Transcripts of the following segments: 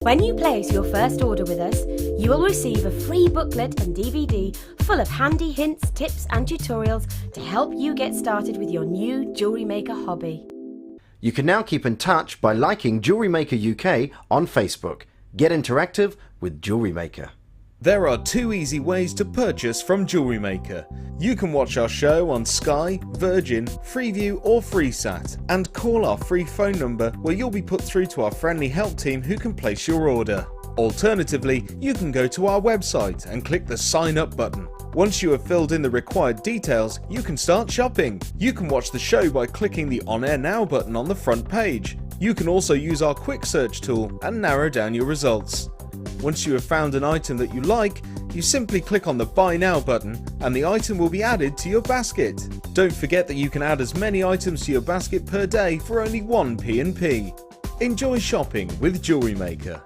When you place your first order with us, you will receive a free booklet and DVD full of handy hints, tips and tutorials to help you get started with your new jewellery maker hobby. You can now keep in touch by liking Jewellery Maker UK on Facebook. Get interactive with Jewellery Maker. There are 2 easy ways to purchase from Jewellery Maker. You can watch our show on Sky, Virgin, Freeview or FreeSat and call our free phone number where you'll be put through to our friendly help team who can place your order. Alternatively, you can go to our website and click the sign up button. Once you have filled in the required details, you can start shopping. You can watch the show by clicking the On Air Now button on the front page. You can also use our quick search tool and narrow down your results. Once you have found an item that you like, you simply click on the Buy Now button and the item will be added to your basket. Don't forget that you can add as many items to your basket per day for only 1 P&P. Enjoy shopping with Jewellery Maker.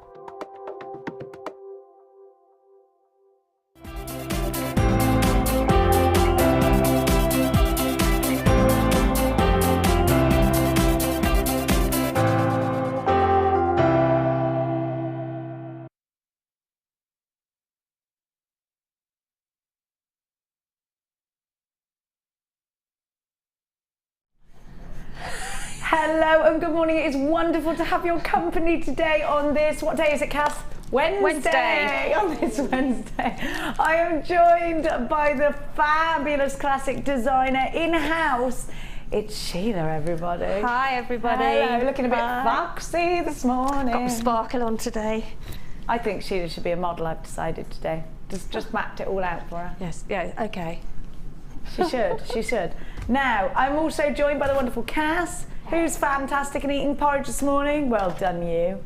Hello and good morning. It is wonderful to have your company today on this, what day is it, Cass? Wednesday. On this Wednesday. I am joined by the fabulous classic designer in-house. It's Sheila, everybody. Hi, everybody. Hello, looking a bit foxy this morning. Got sparkle on today. I think Sheila should be a model, I've decided today. Just mapped it all out for her. Yes, yeah, okay. She should. Now, I'm also joined by the wonderful Cass, who's fantastic and eating porridge this morning. Well done, you.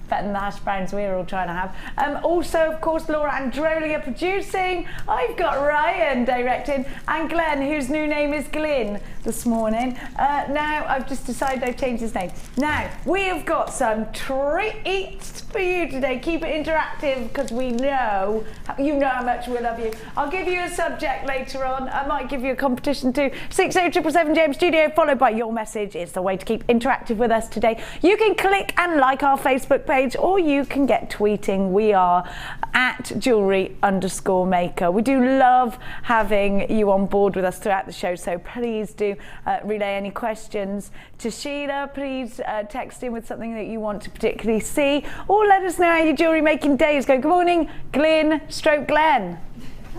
Better than the hash browns we were all trying to have. Also, of course, Laura Androlia producing. I've got Ryan directing, and Glenn, whose new name is Glyn this morning. Now, I've just decided they've changed his name. Now, we have got some treats for you today. Keep it interactive, because we know, you know how much we love you. I'll give you a subject later on. I might give you a competition too. 60777 James Studio, followed by your message. It's the way to keep interactive with us today. You can click and like our Facebook page, or you can get tweeting. We are at jewellery_maker. We do love having you on board with us throughout the show, so please do relay any questions to Sheila. Please text in with something that you want to particularly see, or let us know how your jewellery making day is going. Good morning, Glenn.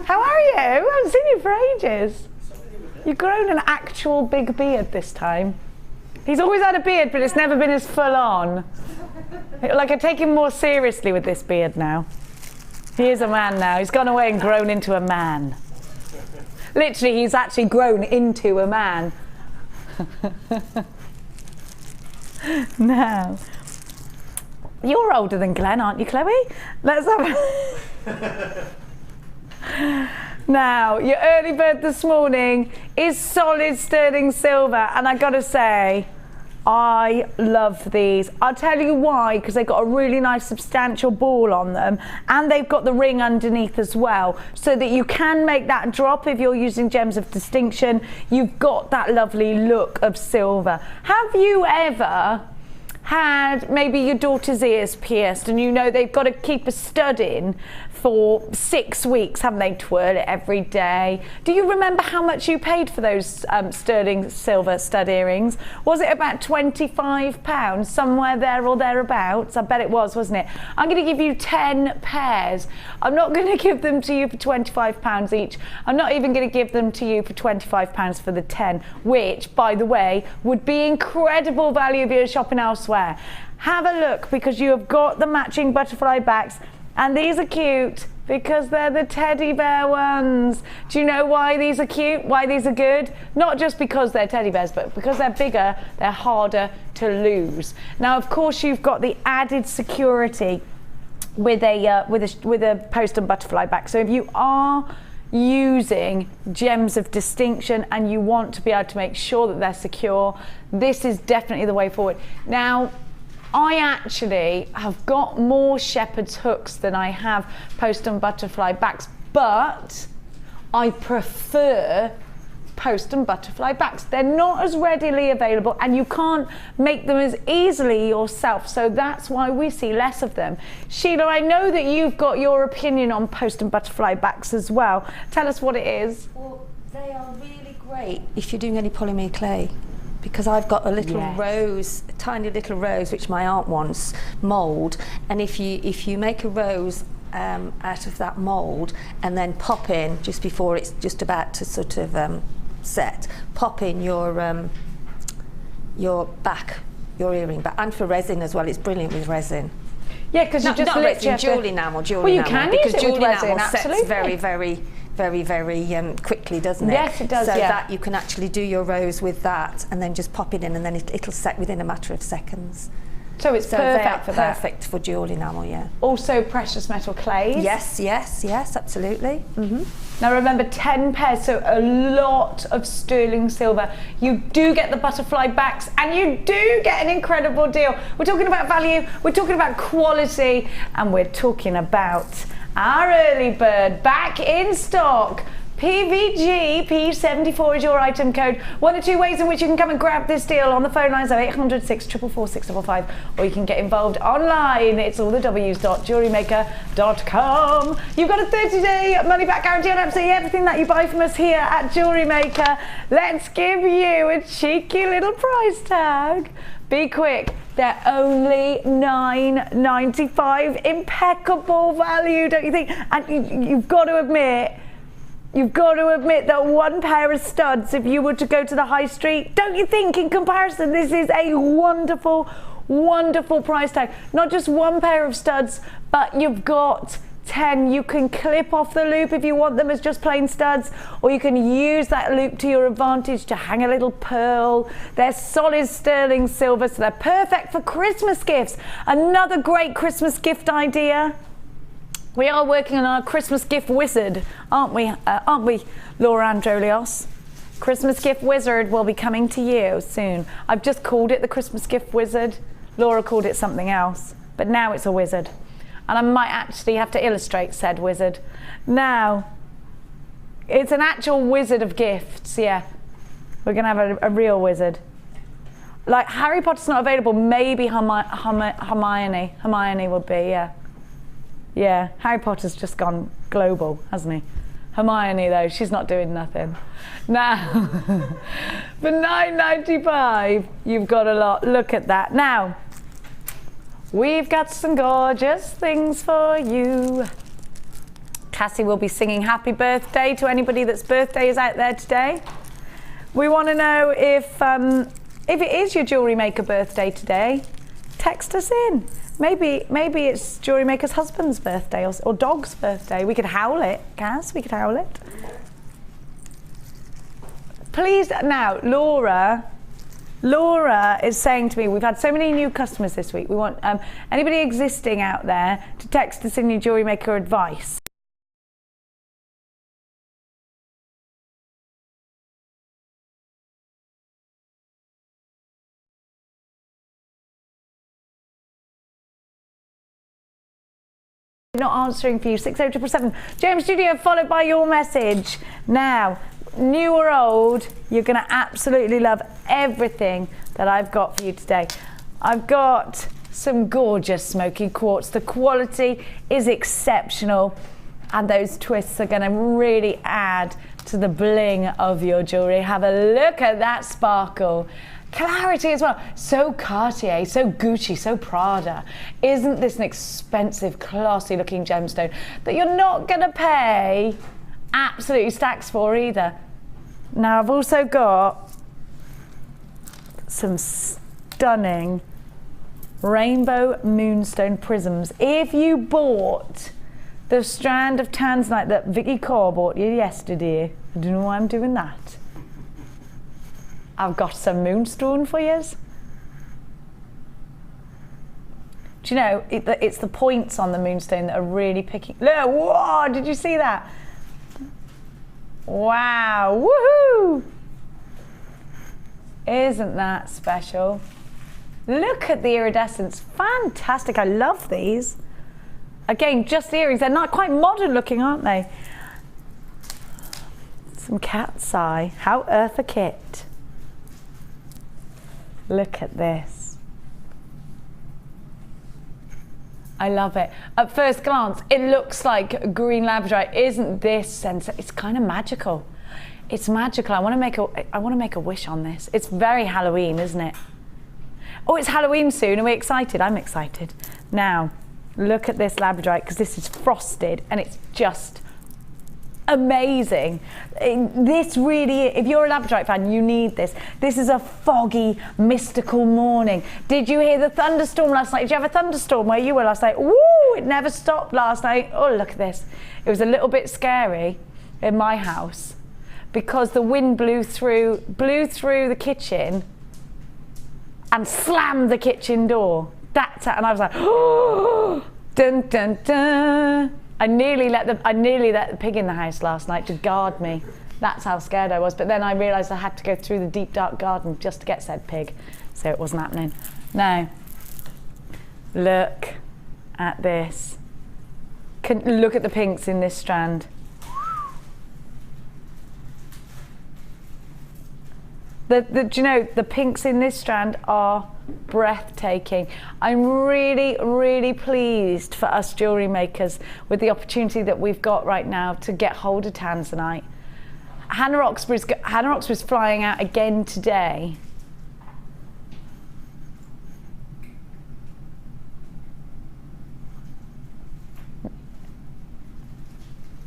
How are you? I haven't seen you for ages. You've grown an actual big beard this time. He's always had a beard, but it's never been as full on. Like, I take him more seriously with this beard now. He is a man now. He's gone away and grown into a man. Literally, he's actually grown into a man. Now, you're older than Glenn, aren't you, Chloe? Let's have Now, your early bird this morning is solid sterling silver, and I gotta say, I love these. I'll tell you why, because they've got a really nice substantial ball on them, and they've got the ring underneath as well, so that you can make that drop if you're using gems of distinction. You've got that lovely look of silver. Have you ever had maybe your daughter's ears pierced, and you know they've got to keep a stud in for 6 weeks, haven't they? Twirl it every day. Do you remember how much you paid for those sterling silver stud earrings? Was it about £25, somewhere there or thereabouts? I bet it was, wasn't it? I'm going to give you 10 pairs. I'm not going to give them to you for £25 each. I'm not even going to give them to you for £25 for the 10, which, by the way, would be incredible value if you're shopping elsewhere. Have a look, because you have got the matching butterfly backs, and these are cute because they're the teddy bear ones. Do you know why these are cute? Why these are good? Not just because they're teddy bears, but because they're bigger, they're harder to lose. Now, of course, you've got the added security with a post and butterfly back. So if you are using gems of distinction and you want to be able to make sure that they're secure, this is definitely the way forward. Now, I actually have got more shepherd's hooks than I have post and butterfly backs, but I prefer post and butterfly backs. They're not as readily available and you can't make them as easily yourself, so that's why we see less of them. Sheila, I know that you've got your opinion on post and butterfly backs as well. Tell us what it is. Well, they are really great if you're doing any polymer clay, because I've got a little rose, a tiny little rose which my aunt wants mould, and if you make a rose out of that mould and then pop in just before it's just about to sort of set, pop in your back, your earring back, and for resin as well. It's brilliant with resin. Yeah, because you just literally jewel enamel, well, you can use it with resin, sets absolutely. very quickly, doesn't it? Yes, it does. So yeah. that you can actually do your rose with that, and then just pop it in, and then it'll set within a matter of seconds. So it's perfect for that. Perfect for jewel enamel, yeah. Also precious metal clays. Yes, absolutely. Now remember, 10 pairs, so a lot of sterling silver. You do get the butterfly backs and you do get an incredible deal. We're talking about value, we're talking about quality, and we're talking about our early bird back in stock. PVG P74 is your item code. One or two ways in which you can come and grab this deal on the phone lines of 800 644 655, or you can get involved online. It's all the w's.jewellerymaker.com. You've got a 30-day money back guarantee on absolutely everything that you buy from us here at Jewellery Maker. Let's give you a cheeky little price tag. Be quick, they're only $9.95. Impeccable value, don't you think? And you've got to admit that one pair of studs, if you were to go to the high street, don't you think in comparison this is a wonderful, wonderful price tag? Not just one pair of studs, but you've got 10. You can clip off the loop if you want them as just plain studs, or you can use that loop to your advantage to hang a little pearl. They're solid sterling silver, so they're perfect for Christmas gifts. Another great Christmas gift idea. We are working on our Christmas gift wizard, aren't we, Laura Androlios? Christmas gift wizard will be coming to you soon. I've just called it the Christmas gift wizard. Laura called it something else, but now it's a wizard. And I might actually have to illustrate said wizard. Now, it's an actual wizard of gifts, yeah. We're gonna have a real wizard. Like Harry Potter's not available, maybe Hermione would be, yeah. Yeah, Harry Potter's just gone global, hasn't he? Hermione though, she's not doing nothing. Now, for $9.95, you've got a lot. Look at that. Now, we've got some gorgeous things for you. Cassie will be singing happy birthday to anybody that's birthday is out there today. We want to know if it is your Jewellery Maker birthday today, text us in. Maybe it's Jewellery Maker's husband's birthday or dog's birthday. We could howl it, Cass, we could howl it. Please, now, Laura is saying to me, we've had so many new customers this week. We want anybody existing out there to text us in your Jewellery Maker advice. Not answering for you, 60777. James Studio, followed by your message. Now, new or old, you're going to absolutely love everything that I've got for you today. I've got some gorgeous smoky quartz. The quality is exceptional, and those twists are going to really add to the bling of your jewellery. Have a look at that sparkle. Clarity as well. So Cartier, so Gucci, so Prada. Isn't this an expensive, classy looking gemstone that you're not going to pay absolutely stacks for either? Now I've also got some stunning rainbow moonstone prisms. If you bought the strand of tanzanite that Vicky Core bought you yesterday, I don't know why I'm doing that. I've got some moonstone for you. Do you know, it's the points on the moonstone that are really picking. Look, whoa, did you see that? Wow, woohoo! Isn't that special? Look at the iridescence, fantastic, I love these. Again, just the earrings, they're not quite modern looking, aren't they? Some cat's eye. How earth a kit. Look at this. I love it. At first glance, it looks like green labradorite. Isn't this sense? It's kind of magical. It's magical. I want to make a wish on this. It's very Halloween, isn't it? Oh, it's Halloween soon. Are we excited? I'm excited. Now, look at this labradorite, because this is frosted and it's just amazing. This really, if you're a labradorite fan, you need this. This is a foggy, mystical morning. Did you hear the thunderstorm last night? Did you have a thunderstorm where you were last night? Woo! It never stopped last night. Oh, look at this. It was a little bit scary in my house because the wind blew through the kitchen and slammed the kitchen door. That's it. And I was like, oh, dun dun dun. I nearly let the pig in the house last night to guard me. That's how scared I was. But then I realised I had to go through the deep dark garden just to get said pig, so it wasn't happening. Now, look at this. Look at the pinks in this strand. Do you know, the pinks in this strand are breathtaking. I'm really, really pleased for us jewellery makers with the opportunity that we've got right now to get hold of tanzanite. Hannah Roxbury's flying out again today.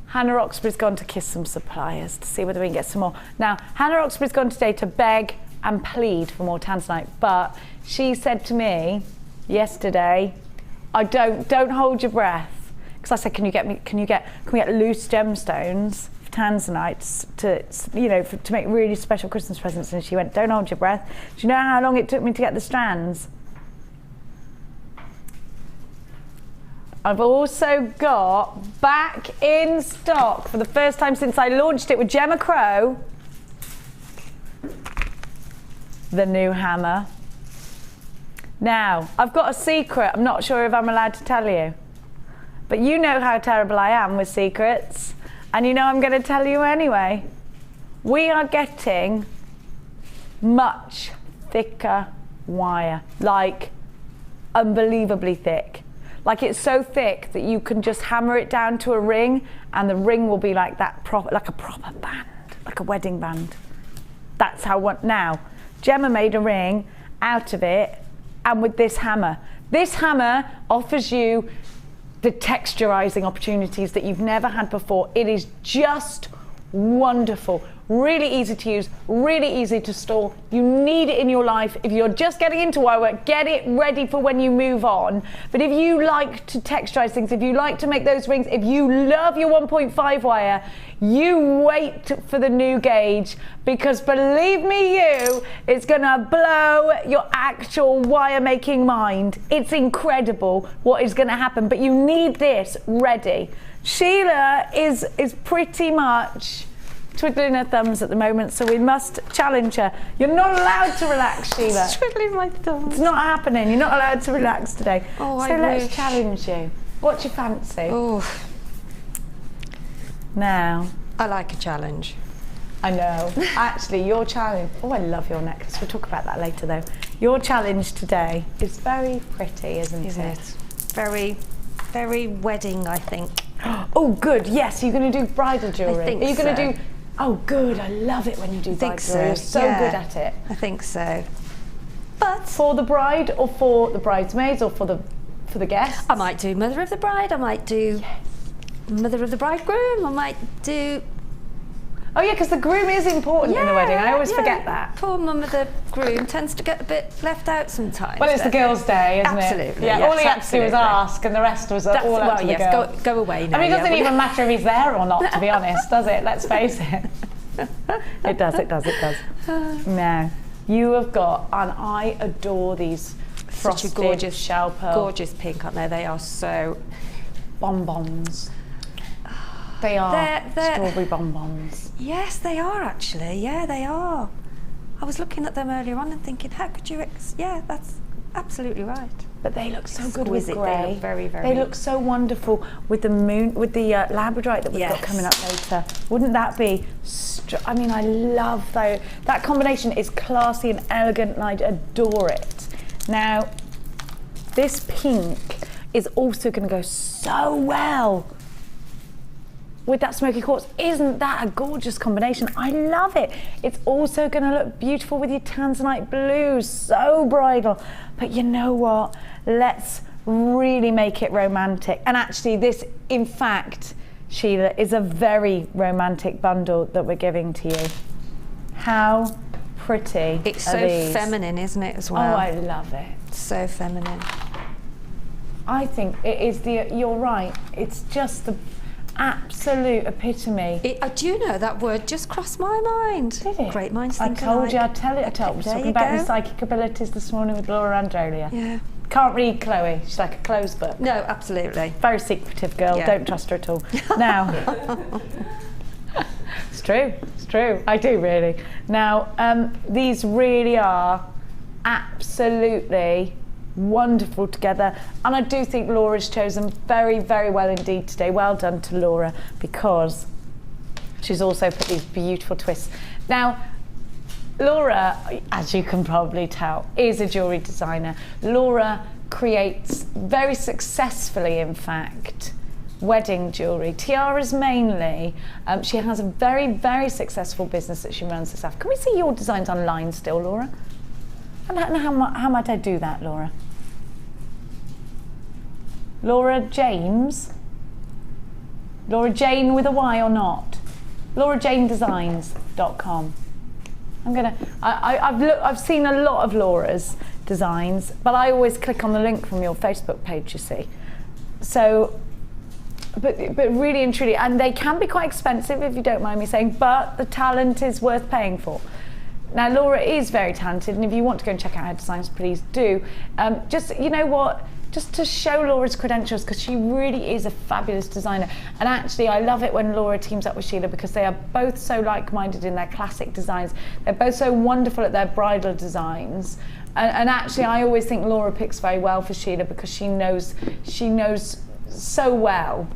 Hannah Roxbury's gone to kiss some suppliers to see whether we can get some more. Now, Hannah Roxbury's gone today to beg and plead for more tanzanite, but she said to me yesterday, don't hold your breath, because I said, can we get loose gemstones, tanzanites, to make really special Christmas presents? And she went, don't hold your breath. Do you know how long it took me to get the strands? I've also got back in stock for the first time since I launched it with Gemma Crow, the new hammer. Now, I've got a secret. I'm not sure if I'm allowed to tell you, but you know how terrible I am with secrets, and you know I'm going to tell you anyway. We are getting much thicker wire, like unbelievably thick. Like, it's so thick that you can just hammer it down to a ring and the ring will be like that, like a proper band, like a wedding band. That's how now, Gemma made a ring out of it, and with this hammer. This hammer offers you the texturizing opportunities that you've never had before. It is just wonderful. Really easy to use, really easy to store. You need it in your life. If you're just getting into wire work, get it ready for when you move on. But if you like to texturize things, if you like to make those rings, if you love your 1.5 wire, you wait for the new gauge, because believe me it's gonna blow your actual wire making mind. It's incredible what is gonna happen, but you need this ready. Sheila is pretty much twiddling her thumbs at the moment, so we must challenge her. You're not allowed to relax, Sheila. Twiddling my thumbs. It's not happening. You're not allowed to relax today. Oh, so let's wish. challenge you. What's your fancy? Oh. Now. I like a challenge. I know. Actually, your challenge. Oh, I love your necklace. We'll talk about that later, though. Your challenge today is very pretty, isn't it? Very, very wedding, I think. Oh, good. Yes, you're going to do bridal jewellery. I think Are you going so. to do? Oh, good. I love it when you do bridal jewellery. You're so good at it. I think so. But for the bride, or for the bridesmaids, or for the guests? I might do mother of the bride. I might do mother of the bridegroom. I might do. Oh yeah, because the groom is important in the wedding. I always forget that. Poor mum of the groom tends to get a bit left out sometimes. Well, it's the girls' day, isn't it? Absolutely. Yeah, Yes, all he had to do was ask, and the rest was all up to the girl. Go away now. I mean, it doesn't even matter if he's there or not, to be honest, does it? Let's face it. It does. Now, you have got, and I adore these frosted such a gorgeous shell pearl. Gorgeous pink, aren't they? They are so bonbons. They are strawberry bonbons. Yes, they are actually. Yeah, they are. I was looking at them earlier on and thinking, how could you? Yeah, that's absolutely right. But they look so good with Exquisite. grey. They look very, very. They look so wonderful with the labradorite that we've got Yes. coming up later. Wouldn't that be? I mean, I love that. That combination is classy and elegant, and I adore it. Now, this pink is also going to go so well with that smoky quartz. Isn't that a gorgeous combination? I love it. It's also going to look beautiful with your tanzanite blues, so bridal. But you know what? Let's really make it romantic. And actually this, in fact, Sheila, is a very romantic bundle that we're giving to you. How pretty It's are so these? feminine, isn't it, as Oh, well? I love it. So feminine. I think it is you're right. It's just the absolute epitome. Do you know that word just crossed my mind? Did it? Great minds I think told alike. you I'd tell it. I was There talking you about go. my psychic abilities this morning with Laura Androlia. Yeah. Can't read Chloe. She's like a closed book. No, absolutely. Very secretive girl. Yeah. Don't trust her at all. Now, it's true. It's true. I do really. Now, these really are absolutely wonderful together, and I do think Laura's chosen very, very well indeed today. Well done to Laura, because she's also put these beautiful twists. Now, Laura, as you can probably tell, is a jewellery designer. Laura creates very successfully, in fact, wedding jewellery, tiaras mainly. She has a very, very successful business that she runs herself. Can we see your designs online still, Laura? And how might I do that, Laura? Laura James? Laura Jane with a Y or not? LauraJaneDesigns.com. I've seen a lot of Laura's designs, but I always click on the link from your Facebook page, you see. So, but really and truly, and they can be quite expensive if you don't mind me saying, but the talent is worth paying for. Now, Laura is very talented, and if you want to go and check out her designs, please do. Just, you know what, just to show Laura's credentials, because she really is a fabulous designer. And actually, I love it when Laura teams up with Sheila, because they are both so like-minded in their classic designs. They're both so wonderful at their bridal designs. And actually, I always think Laura picks very well for Sheila, because she knows so well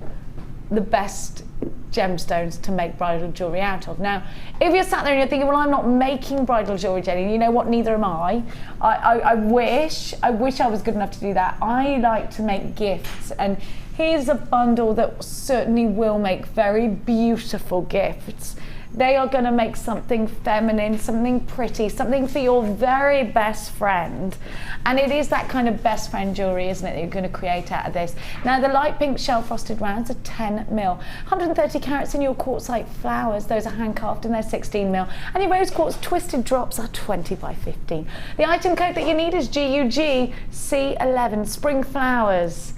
the best gemstones to make bridal jewellery out of. Now, if you're sat there and you're thinking, well, I'm not making bridal jewellery, Jenny, you know what, neither am I. I wish I was good enough to do that. I like to make gifts, and here's a bundle that certainly will make very beautiful gifts. They are going to make something feminine, something pretty, something for your very best friend. And it is that kind of best friend jewellery, isn't it, that you're going to create out of this. Now, the light pink shell frosted rounds are 10 mil. 130 carats in your quartzite flowers, those are hand carved and they're 16 mil. And your rose quartz twisted drops are 20 by 15. The item code that you need is GUG C11, Spring Flowers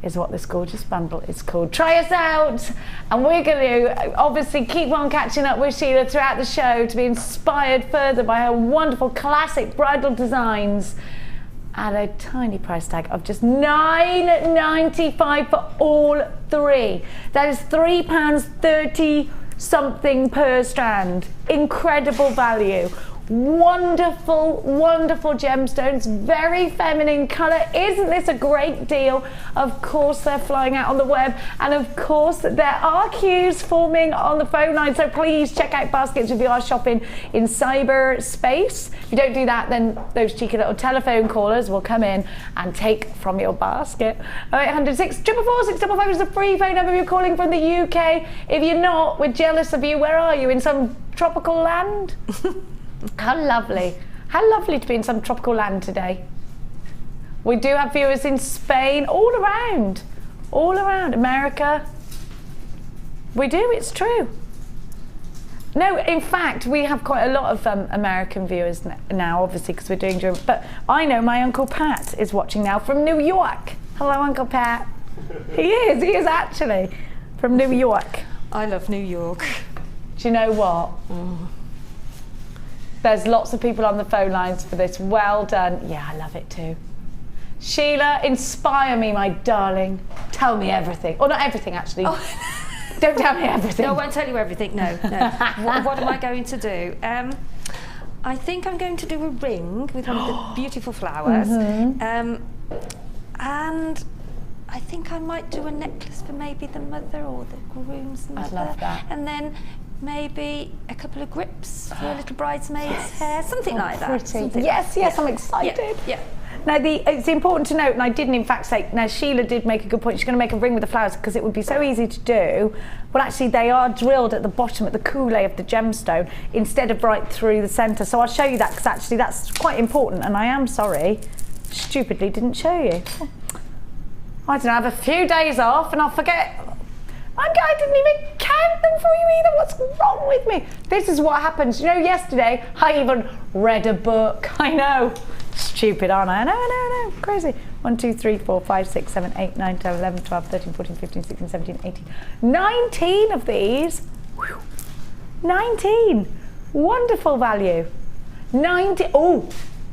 is what this gorgeous bundle is called. Try us out, and we're going to obviously keep on catching up with Sheila throughout the show to be inspired further by her wonderful classic bridal designs at a tiny price tag of just £9.95 for all three. That is £3.30 something per strand. Incredible value. Wonderful, wonderful gemstones, very feminine colour. Isn't this a great deal? Of course they're flying out on the web, and of course there are queues forming on the phone line, so please check out baskets if you are shopping in cyberspace. If you don't do that, then those cheeky little telephone callers will come in and take from your basket. 0800 644 655 is the free phone number if you're calling from the UK. If you're not, we're jealous of you. Where are you? In some tropical land? How lovely to be in some tropical land today. We do have viewers in Spain, all around America. We do, it's true. No, in fact, we have quite a lot of American viewers now, obviously, because we're doing German. But I know my Uncle Pat is watching now from New York. Hello, Uncle Pat. He is actually from New York. I love New York. Do you know what? There's lots of people on the phone lines for this. Well done. Yeah, I love it too. Sheila, inspire me, my darling. Tell me everything. Or not everything, actually. Oh. Don't tell me everything. No, I won't tell you everything, no. What am I going to do? I think I'm going to do a ring with one of the beautiful flowers. And I think I might do a necklace for maybe the mother or the groom's mother. I'd love that. And then maybe a couple of grips for a little bridesmaid's hair, something like that. Pretty. Something Yes, like, I'm excited. Yeah. Now, it's important to note, and I didn't in fact say, now Sheila did make a good point, she's going to make a ring with the flowers because it would be so easy to do. Well, actually, they are drilled at the bottom, at the coulee of the gemstone, instead of right through the centre. So I'll show you that because actually that's quite important, and I am sorry, stupidly didn't show you. I don't know, I have a few days off and I'll forget. I didn't even count them for you either. What's wrong with me? This is what happens. You know, yesterday I even read a book. I know. Stupid, aren't I? I know. Crazy. 1, 2, 3, 4, 5, 6, 7, 8, 9, 10, 11, 12, 13, 14, 15, 16, 17, 18. 19 of these. Whew. 19. Wonderful value. 90. Oh,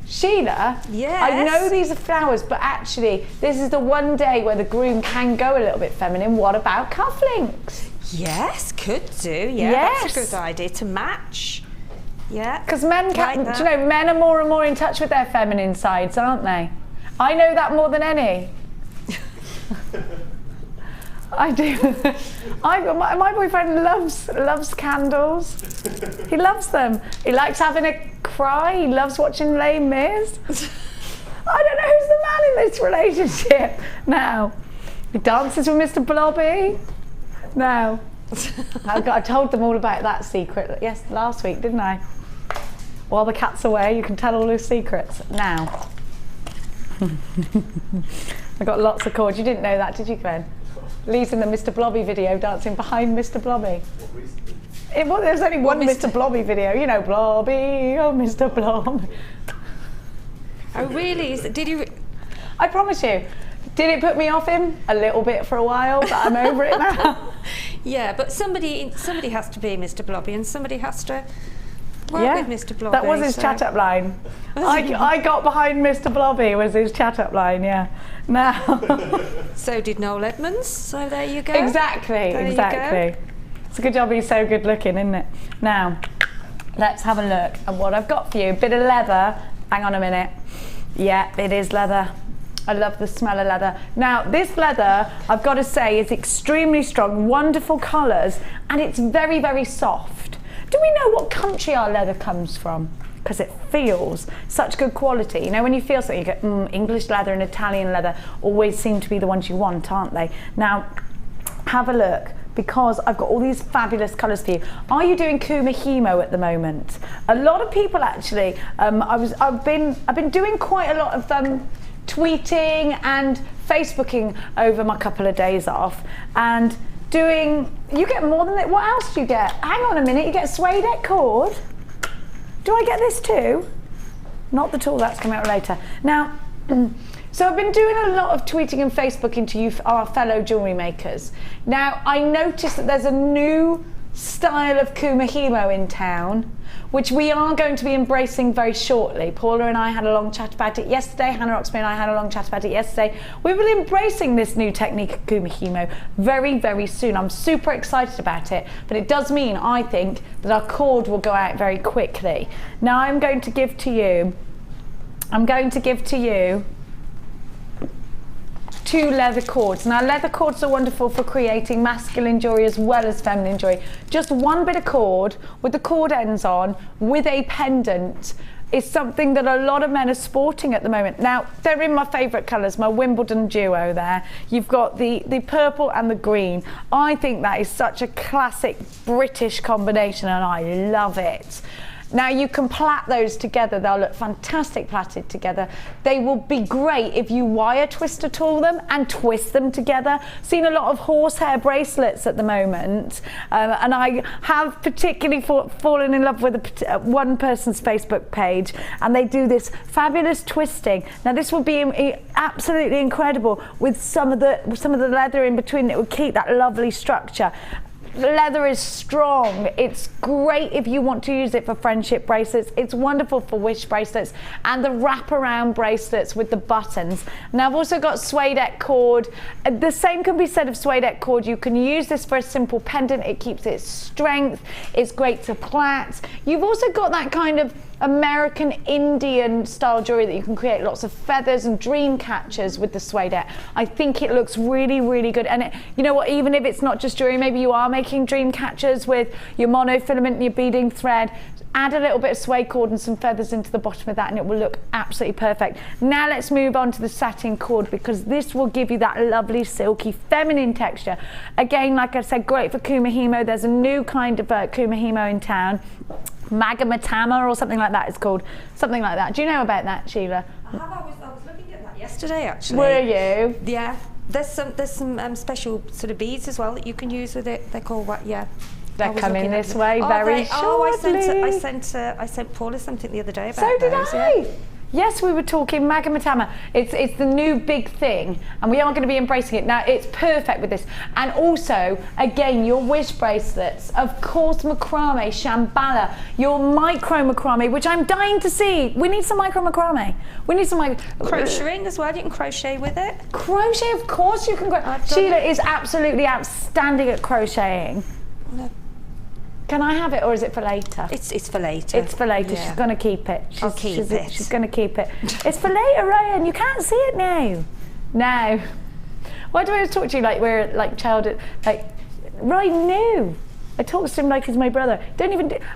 Sheila, yes. I know these are flowers, but actually this is the one day where the groom can go a little bit feminine. What about cufflinks? Yes, could do. Yeah, Yes. that's a good idea to match. Yeah. Because men can, Like do you that. know, men are more and more in touch with their feminine sides, aren't they? I know that more than any. I do. My boyfriend loves candles. He loves them. He likes having a cry. He loves watching Les Mis. I don't know who's the man in this relationship now. He dances with Mr. Blobby. No. I told them all about that secret last week, didn't I? While the cat's away, you can tell all his secrets. Now. I got lots of cords. You didn't know that, did you, Glenn? Lee's in the Mr. Blobby video dancing behind Mr. Blobby. There's only one Mr. Blobby video. You know, Blobby, oh Mr. Blob. Oh, really? Did you? I promise you. Did it put me off him? A little bit for a while, but I'm over it now. Yeah, but somebody has to be Mr. Blobby and somebody has to work with Mr. Blobby. That was his chat-up line. I got behind Mr. Blobby was his chat-up line, yeah. Now. So did Noel Edmonds, so there you go. Exactly. It's a good job he's so good looking, isn't it? Now, let's have a look at what I've got for you. A bit of leather. Hang on a minute. Yeah, it is leather. I love the smell of leather. Now, this leather, I've got to say, is extremely strong, wonderful colours, and it's very, very soft. Do we know what country our leather comes from? Because it feels such good quality. You know, when you feel something, you go, English leather and Italian leather always seem to be the ones you want, aren't they? Now, have a look, because I've got all these fabulous colours for you. Are you doing Kumahimo at the moment? A lot of people actually, I've been doing quite a lot of tweeting and Facebooking over my couple of days off, and you get more than that. What else do you get? Hang on a minute, you get suede cord. Do I get this too? Not the tool, that's coming out later. Now, so I've been doing a lot of tweeting and Facebooking to you, our fellow jewellery makers. Now, I noticed that there's a new style of Kumahimo in town, which we are going to be embracing very shortly. Paula and I had a long chat about it yesterday. Hannah Oxby and I had a long chat about it yesterday. We will be embracing this new technique of Kumahimo very, very soon. I'm super excited about it, but it does mean, I think, that our cord will go out very quickly. Now I'm going to give to you 2 leather cords. Now, leather cords are wonderful for creating masculine jewellery as well as feminine jewellery. Just one bit of cord with the cord ends on with a pendant is something that a lot of men are sporting at the moment. Now, they're in my favourite colours, my Wimbledon duo there. You've got the purple and the green. I think that is such a classic British combination and I love it. Now you can plait those together, they'll look fantastic plaited together. They will be great if you wire twister tool them and twist them together. Seen a lot of horsehair bracelets at the moment, and I have particularly fallen in love with one person's Facebook page, and they do this fabulous twisting. Now this would be absolutely incredible with some of the leather in between. It would keep that lovely structure. The leather is strong. It's great if you want to use it for friendship bracelets. It's wonderful for wish bracelets and the wraparound bracelets with the buttons. Now I've also got suede cord. The same can be said of suede cord. You can use this for a simple pendant. It keeps its strength. It's great to plait. You've also got that kind of American Indian style jewelry that you can create lots of feathers and dream catchers with the suede. I think it looks really, really good. And you know what, even if it's not just jewelry, maybe you are making dream catchers with your monofilament and your beading thread, add a little bit of suede cord and some feathers into the bottom of that and it will look absolutely perfect. Now let's move on to the satin cord, because this will give you that lovely silky feminine texture. Again, like I said, great for kumihimo. There's a new kind of kumihimo in town. Magamatama or something like that it's called. Something like that. Do you know about that, Sheila? I was looking at that yesterday actually. Were you? Yeah. There's some special sort of beads as well that you can use with it. They're called what? Yeah. They're coming this way very shortly. I sent Paula something the other day about So did those, I. yeah. Yes, we were talking Magamatama. It's the new big thing, and we are going to be embracing it. Now, it's perfect with this. And also, again, your wish bracelets, of course, macrame, shambhala, your micro macrame, which I'm dying to see. We need some micro macrame. We need some crocheting as well. You can crochet with it. Crochet, of course you can. Sheila is absolutely outstanding at crocheting. No. Can I have it, or is it for later? It's for later. It's for later. Yeah. She's going to keep it. I'll keep it. She's going to keep it. It's for later, Ryan. You can't see it now. No. Why do I always talk to you like we're like childhood? Like Ryan knew. I talk to him like he's my brother.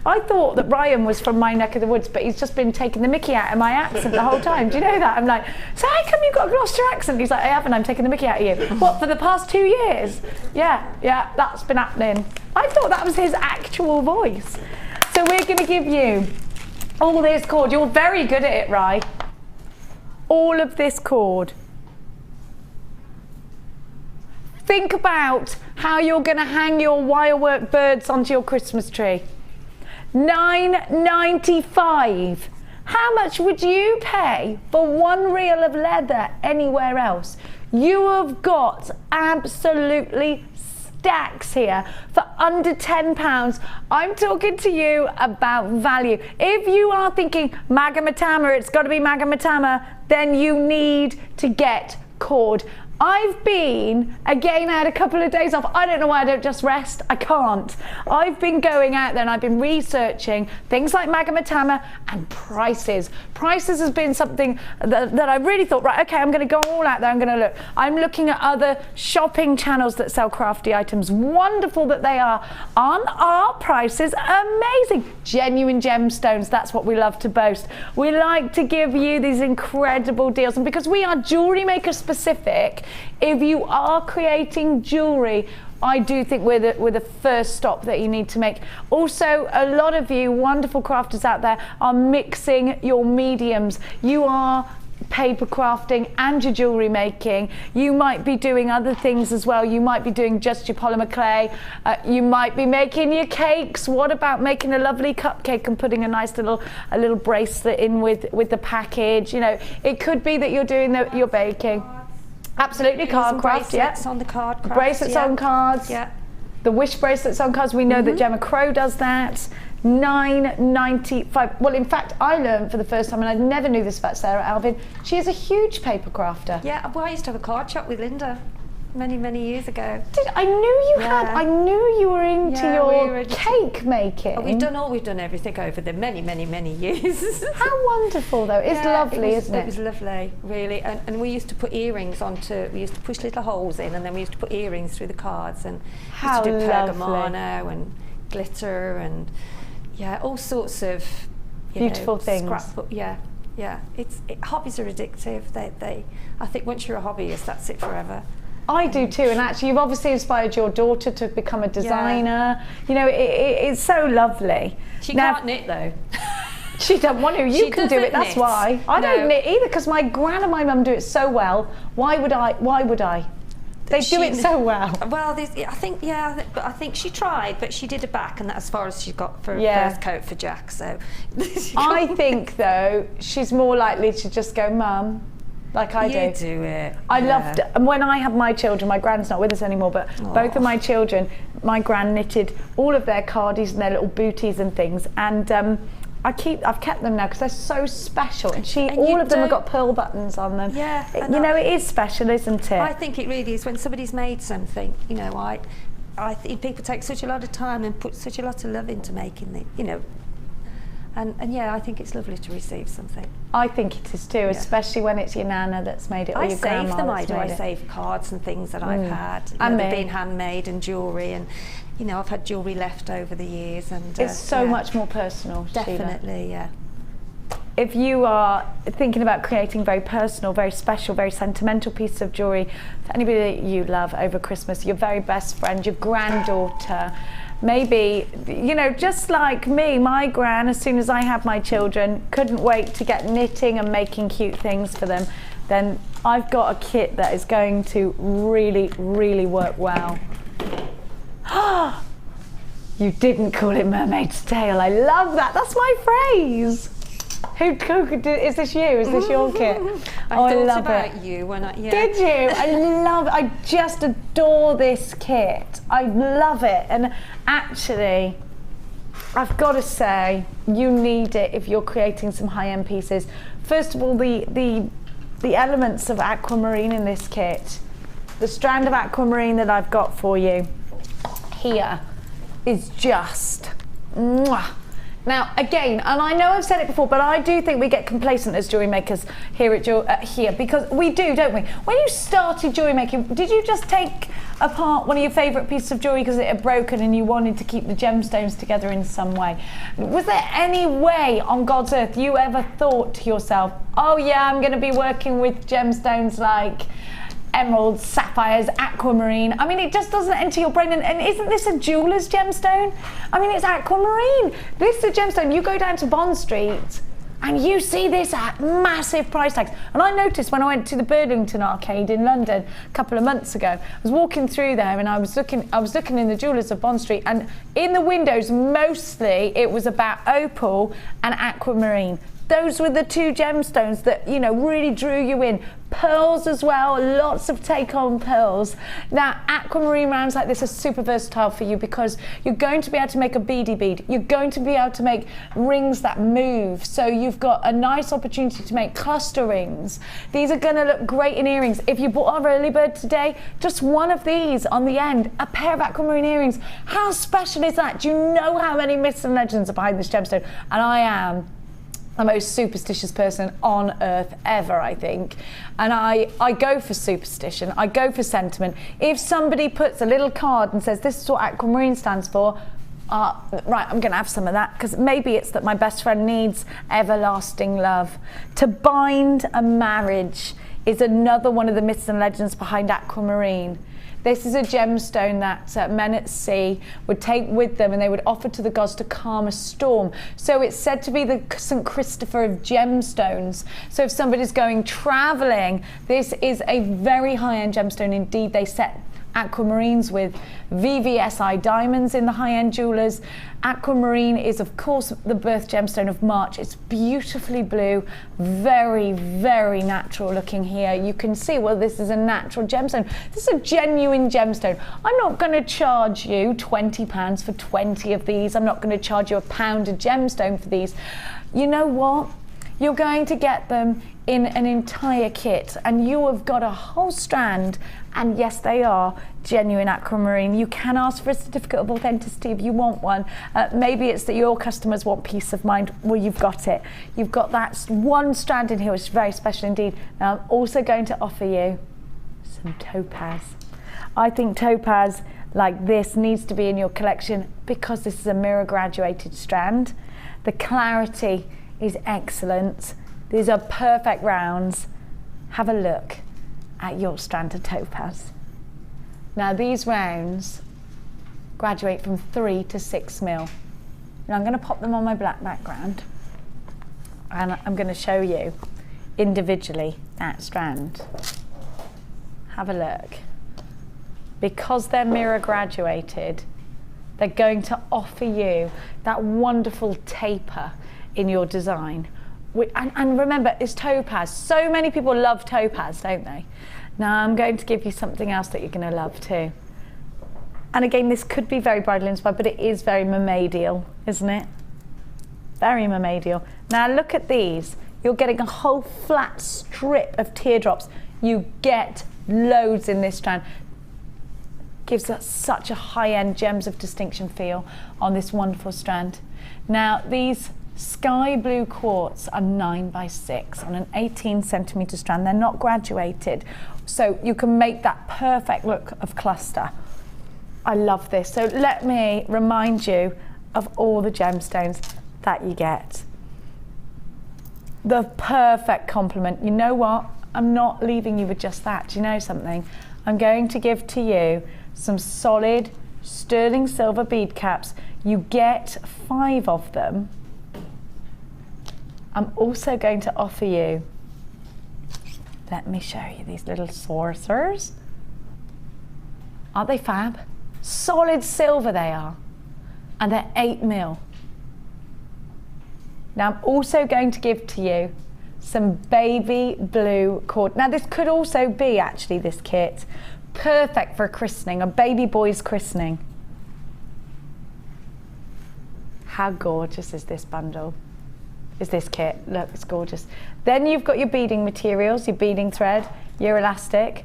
I thought that Ryan was from my neck of the woods, but he's just been taking the mickey out of my accent the whole time. Do you know that? I'm like, so how come you've got a Gloucester accent? He's like, I haven't. I'm taking the mickey out of you. What, for the past 2 years? Yeah, that's been happening. I thought that was his actual voice. So we're going to give you all this cord. You're very good at it, Rye. All of this cord. Think about how you're going to hang your wirework birds onto your Christmas tree. $9.95. How much would you pay for 1 reel of leather anywhere else? You have got absolutely stacks here for under £10. I'm talking to you about value. If you are thinking Magamatama, it's got to be Magamatama, then you need to get cord. I've been, again, I had a couple of days off. I don't know why I don't just rest. I can't. I've been going out there and I've been researching things like Magamatama and prices. Prices has been something that I really thought, right, okay, I'm going to go all out there. I'm going to look. I'm looking at other shopping channels that sell crafty items. Wonderful that they are. Aren't our prices amazing? Genuine gemstones, that's what we love to boast. We like to give you these incredible deals. And because we are Jewellery Maker specific, if you are creating jewellery, I do think we're the first stop that you need to make. Also, a lot of you wonderful crafters out there are mixing your mediums. You are paper crafting and your jewellery making. You might be doing other things as well. You might be doing just your polymer clay. You might be making your cakes. What about making a lovely cupcake and putting a nice little bracelet in with the package? You know, it could be that you're doing your baking. Absolutely, card craft, yeah. Bracelets on the card craft, bracelets on cards. Yeah. The wish bracelets on cards. We know that Gemma Crow does that. $9.95. Well, in fact, I learned for the first time, and I never knew this about Sarah Alvin. She is a huge paper crafter. Yeah. Well, I used to have a card shop with Linda many years ago. I knew you had. I knew you were into your cake making. Oh, we've done everything over the many years. How wonderful though. It's lovely, isn't it? It was lovely, really. And we used to put earrings we used to push little holes in, and then we used to put earrings through the cards, and how used to do lovely. pergamano and glitter and all sorts of beautiful things. Scrapbook, yeah. Hobbies are addictive. I think once you're a hobbyist, that's it forever. I do too, and actually you've obviously inspired your daughter to become a designer. Yeah. You know, it's so lovely. She can't knit though. She doesn't want to. You can do it, that's why. I don't knit either, because my gran and my mum do it so well. Why would I? They do it so well. Well, I think she tried, but she did a back, and that's as far as she got for first coat for Jack. So I think though she's more likely to just go, Mum, like I do. You do it. I loved it. And when I had my children, my gran's not with us anymore, but both of my children, my gran knitted all of their cardies and their little booties and things, and I've kept them now because they're so special, and all of them have got pearl buttons on them. Yeah, it is special, isn't it? I think it really is. When somebody's made something, I think people take such a lot of time and put such a lot of love into making it. And yeah, I think it's lovely to receive something. I think it is too, especially when it's your nana that's made it, or I your save grandma them. that's I made it. save cards and things that I've had. And they've me. been handmade, and jewellery, and you know, I've had jewellery left over the years, and It's so much more personal, Sheila. definitely, yeah. If you are thinking about creating very personal, very special, very sentimental pieces of jewellery for anybody that you love over Christmas, your very best friend, your granddaughter, maybe, you know, just like me, my gran, as soon as I had my children, couldn't wait to get knitting and making cute things for them, then I've got a kit that is going to really, really work well. You didn't call it mermaid's tail. I love that. That's my phrase. Who is this you? Is this your kit? I I thought love about it. you when I Did you? I just adore this kit. I love it. And actually, I've got to say, you need it if you're creating some high-end pieces. First of all, the elements of aquamarine in this kit, the strand of aquamarine that I've got for you here is just mwah. Now again, and I know I've said it before, but I do think we get complacent as jewellery makers here at here, because we do, don't we? When you started jewellery making, did you just take apart one of your favourite pieces of jewellery because it had broken and you wanted to keep the gemstones together in some way? Was there any way on God's earth you ever thought to yourself, oh yeah, I'm going to be working with gemstones like emeralds, sapphires, aquamarine? I mean, it just doesn't enter your brain. And isn't this a jeweller's gemstone? I mean, it's aquamarine. This is a gemstone. You go down to Bond Street and you see this at massive price tags. And I noticed when I went to the Burlington Arcade in London a couple of months ago, I was walking through there and I was looking in the jewellers of Bond Street, and in the windows mostly it was about opal and aquamarine. Those were the two gemstones that, you know, really drew you in. Pearls as well, lots of take-home pearls. Now, aquamarine rounds like this are super versatile for you because you're going to be able to make a beady bead. You're going to be able to make rings that move. So you've got a nice opportunity to make cluster rings. These are going to look great in earrings. If you bought our early bird today, just one of these on the end, a pair of aquamarine earrings. How special is that? Do you know how many myths and legends are behind this gemstone? And I am the most superstitious person on earth ever, I think. And I go for superstition, I go for sentiment. If somebody puts a little card and says, this is what aquamarine stands for, right, I'm going to have some of that, because maybe it's that my best friend needs everlasting love. To bind a marriage is another one of the myths and legends behind aquamarine. This is a gemstone that men at sea would take with them and they would offer to the gods to calm a storm. So it's said to be the St. Christopher of gemstones. So if somebody's going traveling, this is a very high-end gemstone indeed. They set aquamarines with VVSI diamonds in the high-end jewelers. Aquamarine is of course the birth gemstone of March. It's beautifully blue, very, very natural looking here. You can see, well, this is a natural gemstone. This is a genuine gemstone. I'm not going to charge you £20 for 20 of these. I'm not going to charge you £1 a gemstone for these. You know what? You're going to get them in an entire kit, and you have got a whole strand, and yes, they are genuine aquamarine. You can ask for a certificate of authenticity if you want one. Maybe it's that your customers want peace of mind. Well, you've got it. You've got that one strand in here, which is very special indeed. Now, I'm also going to offer you some topaz. I think topaz like this needs to be in your collection because this is a mirror graduated strand. The clarity is excellent. These are perfect rounds. Have a look at your strand of topaz. Now these rounds graduate from 3 to 6 mil. Now I'm going to pop them on my black background and I'm going to show you individually that strand. Have a look. Because they're mirror graduated, they're going to offer you that wonderful taper in your design. And remember, it's topaz. So many people love topaz, don't they? Now I'm going to give you something else that you're going to love too. And again, this could be very bridal inspired, but it is very mermaidial, isn't it? Very mermaidial. Now look at these. You're getting a whole flat strip of teardrops. You get loads in this strand. Gives us such a high-end gems of distinction feel on this wonderful strand. Now these sky blue quartz are 9x6 on an 18cm strand. They're not graduated, so you can make that perfect look of cluster. I love this. So let me remind you of all the gemstones that you get. The perfect complement. You know what? I'm not leaving you with just that. Do you know something? I'm going to give to you some solid sterling silver bead caps. You get 5 of them. I'm also going to offer you, let me show you these little saucers. Aren't they fab? Solid silver they are, and they're 8mm. Now I'm also going to give to you some baby blue cord. Now this could also be actually this kit, perfect for a christening, a baby boy's christening. How gorgeous is this bundle? Is this kit? Look, it's gorgeous. Then you've got your beading materials, your beading thread, your elastic,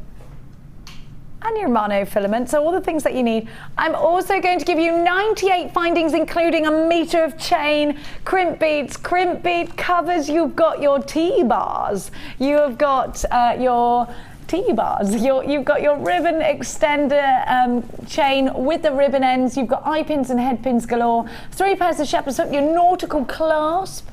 and your monofilament, so all the things that you need. I'm also going to give you 98 findings, including a meter of chain, crimp beads, crimp bead covers. You've got your T-bars. You have got your T-bars. You've got your ribbon extender chain with the ribbon ends. You've got eye pins and head pins galore. 3 pairs of shepherd's hook, your nautical clasp,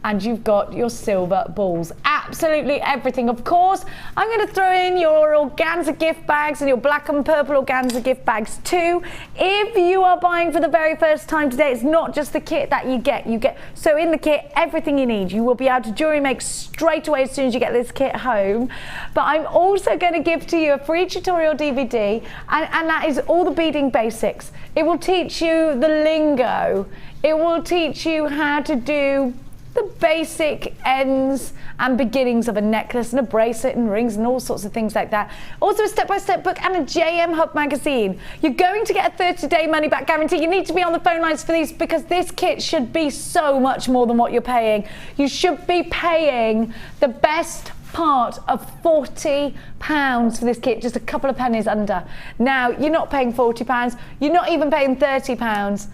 and you've got your silver balls. Absolutely everything. Of course, I'm going to throw in your organza gift bags and your black and purple organza gift bags too. If you are buying for the very first time today, it's not just the kit that you get. So in the kit, everything you need. You will be able to jewelry make straight away as soon as you get this kit home. But I'm also going to give to you a free tutorial DVD, and that is all the beading basics. It will teach you the lingo. It will teach you how to do the basic ends and beginnings of a necklace and a bracelet and rings and all sorts of things like that. Also a step-by-step book and a JM Hub magazine. You're going to get a 30-day money-back guarantee. You need to be on the phone lines for these because this kit should be so much more than what you're paying. You should be paying the best part of £40 for this kit, just a couple of pennies under. Now, you're not paying £40, you're not even paying £30.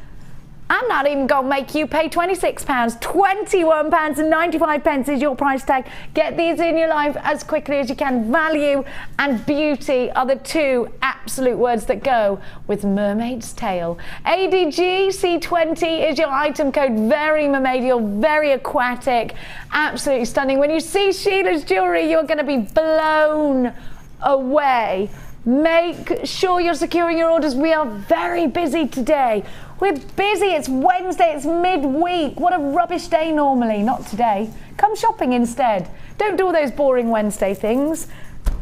I'm not even going to make you pay £26. £21.95 is your price tag. Get these in your life as quickly as you can. Value and beauty are the 2 absolute words that go with Mermaid's Tale. ADGC20 is your item code. Very mermaidial, very aquatic, absolutely stunning. When you see Sheila's jewellery, you're going to be blown away. Make sure you're securing your orders. We are very busy today. We're busy. It's Wednesday. It's midweek. What a rubbish day normally. Not today. Come shopping instead. Don't do all those boring Wednesday things.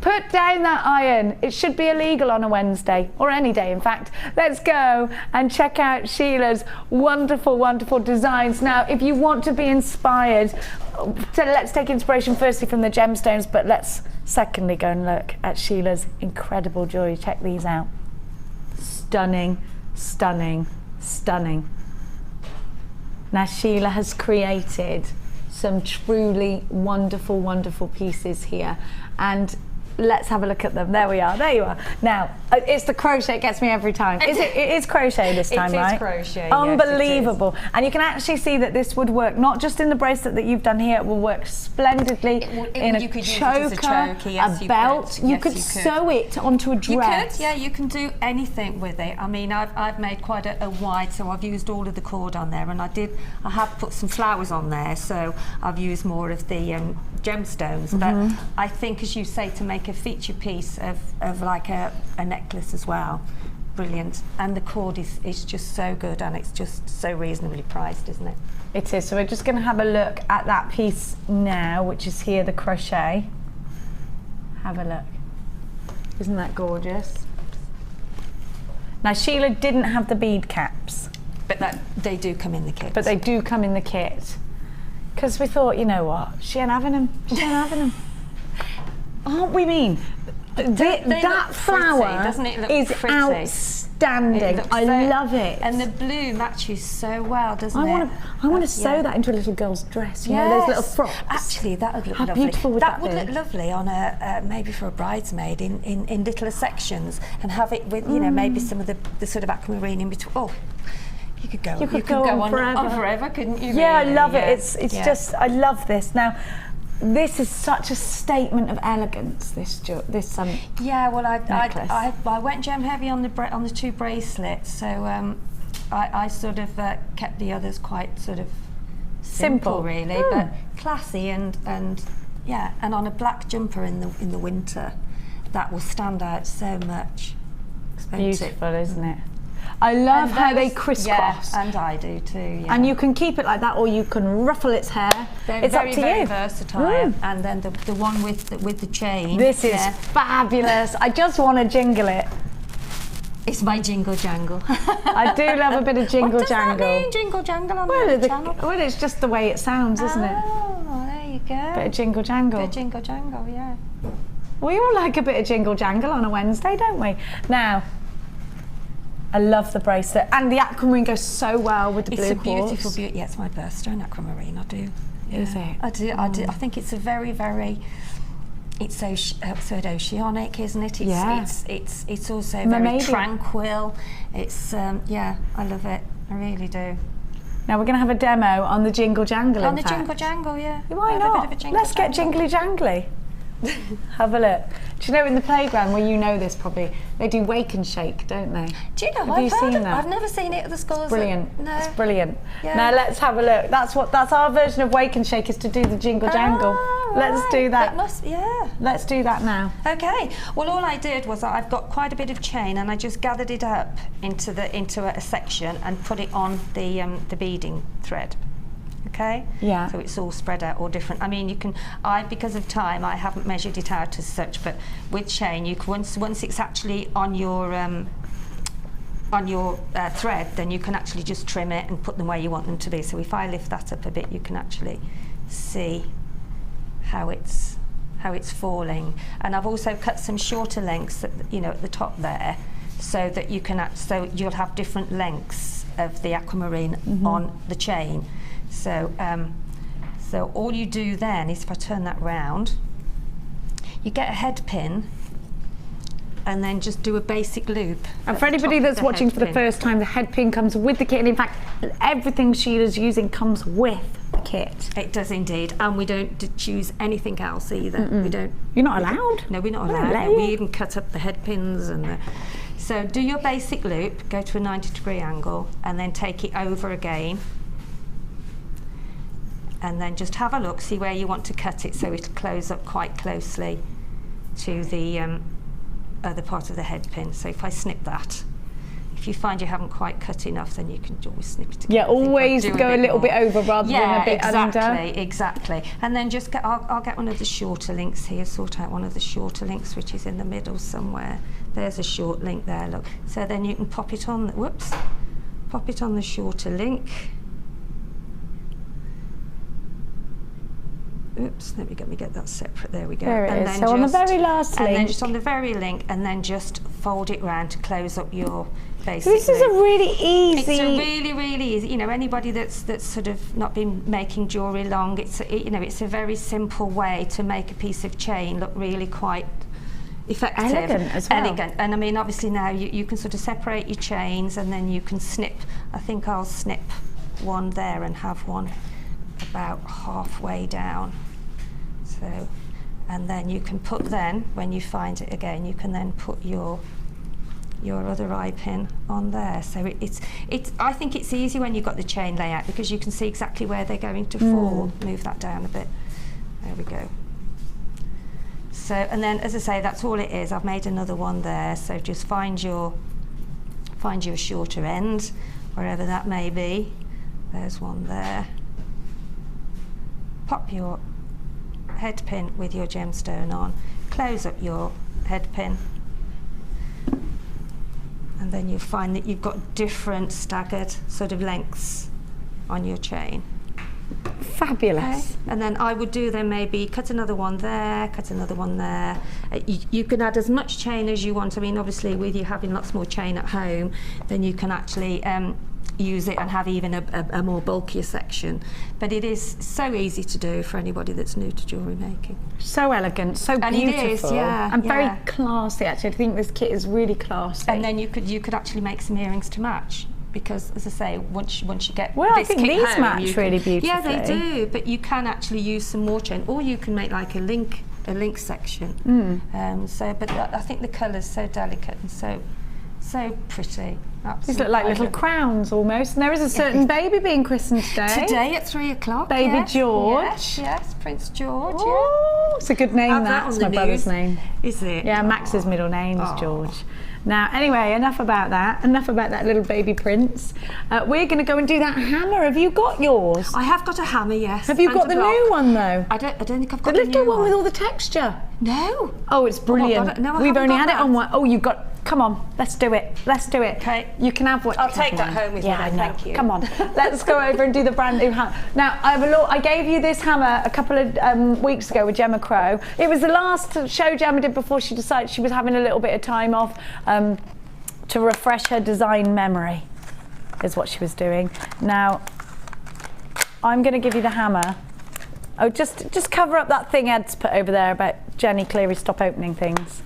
Put down that iron. It should be illegal on a Wednesday, or any day in fact. Let's go and check out Sheila's wonderful, wonderful designs. Now, if you want to be inspired, so let's take inspiration firstly from the gemstones, but let's secondly go and look at Sheila's incredible jewelry. Check these out. Stunning, stunning, stunning. Now, Sheila has created some truly wonderful, wonderful pieces here, and let's have a look at them. There we are. There you are. Now, it's the crochet. It gets me every time. It is crochet this time, right? It is crochet. Unbelievable. Yes, and you can actually see that this would work not just in the bracelet that you've done here. It will work splendidly in a choker, a belt. You could sew it onto a dress. You could. Yeah, you can do anything with it. I mean, I've made quite a wide, so I've used all of the cord on there, and I have put some flowers on there, so I've used more of the gemstones. But I think, as you say, to make a feature piece of like a necklace as well, brilliant. And the cord is just so good, and it's just so reasonably priced, isn't it? It is. So we're just going to have a look at that piece now, which is here, the crochet. Have a look. Isn't that gorgeous? Now, Sheila didn't have the bead caps, but they do come in the kit. But they do come in the kit, because we thought, you know what, she ain't having them. She ain't having them. Aren't we mean? That flower doesn't it look is pretty? Outstanding. I love it. And the blue matches so well, doesn't it? I want to sew that into a little girl's dress. You know, those little frocks. Actually, that would look lovely. How beautiful would that be? That would look lovely on a maybe for a bridesmaid in littler sections, and have it with, you know, maybe some of the sort of aquamarine in between. Oh, You could go. You could go on forever, couldn't you? Yeah, really? I love it. It's just, I love this. Now, this is such a statement of elegance. This yeah, well, necklace. I went gem heavy on the 2 bracelets, so I sort of kept the others quite sort of simple really, but classy and yeah, and on a black jumper in the winter, that will stand out so much. Beautiful, isn't it? I love how they crisscross. Yeah, and I do too. Yeah. And you can keep it like that, or you can ruffle its hair. It's very, up to very you. Versatile. And then the one with the chain. This is fabulous. I just want to jingle it. It's my jingle jangle. I do love a bit of jingle jangle. What does that mean, jingle jangle on the channel? Well, it's just the way it sounds, isn't it? Oh, there you go. Bit of jingle jangle. Bit of jingle jangle, yeah. We all like a bit of jingle jangle on a Wednesday, don't we? Now, I love the bracelet, and the aquamarine goes so well with the blue quartz. It's a beautiful, yeah, it's my birthstone aquamarine, I do. Yeah. Is it? I do. I think it's a very, it's so oceanic, isn't it? It's also very tranquil. It's, yeah, I love it, I really do. Now we're going to have a demo on the jingle jangle, on the jingle jangle, yeah. Why not? Let's get jingly jangly. Have a look. Do you know in the playground, where you know this probably, they do wake and shake, don't they? Do you know? Have you seen that? I've never seen it at the schools. Brilliant. No. It's brilliant. Yeah. Now let's have a look. That's our version of wake and shake, is to do the jingle jangle. Let's do that. Let's do that now. Okay. Well, all I did was I've got quite a bit of chain, and I just gathered it up into a section and put it on the beading thread. Okay. Yeah. So it's all spread out, all different. I mean, you can. Because of time, I haven't measured it out as such. But with chain, you can once it's actually on your thread, then you can actually just trim it and put them where you want them to be. So if I lift that up a bit, you can actually see how it's falling. And I've also cut some shorter lengths, at the top there, so that you can. So you'll have different lengths of the aquamarine on the chain. So, so all you do then is, if I turn that round, you get a head pin, and then just do a basic loop. And for anybody that's watching for the first time, the head pin comes with the kit, and in fact, everything Sheila's using comes with the kit. It does indeed, and we don't choose anything else either. We don't. You're not allowed? No, we're not allowed. No, we even cut up the head pins and. So do your basic loop, go to a 90-degree angle, and then take it over again. And then just have a look, see where you want to cut it, so it'll close up quite closely to the other part of the head pin. So if I snip that, if you find you haven't quite cut enough, then you can always snip it again. Yeah, always go a little bit over rather than a bit under. Exactly. And then just I'll get one of the shorter links here, sort out one of the shorter links, which is in the middle somewhere. There's a short link there, look. So then you can pop it on, pop it on the shorter link. Oops, let me get that separate. There we go. There it is. So on the very last link. And then just on the very link, and then just fold it round to close up your basic This is a really easy. It's a really easy. Anybody that's sort of not been making jewellery long, it's a very simple way to make a piece of chain look really quite effective. Elegant as well. Elegant. And I mean, obviously now you can sort of separate your chains, and then you can snip. I think I'll snip one there and have one about halfway down. So, and then you can put when you find it again, you can then put your other eye pin on there. So I think it's easy when you've got the chain layout, because you can see exactly where they're going to fall. Move that down a bit. There we go. So, and then, as I say, that's all it is. I've made another one there. So just find your shorter end, wherever that may be. There's one there. Pop your head pin with your gemstone on, close up your head pin, and then you'll find that you've got different staggered sort of lengths on your chain. Fabulous. Okay. And then I would do then maybe cut another one there, cut another one there. You can add as much chain as you want. I mean, obviously with you having lots more chain at home, then you can actually use it and have even a more bulkier section. But it is so easy to do for anybody that's new to jewellery making. So elegant, so and beautiful. It is, yeah. And very classy, actually. I think this kit is really classy. And then you could actually make some earrings to match. because, as I say, once you get Well, I this think kit these home, match really beautifully. Yeah, they do. But you can actually use some more chain, or you can make like a link section. But I think the colour's so delicate and so pretty. Absolutely. These look like little crowns almost. And there is a certain baby being christened today. Today at 3 o'clock. Baby yes, George. Yes, Prince George. Oh, it's a good name. Have That's on my the brother's news. name. Is it? Yeah, Max's middle name is George. Now, anyway, enough about that little baby prince. We're going to go and do that hammer. Have you got yours? I have got a hammer, yes. Have you and got a the block. new one though? I don't think I've got The the little new one with all the texture. No. Oh, it's brilliant. No, I We've haven't only got had it that. on one. Oh, you've got. Come on, let's do it. Let's do it. Okay. You can have what. I'll you can take have that one. home with me Yeah, then, I know. thank you. Come on, let's go over and do the brand new hammer. Now, I gave you this hammer a couple of weeks ago with Gemma Crow. It was the last show Gemma did before she decided she was having a little bit of time off to refresh her design memory, is what she was doing. Now, I'm going to give you the hammer. Oh, just cover up that thing Ed's put over there about Jenny Cleary stop opening things.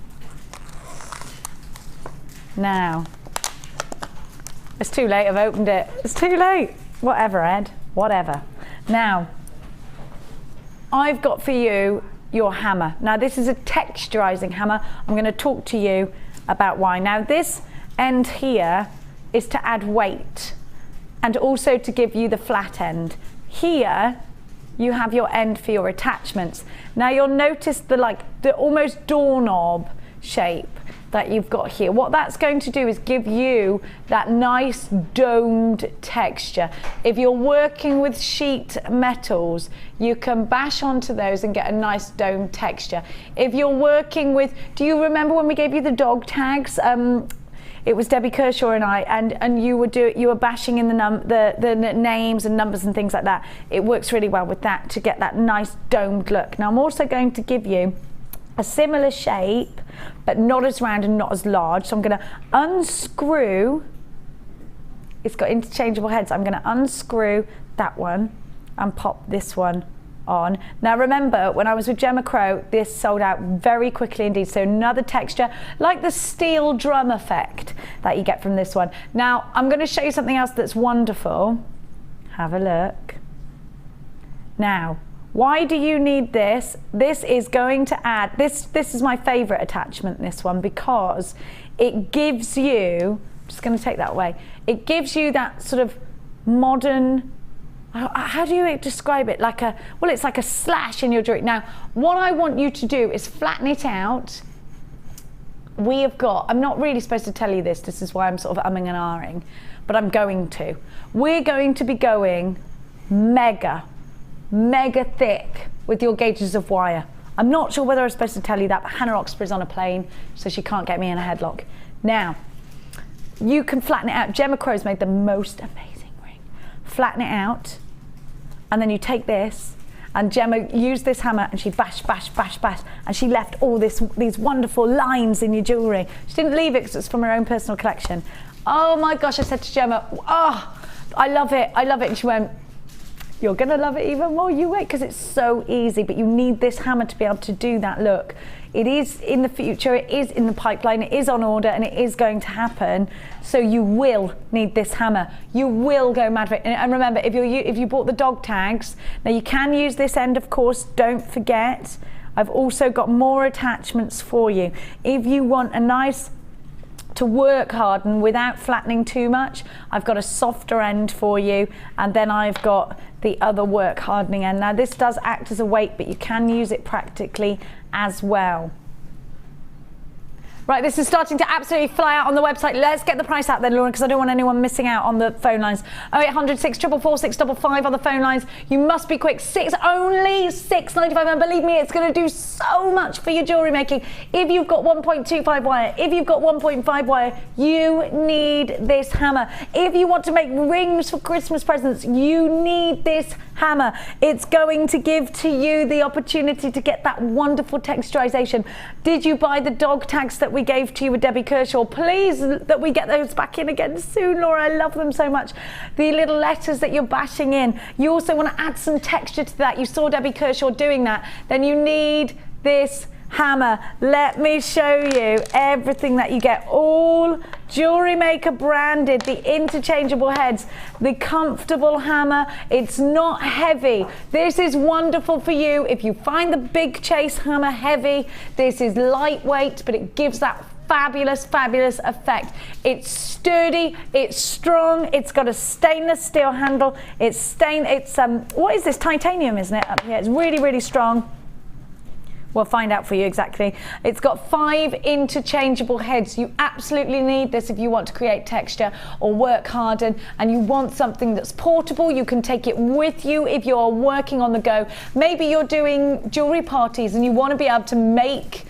Now, it's too late, I've opened it. It's too late. Whatever, Ed, whatever. Now, I've got for you your hammer. Now, this is a texturizing hammer. I'm going to talk to you about why. Now, this end here is to add weight and also to give you the flat end. Here, you have your end for your attachments. Now, you'll notice the almost doorknob shape that you've got here. What that's going to do is give you that nice domed texture. If you're working with sheet metals, you can bash onto those and get a nice domed texture. If you're working with, do you remember when we gave you the dog tags? It was Debbie Kershaw and I, and you were bashing in the names and numbers and things like that. It works really well with that to get that nice domed look. Now I'm also going to give you a similar shape, but not as round and not as large. So I'm going to unscrew, it's got interchangeable heads. I'm going to unscrew that one and pop this one on. Now remember, when I was with Gemma Crow, this sold out very quickly indeed. So another texture, like the steel drum effect that you get from this one. Now I'm going to show you something else that's wonderful. Have a look. Now, why do you need this? This is going to add, this is my favorite attachment, this one, because it gives you, I'm just going to take that away, it gives you that sort of modern, how do you describe it? It's like a slash in your jewelry. Now, what I want you to do is flatten it out. We have got, I'm not really supposed to tell you this is why I'm sort of umming and ahhing, but I'm going to. We're going to be going mega thick with your gauges of wire. I'm not sure whether I'm supposed to tell you that, but Hannah Oxford's on a plane, so she can't get me in a headlock. Now, you can flatten it out. Gemma Crow's made the most amazing ring. Flatten it out, and then you take this, and Gemma used this hammer and she bash, and she left all these wonderful lines in your jewellery. She didn't leave it because it's from her own personal collection. Oh my gosh, I said to Gemma, oh, I love it. And she went, you're gonna love it even more, you wait, because it's so easy, but you need this hammer to be able to do that look. It is in the future, it is in the pipeline, it is on order, and it is going to happen. So you will need this hammer. You will go mad for it. And remember, if you bought the dog tags, now you can use this end, of course, don't forget. I've also got more attachments for you. If you want a nice, to work harden without flattening too much, I've got a softer end for you, and then I've got the other work hardening end. Now this does act as a weight, but you can use it practically as well. Right, this is starting to absolutely fly out on the website. Let's get the price out then, Lauren, because I don't want anyone missing out on the phone lines. 0800 644 655 on the phone lines. You must be quick. Only $6.95, and believe me, it's going to do so much for your jewellery making. If you've got 1.25 wire, if you've got 1.5 wire, you need this hammer. If you want to make rings for Christmas presents, you need this hammer. It's going to give to you the opportunity to get that wonderful texturization. Did you buy the dog tags that we gave to you with Debbie Kershaw? Please, that we get those back in again soon, Laura. I love them so much. The little letters that you're bashing in. You also want to add some texture to that. You saw Debbie Kershaw doing that. Then you need this hammer. Let me show you everything that you get. All Jewellery Maker branded, the interchangeable heads, the comfortable hammer. It's not heavy. This is wonderful for you if you find the big chase hammer heavy. This is lightweight, but it gives that fabulous effect. It's sturdy, it's strong, it's got a stainless steel handle. It's what is this, titanium, isn't it? Yeah, it's really strong. We'll find out for you exactly. It's got 5 interchangeable heads. You absolutely need this if you want to create texture or work harden, and you want something that's portable. You can take it with you if you're working on the go. Maybe you're doing jewelry parties and you want to be able to make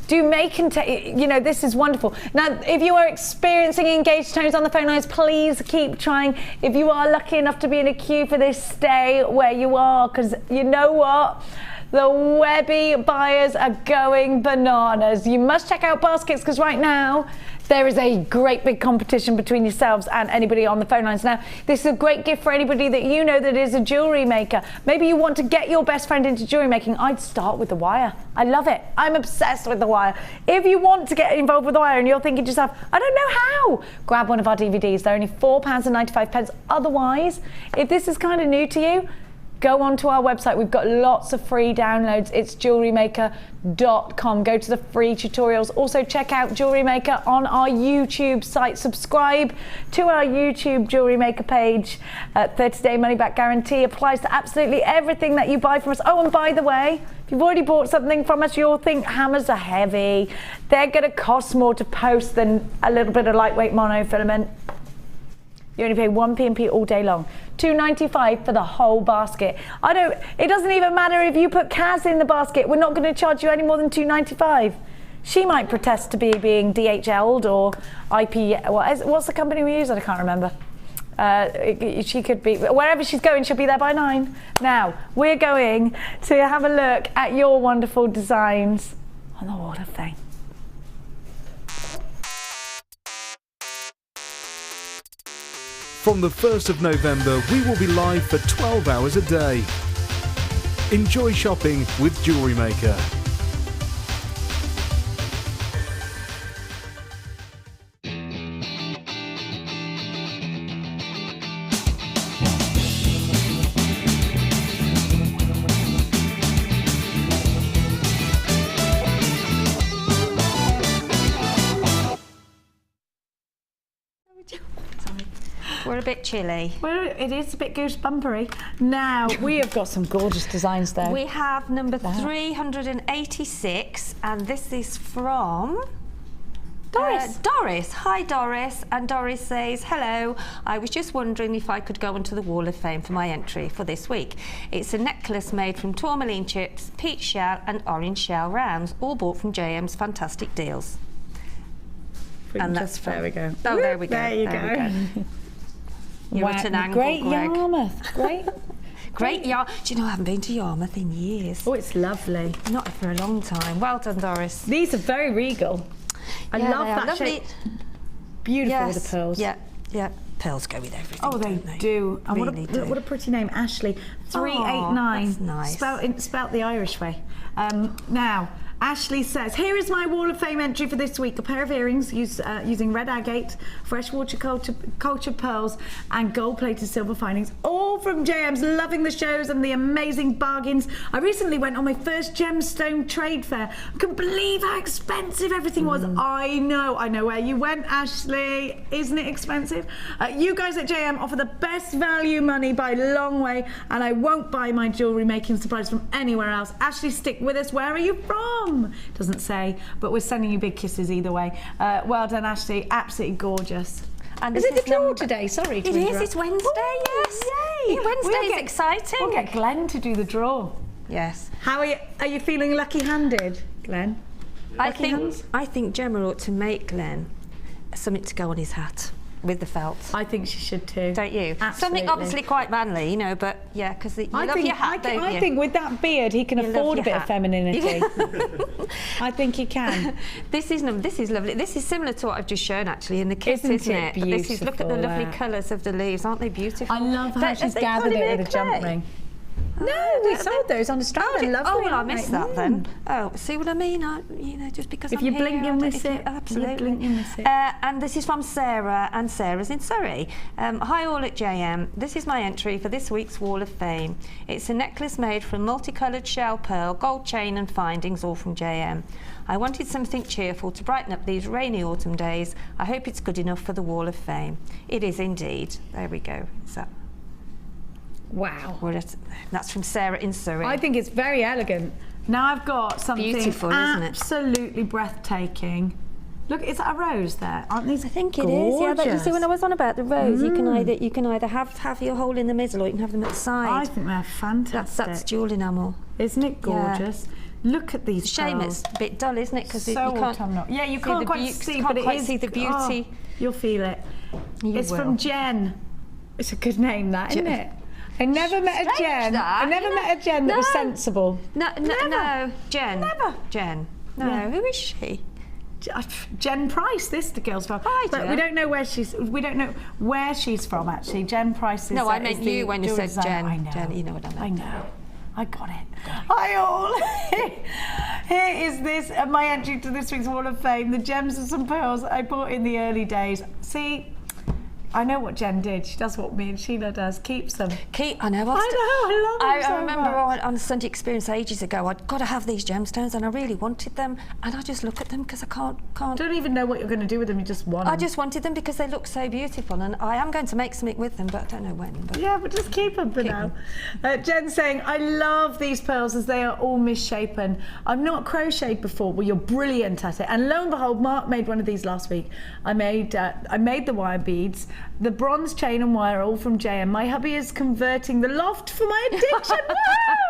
and take, you know, this is wonderful. Now, if you are experiencing engaged tones on the phone lines, please keep trying. If you are lucky enough to be in a queue for this, stay where you are, because you know what? The Webby buyers are going bananas. You must check out baskets, because right now there is a great big competition between yourselves and anybody on the phone lines. Now, this is a great gift for anybody that you know that is a jewellery maker. Maybe you want to get your best friend into jewellery making. I'd start with the wire. I love it. I'm obsessed with the wire. If you want to get involved with the wire and you're thinking to yourself, I don't know how, grab one of our DVDs. They're only £4.95. Otherwise, if this is kind of new to you, go onto our website. We've got lots of free downloads. It's JewelleryMaker.com. Go to the free tutorials. Also check out Jewellery Maker on our YouTube site. Subscribe to our YouTube Jewellery Maker page. 30-day money-back guarantee applies to absolutely everything that you buy from us. Oh, and by the way, if you've already bought something from us, you'll think hammers are heavy. They're going to cost more to post than a little bit of lightweight monofilament. You only pay 1 P&P all day long. $2.95 for the whole basket. It doesn't even matter if you put Kaz in the basket. We're not going to charge you any more than $2.95. She might protest to be being DHL'd or IP. What's the company we use? I can't remember. She could be, wherever she's going, she'll be there by 9. Now, we're going to have a look at your wonderful designs on the wall of fame. From the 1st of November, we will be live for 12 hours a day. Enjoy shopping with Jewellery Maker. We're a bit chilly. Well, it is a bit goosebumpery. Now, we have got some gorgeous designs there. We have number 386, and this is from Doris. Doris. Hi, Doris. And Doris says, hello, I was just wondering if I could go onto the Wall of Fame for my entry for this week. It's a necklace made from tourmaline chips, peach shell and orange shell rounds, all bought from JM's Fantastic Deals. And that's there we go. Oh, there we go. There you go. You're at an angle, Great Greg. Yarmouth. Great. Great Yarmouth. Do you know, I haven't been to Yarmouth in years. Oh, it's lovely. Not for a long time. Well done, Doris. These are very regal. I love that lovely shape. Beautiful with the pearls. Yeah. Pearls go with everything. Oh, they do. And Really do. what a pretty name, Ashley. 389. That's nice. Spelt the Irish way. Now, Ashley says, here is my Wall of Fame entry for this week. A pair of earrings using red agate, freshwater cultured pearls and gold-plated silver findings, all from JM's. Loving the shows and the amazing bargains. I recently went on my first gemstone trade fair. I couldn't believe how expensive everything was. I know where you went, Ashley. Isn't it expensive? You guys at JM offer the best value money by a long way, and I won't buy my jewellery making supplies from anywhere else. Ashley, stick with us. Where are you from? Doesn't say, but we're sending you big kisses either way. Well done, Ashley. Absolutely gorgeous. And is it the draw today? Sorry to interrupt. It is. It's Wednesday. Yes. Yay! Wednesday is exciting. We'll get Glenn to do the draw. Yes. How are you? Are you feeling lucky-handed, Glenn? I think Gemma ought to make Glenn something to go on his hat with the felt. I think she should too. Don't you? Absolutely. Something obviously quite manly, you know, but yeah, because you love your hat, don't you? I think with that beard, he can afford a bit of femininity. I think he can. This is lovely. This is similar to what I've just shown actually in the kit, isn't it? Beautiful, this is, look at the lovely colours of the leaves, aren't they beautiful? I love how she's gathered it with a jump ring. No, we sold those on the strand. They're lovely. Oh, well, I aren't missed they? that then. Oh, see what I mean? Just because If I'm you here, blink, you miss it. Absolutely. You blink, you miss it. And this is from Sarah, and Sarah's in Surrey. Hi all at JM. This is my entry for this week's Wall of Fame. It's a necklace made from multicoloured shell pearl, gold chain and findings, all from JM. I wanted something cheerful to brighten up these rainy autumn days. I hope it's good enough for the Wall of Fame. It is indeed. There we go. So. Wow. Well, that's from Sarah in Surrey. I think it's very elegant. Now I've got something Beautiful, isn't it? absolutely breathtaking. Look, is that a rose there? Aren't these? I think it is. Yeah, but you see, when I was on about the rose, you can either have your hole in the middle, or you can have them at the side. I think they're fantastic. That's jewel enamel. Isn't it gorgeous? Yeah. Look at these Shame pearls. it's a bit dull, isn't it? Because So you can't. autumnal. Yeah, you can't quite see, but it is. See the beauty. Oh, you'll feel it. It's from Jen. It's a good name, that, isn't it? I never met a Jen. That, I never met a Jen that was sensible. No, Jen. Never. Jen. No, Yeah. who is she? Jen Price, this the girl's from. Hi, but Jen. we don't know where she's from actually. Jen Price is. No, I meant is you when you said designer. Jen. I know. Jen, you know what I meant. I know. I got it. Hi all. Here is this my entry to this week's Wall of Fame. The gems and some pearls I bought in the early days. See, I know what Jen did. She does what me and Sheila does. Keeps them. I know. I love them so I remember much. on Sunday Experience ages ago, I'd got to have these gemstones, and I really wanted them, and I just look at them because I can't. Don't even know what you're going to do with them. You just want them. I just wanted them because they look so beautiful, and I am going to make something with them, but I don't know when. But Yeah, but just keep them for now. Jen's saying, I love these pearls as they are all misshapen. I've not crocheted before. Well, you're brilliant at it. And lo and behold, Mark made one of these last week. I made the wire beads. The bronze chain and wire are all from JM. My hubby is converting the loft for my addiction.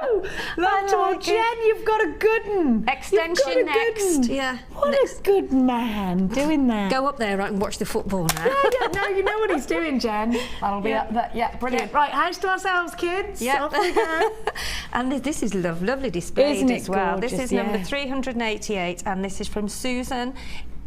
Woo! Love to all. Jen, you've got a good one. Extension next. Yeah. What a good man doing that. Go up there and watch the football now. No, you know what he's doing, Jen. That'll be up there. Yeah, brilliant. Yeah. Right, house to ourselves, kids. Yep. Off we go. And this is lovely displayed Isn't it as well. gorgeous? This is number 388, and this is from Susan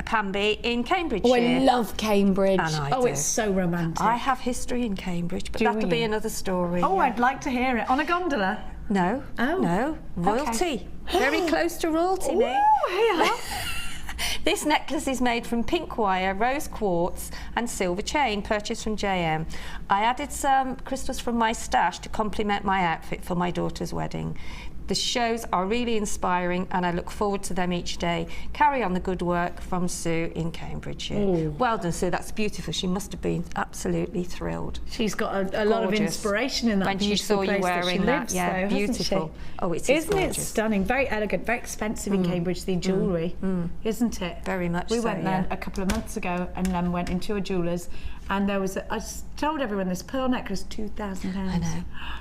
Pamby in Cambridgeshire. Oh, I love Cambridge. And I oh, do. it's so romantic. I have history in Cambridge, but Do that'll be you? another story. Oh, yeah. I'd like to hear it. On a gondola? No. Oh. No. Royalty. Very close to royalty, Ooh, mate. here. This necklace is made from pink wire, rose quartz and silver chain, purchased from JM. I added some crystals from my stash to complement my outfit for my daughter's wedding. The shows are really inspiring, and I look forward to them each day. Carry on the good work, from Sue in Cambridgeshire. Ooh. Well done, Sue. That's beautiful. She must have been absolutely thrilled. She's got a lot of Gorgeous. inspiration in that When she beautiful saw you place that she wearing that, lives, yeah, though, hasn't beautiful. she? Oh, it is Isn't it gorgeous. stunning? Very elegant, very expensive in Cambridge, the jewellery, isn't it? Very much We so, went there yeah. a couple of months ago and then went into a jeweller's, and there was I told everyone this pearl necklace, £2,000. I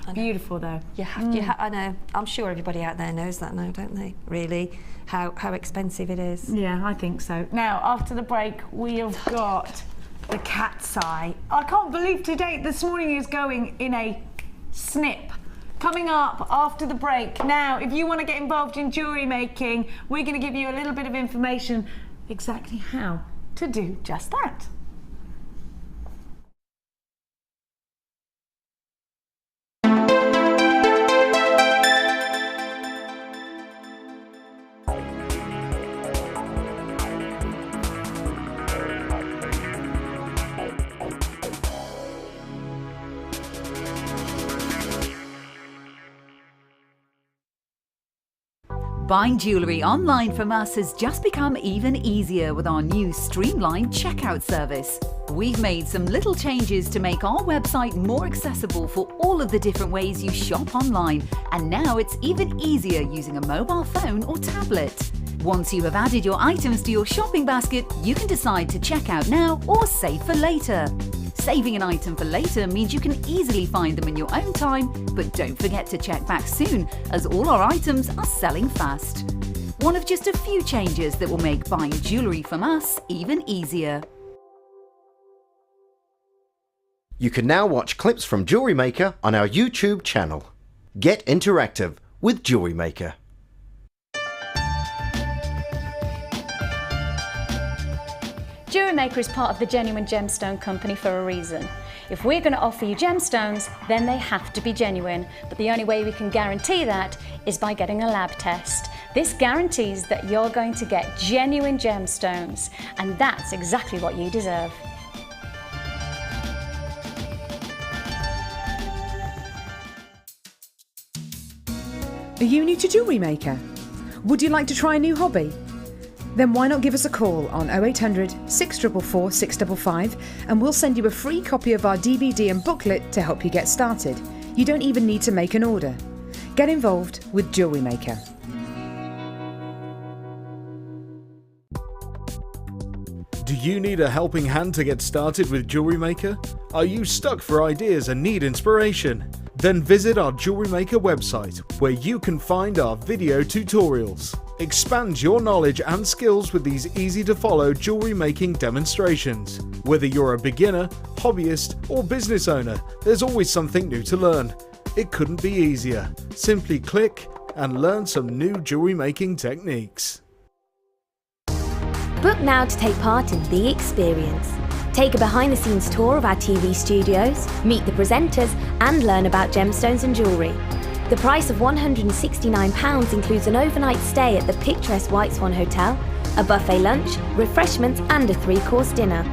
know. Beautiful though. I know. I'm sure everybody out there knows that now, don't they? Really, how expensive it is. Yeah, I think so. Now, after the break, we have got the cat's eye. I can't believe today, this morning is going in a snip. Coming up after the break. Now, if you want to get involved in jewellery making, we're going to give you a little bit of information exactly how to do just that. Buying jewellery online from us has just become even easier with our new streamlined checkout service. We've made some little changes to make our website more accessible for all of the different ways you shop online, and now it's even easier using a mobile phone or tablet. Once you have added your items to your shopping basket, you can decide to check out now or save for later. Saving an item for later means you can easily find them in your own time, but don't forget to check back soon, as all our items are selling fast. One of just a few changes that will make buying jewellery from us even easier. You can now watch clips from Jewellery Maker on our YouTube channel. Get interactive with Jewellery Maker. Jewellery Maker is part of the Genuine Gemstone company for a reason. If we're going to offer you gemstones, then they have to be genuine. But the only way we can guarantee that is by getting a lab test. This guarantees that you're going to get genuine gemstones, and that's exactly what you deserve. Are you new to Jewellery Maker? Would you like to try a new hobby? Then why not give us a call on 0800 644 655 and we'll send you a free copy of our DVD and booklet to help you get started. You don't even need to make an order. Get involved with Jewellery Maker. Do you need a helping hand to get started with Jewellery Maker? Are you stuck for ideas and need inspiration? Then visit our Jewellery Maker website, where you can find our video tutorials. Expand your knowledge and skills with these easy-to-follow jewellery making demonstrations. Whether you're a beginner, hobbyist, or business owner, there's always something new to learn. It couldn't be easier. Simply click and learn some new jewellery making techniques. Book now to take part in The Experience. Take a behind-the-scenes tour of our TV studios, meet the presenters, and learn about gemstones and jewellery. The price of £169 includes an overnight stay at the picturesque White Swan Hotel, a buffet lunch, refreshments, and a 3-course dinner.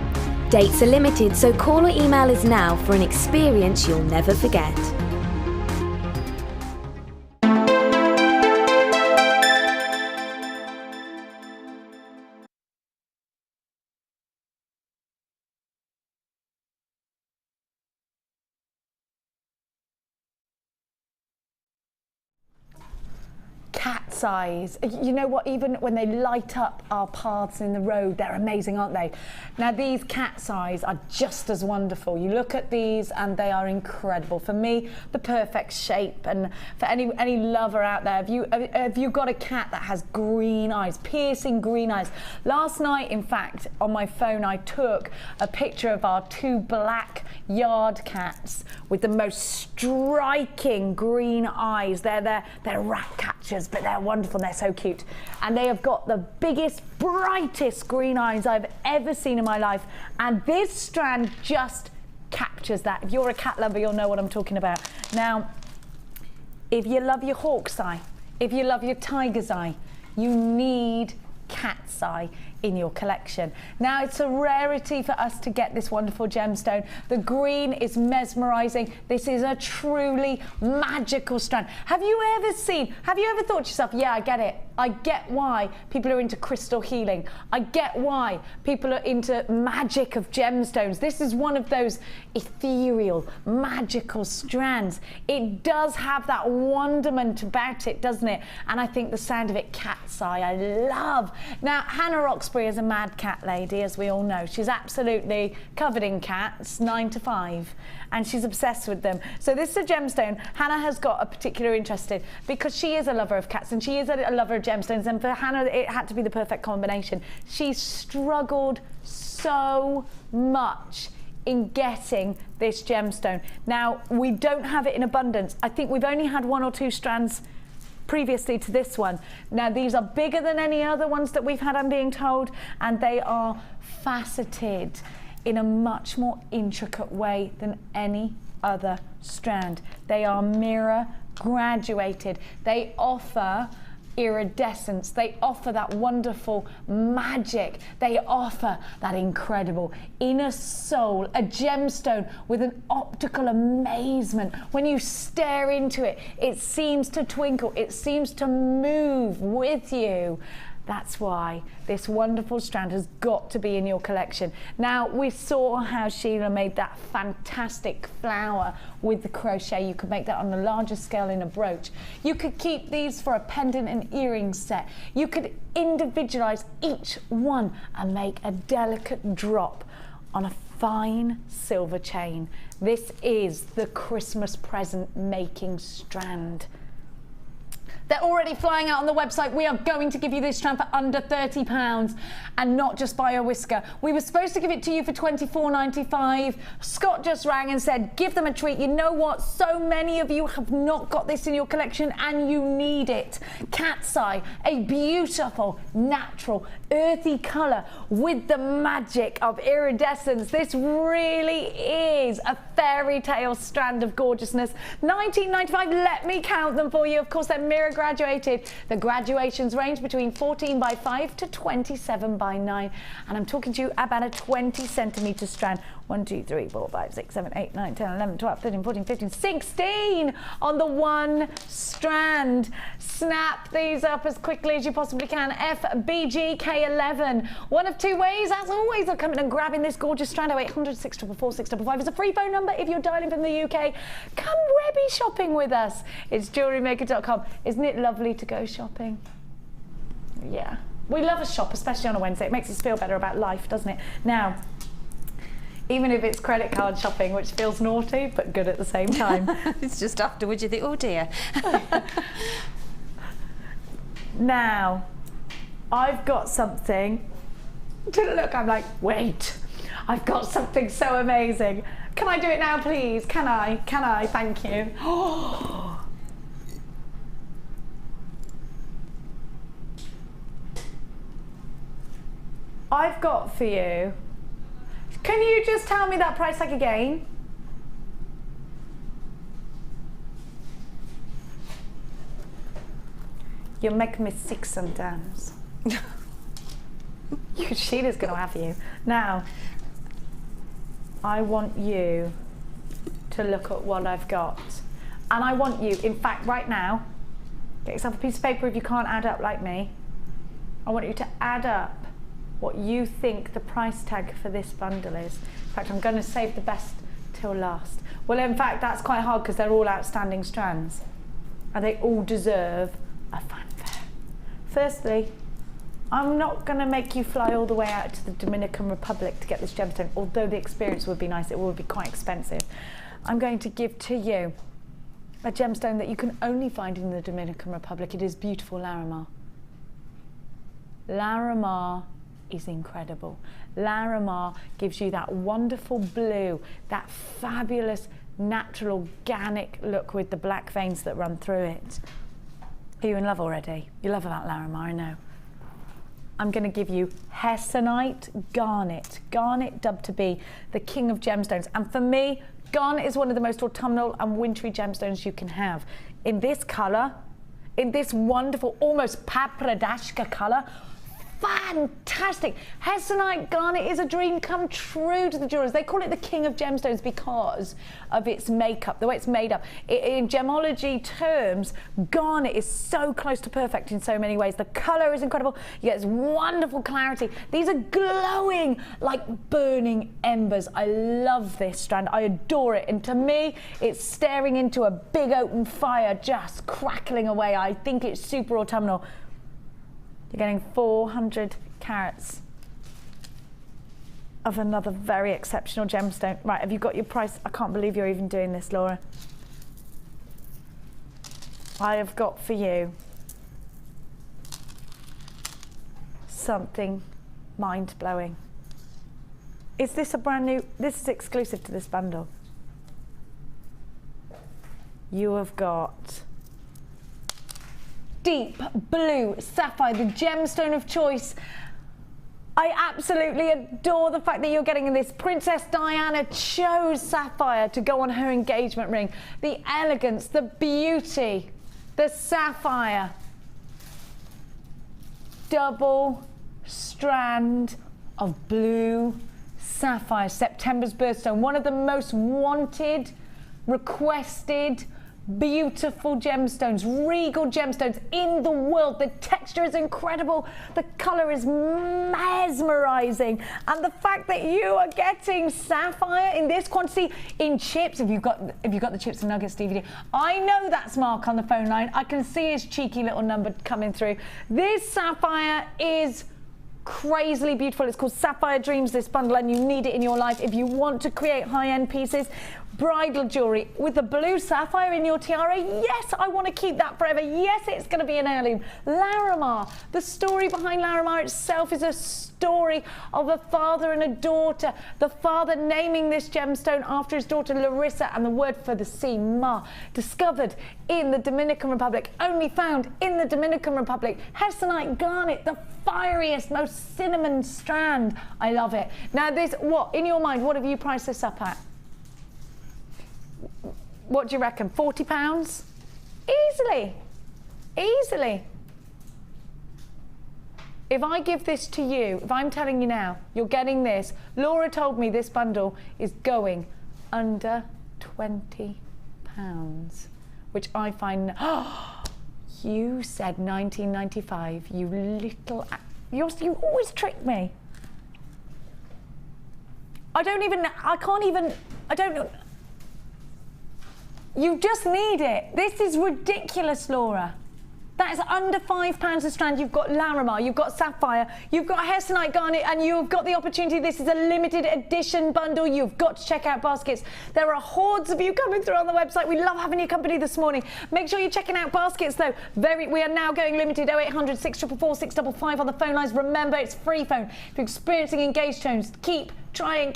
Dates are limited, so call or email us now for an experience you'll never forget. Cat's eyes. You know what, even when they light up our paths in the road, they're amazing, aren't they? Now these cat's eyes are just as wonderful. You look at these and they are incredible. For me, the perfect shape, and for any lover out there, have you got a cat that has green eyes, piercing green eyes? Last night, in fact, on my phone, I took a picture of our 2 black yard cats with the most striking green eyes. They're rat catchers, but they're wonderful, they're so cute. And they have got the biggest, brightest green eyes I've ever seen in my life. And this strand just captures that. If you're a cat lover, you'll know what I'm talking about. Now, if you love your hawk's eye, if you love your tiger's eye, you need cat's eye in your collection. Now, it's a rarity for us to get this wonderful gemstone. The green is mesmerizing. This is a truly magical strand. Have you ever thought to yourself, yeah, I get it. I get why people are into crystal healing. I get why people are into magic of gemstones. This is one of those ethereal, magical strands. It does have that wonderment about it, doesn't it? And I think the sound of it, cat's eye, I love. Now, Hannah Roxbury is a mad cat lady, as we all know. She's absolutely covered in cats, 9 to 5, and she's obsessed with them. So this is a gemstone Hannah has got a particular interest in, because she is a lover of cats and she is a lover of gemstones, and for Hannah it had to be the perfect combination. She struggled so much in getting this gemstone. Now, we don't have it in abundance. I think we've only had 1 or 2 strands previously to this one. Now, these are bigger than any other ones that we've had, I'm being told, and they are faceted in a much more intricate way than any other strand. They are mirror graduated. They offer iridescence. They offer that wonderful magic. They offer that incredible inner soul, a gemstone with an optical amazement. When you stare into it, it seems to twinkle, it seems to move with you. That's why this wonderful strand has got to be in your collection. Now, we saw how Sheila made that fantastic flower with the crochet. You could make that on a larger scale in a brooch. You could keep these for a pendant and earring set. You could individualize each one and make a delicate drop on a fine silver chain. This is the Christmas present making strand. They're already flying out on the website. We are going to give you this strand for under £30 and not just by a whisker. We were supposed to give it to you for £24.95. Scott just rang and said, give them a treat. You know what? So many of you have not got this in your collection and you need it. Cat's eye, a beautiful, natural, earthy colour with the magic of iridescence. This really is a fairy tale strand of gorgeousness. £19.95, let me count them for you. Of course, they're mirror graduated. The graduations range between 14 by 5 to 27 by 9. And I'm talking to you about a 20 centimetre strand. 1, 2, 3, 4, 5, 6, 7, 8, 9, 10, 11, 12, 13, 14, 15, 16 on the one strand. Snap these up as quickly as you possibly can. FBGK11. One of two ways, as always, of coming and grabbing this gorgeous strand. 0800 644 655 is a free phone number if you're dialing from the UK. Come Webby shopping with us. It's JewelleryMaker.com. Isn't it lovely to go shopping? Yeah. We love a shop, especially on a Wednesday. It makes us feel better about life, doesn't it? Now, even if it's credit card shopping, which feels naughty, but good at the same time. It's just afterwards you think, oh dear. Now, I've got something. Look, I'm like, wait. I've got something so amazing. Can I do it now, please? Can I? Can I? Thank you. I've got for you. Can you just tell me that price tag again? You make me sick sometimes. Sheila's going to have you. Now, I want you to look at what I've got. And I want you, in fact, right now, get yourself a piece of paper if you can't add up like me. I want you to add up what you think the price tag for this bundle is. In fact, I'm going to save the best till last. Well, in fact, that's quite hard because they're all outstanding strands and they all deserve a fanfare. Firstly, I'm not going to make you fly all the way out to the Dominican Republic to get this gemstone, although the experience would be nice. It would be quite expensive. I'm going to give to you a gemstone that you can only find in the Dominican Republic. It is beautiful Larimar. Larimar is incredible. Larimar gives you that wonderful blue, that fabulous natural organic look with the black veins that run through it. Are you in love already? You love about Larimar, I know. I'm going to give you Hessonite Garnet. Garnet dubbed to be the king of gemstones. And for me, Garnet is one of the most autumnal and wintry gemstones you can have. In this colour, in this wonderful, almost papradashka colour, fantastic. Hessonite Garnet is a dream come true to the jewelers. They call it the king of gemstones because of its makeup, the way it's made up. In gemology terms, Garnet is so close to perfect in so many ways. The colour is incredible. You get this wonderful clarity. These are glowing like burning embers. I love this strand. I adore it. And to me, it's staring into a big open fire, just crackling away. I think it's super autumnal. You're getting 400 carats of another very exceptional gemstone. Right, have you got your price? I can't believe you're even doing this, Laura. I have got for you something mind-blowing. Is this a brand new, this is exclusive to this bundle. You have got deep blue sapphire, the gemstone of choice. I absolutely adore the fact that you're getting this. Princess Diana chose sapphire to go on her engagement ring. The elegance, the beauty, the sapphire. Double strand of blue sapphire, September's birthstone. One of the most wanted, requested, beautiful gemstones, regal gemstones in the world. The texture is incredible, the colour is mesmerising, and the fact that you are getting sapphire in this quantity in chips, if you've got the chips and nuggets DVD. I know that's Mark on the phone line. I can see his cheeky little number coming through. This sapphire is crazily beautiful. It's called Sapphire Dreams, this bundle, and you need it in your life if you want to create high-end pieces. bridal jewellery with the blue sapphire in your tiara. Yes, I want to keep that forever. Yes, it's going to be an heirloom. Larimar, the story behind Larimar itself is a story of a father and a daughter. The father naming this gemstone after his daughter Larissa, and the word for the sea, Ma, discovered in the Dominican Republic, only found in the Dominican Republic. Hessonite garnet, the fieriest, most cinnamon strand. I love it. Now this, what, in your mind, what have you priced this up at? What do you reckon, £40? Easily, easily. If I give this to you, if I'm telling you now, you're getting this. Laura told me this bundle is going under £20, which I find, you said 19.95, you little, you always trick me. I don't know. You just need it. This is ridiculous, Laura. That is under £5 a strand. You've got Larimar, you've got Sapphire, you've got Hessonite garnet, and you've got the opportunity. This is a limited edition bundle. You've got to check out baskets. There are hordes of you coming through on the website. We love having your company this morning. Make sure you're checking out baskets, though. We are now going limited. 0800 644 655 on the phone lines. Remember, it's free phone. If you're experiencing engaged tones, keep trying.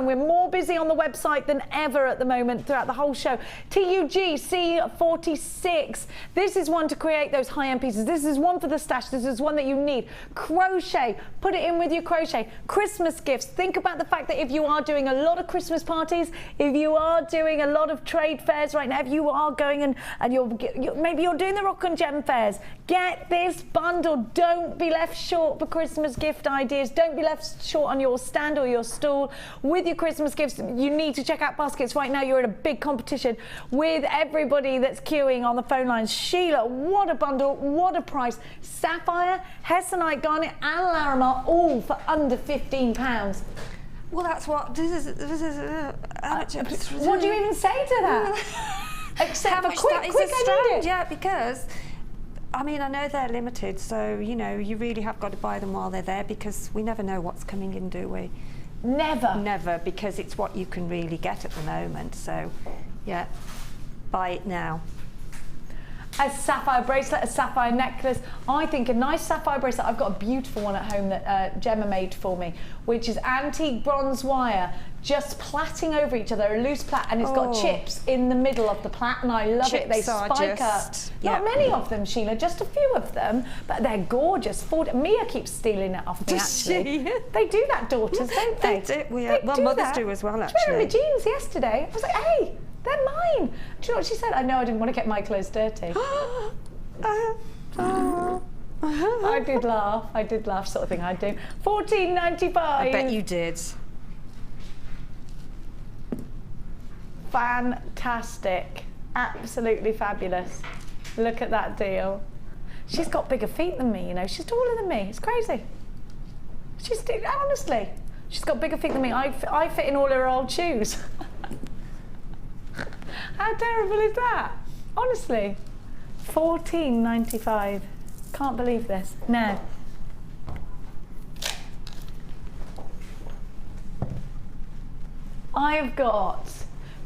We're more busy on the website than ever at the moment throughout the whole show. TUG C46. This is one to create those high-end pieces. This is one for the stash. This is one that you need. Crochet. Put it in with your crochet. Christmas gifts. Think about the fact that if you are doing a lot of Christmas parties, if you are doing a lot of trade fairs right now, if you are going and maybe you're doing the rock and gem fairs, get this bundle. Don't be left short for Christmas gift ideas. Don't be left short on your stand or your stall with your Christmas gifts. You need to check out baskets right now. You're in a big competition with everybody that's queuing on the phone lines. Sheila, what a bundle, what a price. Sapphire, Hessonite garnet and Larimar, all for under £15. Well, that's what this is. What do you even say to that? Except for quick, I need it. Yeah, because I mean, I know they're limited, so you know you really have got to buy them while they're there, because we never know what's coming in, do we? Never, because it's what you can really get at the moment. So, yeah, buy it now. A sapphire bracelet, a sapphire necklace. I think a nice sapphire bracelet. I've got a beautiful one at home that Gemma made for me, which is antique bronze wire, just plaiting over each other, a loose plait, and it's got chips in the middle of the plait, and I love it. They spike up. Not many of them, Sheila, just a few of them, but they're gorgeous. Mia keeps stealing it off me, actually. They do that, daughters, don't they? Well, mothers do as well, actually. She was wearing my jeans yesterday. I was like, hey, they're mine. Do you know what she said? I know I didn't want to get my clothes dirty. I did laugh, sort of thing I'd do. $14.95. I bet you did. Fantastic. Absolutely fabulous. Look at that deal. She's got bigger feet than me, you know. She's taller than me. It's crazy. Honestly, she's got bigger feet than me. I fit in all her old shoes. How terrible is that? Honestly. $14.95. Can't believe this. Now, I've got,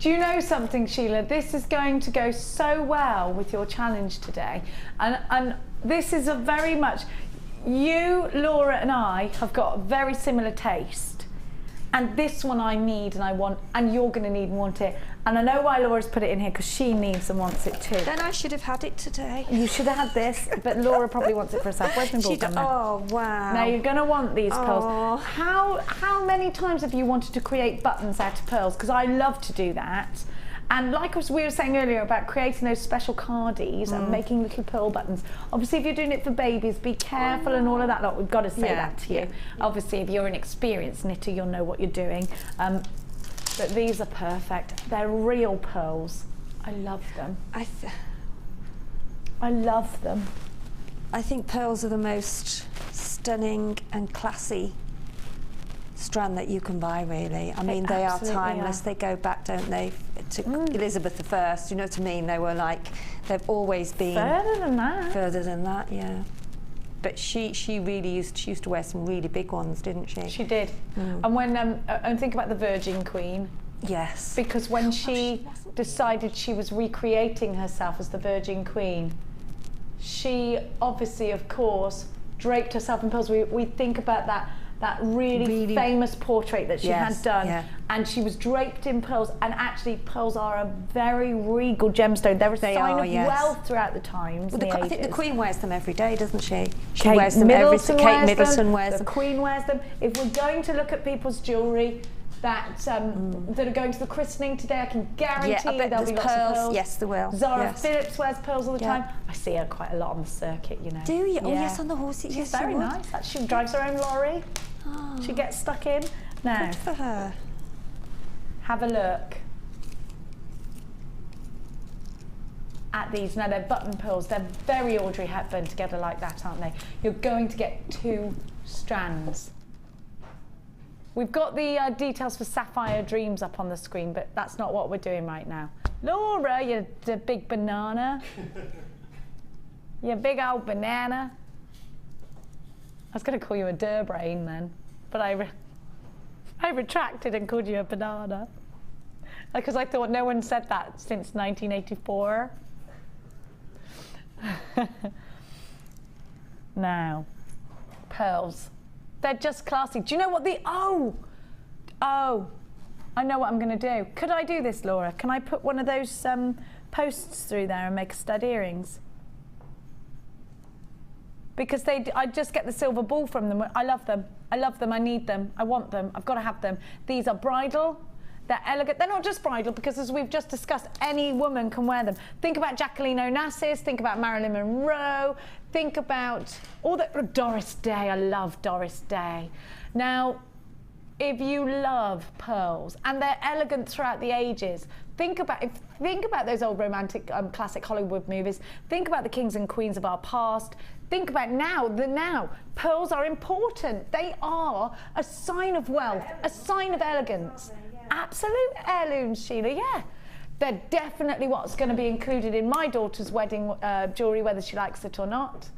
do you know something, Sheila? This is going to go so well with your challenge today. And this is a very much, you, Laura and I have got a very similar taste. And this one I need and I want, and you're going to need and want it. And I know why Laura's put it in here, because she needs and wants it too. Then I should have had it today. You should have had this, but Laura probably wants it for herself. Where's my ball gum now? Oh, wow. Now you're going to want these pearls. How many times have you wanted to create buttons out of pearls? Because I love to do that. And like we were saying earlier about creating those special cardies and making little pearl buttons. Obviously, if you're doing it for babies, be careful and all of that lot. We've got to say that to you. Yeah. Obviously, if you're an experienced knitter, you'll know what you're doing. But these are perfect. They're real pearls. I love them. I love them. I think pearls are the most stunning and classy strand that you can buy, really. I mean, they are timeless. They go back, don't they, to Elizabeth I, you know what I mean? They were like, they've always been further than that. Further than that, yeah. But she really used to wear some really big ones, didn't she? She did. And when and think about the Virgin Queen, Yes. Because when she decided she was recreating herself as the Virgin Queen, she obviously, of course, draped herself in pearls. We think about that really famous portrait that she had done, and she was draped in pearls, and actually pearls are a very regal gemstone. They're a sign of wealth throughout the times. Well, I think the Queen wears them every day, doesn't she? Kate wears them Middleton Kate Middleton wears the them. Queen wears them. If we're going to look at people's jewellery that that are going to the christening today, I can guarantee there'll be lots of pearls. Yes, there will. Zara Phillips wears pearls all the time. I see her quite a lot on the circuit, you know. Do you? Oh yes, on the horse. She's yes, very nice. She drives her own lorry. Oh, She gets stuck in. Now, good for her. have a look at these. Now they're button pearls. They're very Audrey Hepburn together like that, aren't they? You're going to get 2 strands. We've got the details for Sapphire Dreams up on the screen, but that's not what we're doing right now. Laura, you big banana. You big old banana. I was going to call you a Durbrain then, but I retracted and called you a banana. Because I thought no one said that since 1984. Now, pearls. They're just classy. Do you know what oh, I know what I'm going to do. Could I do this, Laura? Can I put one of those posts through there and make stud earrings? Because I just get the silver ball from them. I love them. I love them. I need them. I want them. I've got to have them. These are bridal. They're elegant. They're not just bridal because, as we've just discussed, any woman can wear them. Think about Jacqueline Onassis. Think about Marilyn Monroe. Think about all the Doris Day. I love Doris Day. Now, if you love pearls and they're elegant throughout the ages, think about those old romantic classic Hollywood movies. Think about the kings and queens of our past. Think about now. Pearls are important. They are a sign of wealth, a sign of elegance. Absolute heirlooms, Sheila, yeah. They're definitely what's going to be included in my daughter's wedding jewellery, whether she likes it or not.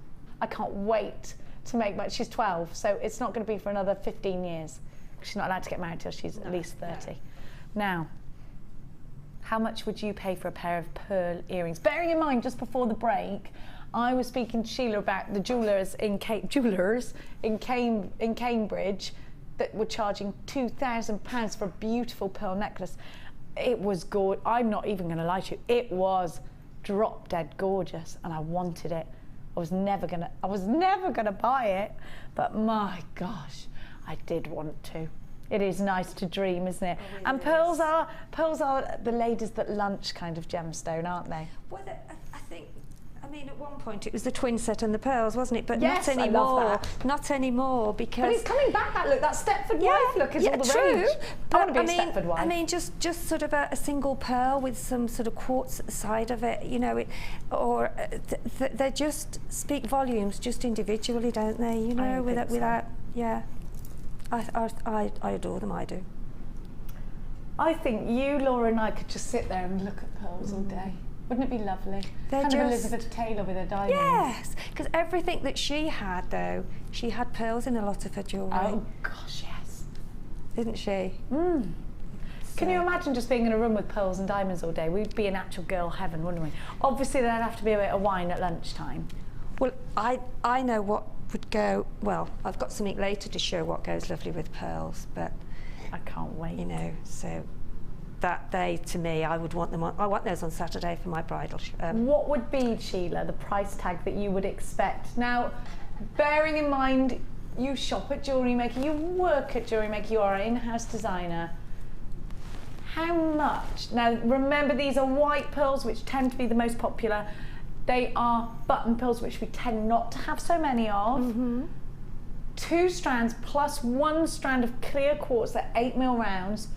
I can't wait to make my, she's 12, so it's not going to be for another 15 years. She's not allowed to get married till she's at least 30. Now, how much would you pay for a pair of pearl earrings? Bearing in mind, just before the break, I was speaking to Sheila about the jewellers in Cambridge that were charging £2,000 for a beautiful pearl necklace. It was gorgeous. I'm not even going to lie to you. It was drop dead gorgeous, and I wanted it. I was never gonna buy it, but my gosh, I did want to. It is nice to dream, isn't it? Oh, and pearls are the ladies that lunch kind of gemstone, aren't they? Well, I mean, at one point it was the twin set and the pearls, wasn't it? But yes, not anymore. Not anymore, because. But it's coming back. That look, that Stepford wife look is all the rage. I want to be a Stepford wife. I mean, just sort of a single pearl with some sort of quartz at the side of it, you know, they just speak volumes, just individually, don't they? You know, without, yeah. I adore them. I do. I think you, Laura, and I could just sit there and look at pearls all day. Wouldn't it be lovely? They're kind of Elizabeth Taylor with her diamonds. Yes, because everything that she had, though, she had pearls in a lot of her jewellery. Oh, gosh, yes. Didn't she? Mm. Can you imagine just being in a room with pearls and diamonds all day? We'd be in actual girl heaven, wouldn't we? Obviously, there'd have to be a bit of wine at lunchtime. Well, I know what would go... Well, I've got something later to show what goes lovely with pearls, but... I can't wait. You know, so... That they, to me, I would want them on. I want those on Saturday for my bridal. What would be, Sheila, the price tag that you would expect? Now, bearing in mind, you shop at Jewellery Maker, you work at Jewellery Maker, you are an in-house designer. How much? Now, remember, these are white pearls, which tend to be the most popular. They are button pearls, which we tend not to have so many of. Mm-hmm. 2 strands plus 1 strand of clear quartz at 8mm rounds.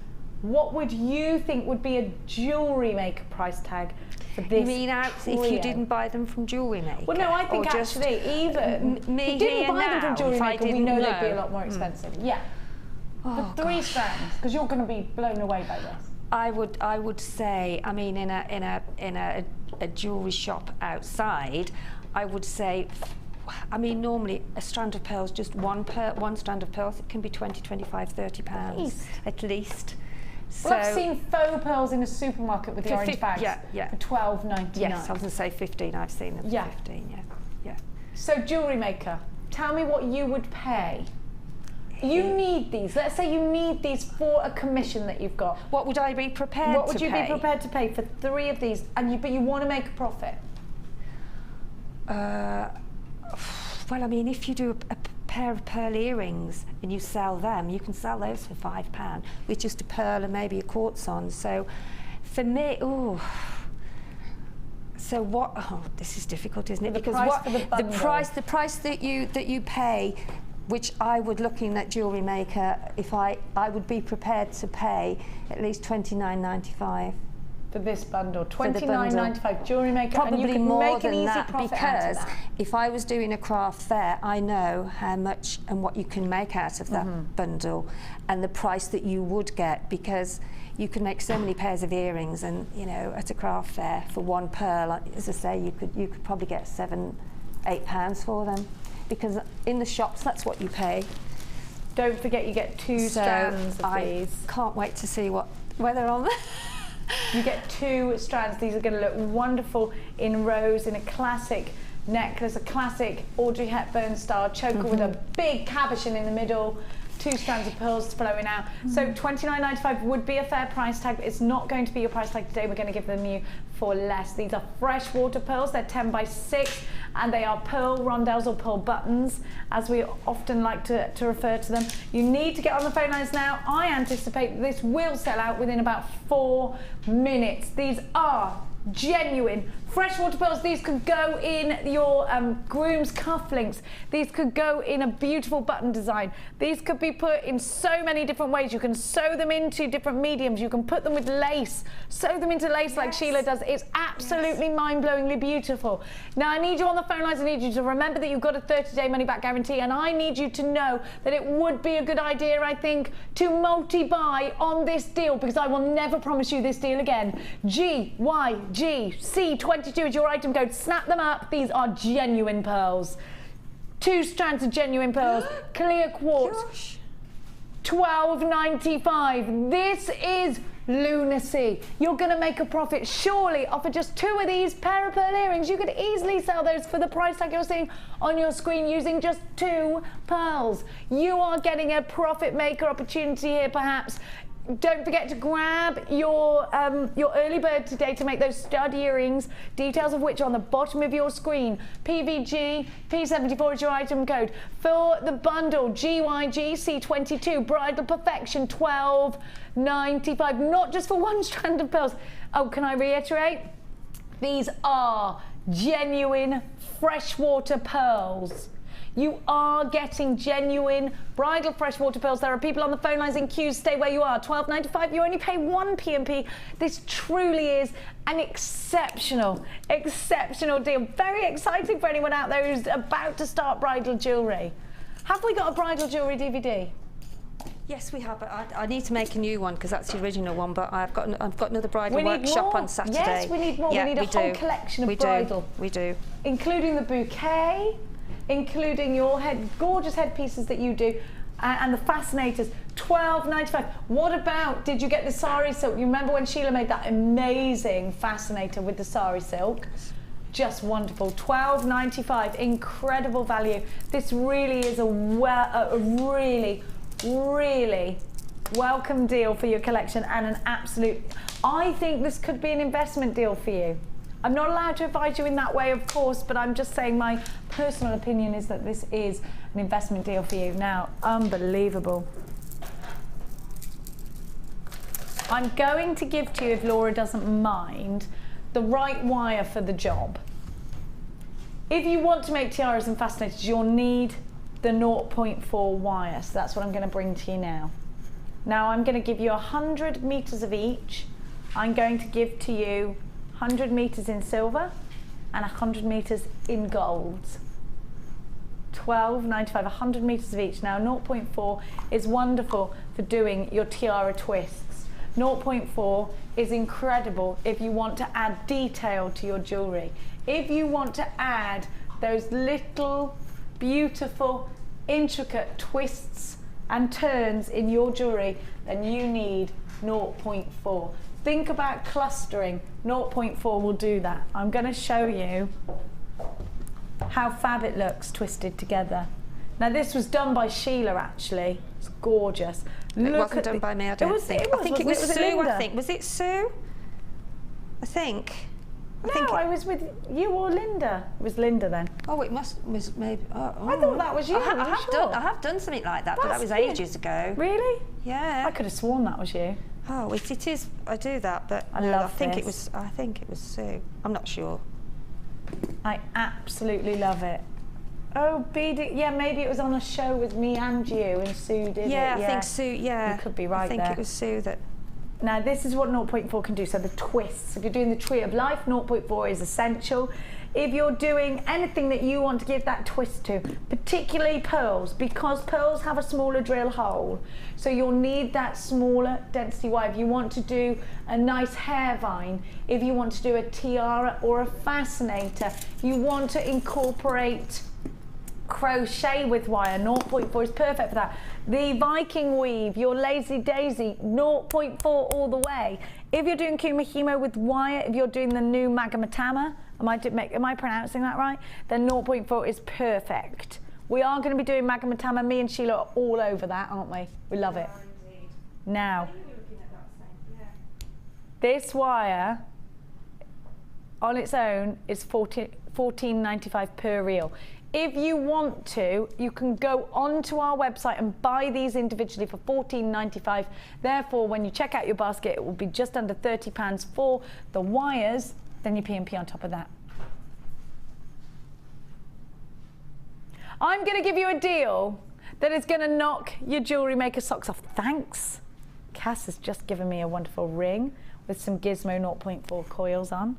What would you think would be a Jewellery Maker price tag for this? You mean out if you didn't buy them from Jewellery Maker? Well, no, I think actually even if you didn't buy them from Jewellery Maker, we know they'd be a lot more expensive. Yeah, oh, but 3 strands, because you're going to be blown away by this. I would say, I mean, in a jewellery shop outside, I would say. I mean, normally a strand of pearls, just one strand of pearls, it can be 20, 25, 30 pounds at least. So well, I've seen faux pearls in a supermarket with the orange bags. Yeah. For $12.99. Yes, I was going to say 15. I've seen them for 15. Yeah. So Jewellery Maker, tell me what you would pay. You need these. Let's say you need these for a commission that you've got. What would I be prepared to pay? What would you be prepared to pay for 3 of these? But you want to make a profit. Well, I mean, if you do a pair of pearl earrings and you sell them, you can sell those for £5 with just a pearl and maybe a quartz on. So for me, so what? Oh, this is difficult, isn't it? Because the price that you pay, which I would, looking at Jewellery Maker, if I would be prepared to pay at least $29.95. For this bundle, $29.95. Jewellery Maker, probably and you can more make than an easy that, profit because out of that. If I was doing a craft fair, I know how much and what you can make out of that bundle, and the price that you would get, because you can make so many pairs of earrings, and you know, at a craft fair for 1 pearl, as I say, you could probably get £7-8 for them, because in the shops that's what you pay. Don't forget, you get 2 strands of these. I can't wait to see where they're on. You get 2 strands. These are going to look wonderful in rows, in a classic necklace, a classic Audrey Hepburn style choker with a big cabochon in the middle, 2 strands of pearls flowing out. So $29.95 would be a fair price tag, but it's not going to be your price tag today. We're going to give them you for less. These are freshwater pearls. They're 10 by 6, and they are pearl rondelles or pearl buttons, as we often like to refer to them. You need to get on the phone lines now. I anticipate this will sell out within about 4 minutes. These are genuine freshwater pearls. These could go in your groom's cufflinks. These could go in a beautiful button design. These could be put in so many different ways. You can sew them into different mediums. You can put them with lace, sew them into lace like Sheila does. It's absolutely mind-blowingly beautiful. Now I need you on the phone lines. I need you to remember that you've got a 30-day money-back guarantee, and I need you to know that it would be a good idea, I think, to multi-buy on this deal, because I will never promise you this deal again. GYGC22 is your item code. Snap them up. These are genuine pearls. 2 strands of genuine pearls. Clear quartz. $12.95. This is lunacy. You're going to make a profit surely off of just 2 of these pair of pearl earrings. You could easily sell those for the price tag you're seeing on your screen using just 2 pearls. You are getting a profit maker opportunity here, perhaps. Don't forget to grab your early bird today to make those stud earrings, details of which are on the bottom of your screen. PVG P74 is your item code. For the bundle, GYGC22, Bridal Perfection, $12.95, not just for 1 strand of pearls. Oh, can I reiterate? These are genuine freshwater pearls. You are getting genuine bridal freshwater pearls. There are people on the phone lines in queues. Stay where you are. $12.95. You only pay 1 P&P. This truly is an exceptional deal. Very exciting for anyone out there who's about to start bridal jewellery. Have we got a bridal jewellery DVD? Yes, we have, but I need to make a new one because that's the original one. But I've got another bridal workshop on Saturday. Yes, we need more. Yeah, we need a whole collection of bridal. We do, including the bouquet, including your gorgeous headpieces that you do, and the fascinators. $12.95. What about, did you get the Sari silk? You remember when Sheila made that amazing fascinator with the Sari silk? Just wonderful. $12.95. Incredible value. This really is a really welcome deal for your collection, and an absolute, I think this could be an investment deal for you. I'm not allowed to advise you in that way, of course, but I'm just saying my personal opinion is that this is an investment deal for you. Now, unbelievable. I'm going to give to you, if Laura doesn't mind, the right wire for the job. If you want to make tiaras and fascinators, you'll need the 0.4 wire, so that's what I'm going to bring to you now. Now I'm going to give you 100 meters of each. I'm going to give to you 100 meters in silver and 100 meters in gold. $12.95, 100 meters of each. Now 0.4 is wonderful for doing your tiara twists. 0.4 is incredible if you want to add detail to your jewelry. If you want to add those little beautiful intricate twists and turns in your jewellery, then you need 0.4. Think about clustering. 0.4 will do that. I'm going to show you how fab it looks twisted together. Now this was done by Sheila actually. It's gorgeous. It wasn't done by me, I don't think. I think it was Sue, I think. Was it Sue? I think. I was with you or Linda. It was Linda then. Oh, it was maybe. I thought that was you. I have done something like that, but that was ages ago. Really? Yeah. I could have sworn that was you. Oh, it is. I do that, but I think it was Sue. I'm not sure. I absolutely love it. Oh, beading. Yeah, maybe it was on a show with me and you, and Sue did it. Yeah, I think Sue. Yeah, you could be right. I think it was Sue that. Now this is what 0.4 can do, so the twists. If you're doing the tree of life, 0.4 is essential. If you're doing anything that you want to give that twist to, particularly pearls, because pearls have a smaller drill hole, so you'll need that smaller density wire. If you want to do a nice hair vine, if you want to do a tiara or a fascinator, you want to incorporate crochet with wire, 0.4 is perfect for that. The Viking weave, your lazy daisy, 0.4 all the way. If you're doing kumahimo with wire, if you're doing the new magamatama, am I pronouncing that right? Then 0.4 is perfect. We are going to be doing magamatama. Me and Sheila are all over that, aren't we? We love it. Now, this wire on its own is $14.95 per reel. If you want to, you can go onto our website and buy these individually for $14.95. Therefore, when you check out your basket, it will be just under £30 for the wires, then your P&P on top of that. I'm going to give you a deal that is going to knock your Jewellery Maker socks off. Thanks. Cass has just given me a wonderful ring with some Gizmo 0.4 coils on.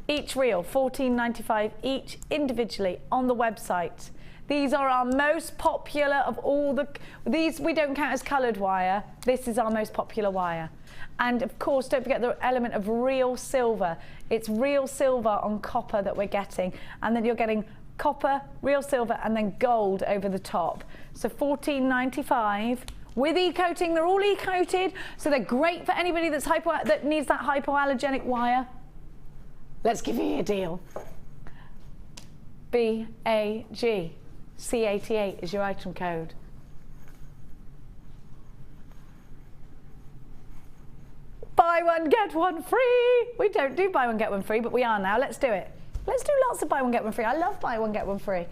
Each reel, $14.95 each individually on the website. These are our most popular of all these we don't count as coloured wire. This is our most popular wire. And of course, don't forget the element of real silver. It's real silver on copper that we're getting. And then you're getting copper, real silver, and then gold over the top. So $14.95. With e-coating, they're all e-coated. So they're great for anybody that needs that hypoallergenic wire. Let's give you a deal. BAG C88 is your item code. Buy one, get one free. We don't do buy one, get one free, but we are now. Let's do it. Let's do lots of buy one, get one free. I love buy one, get one free.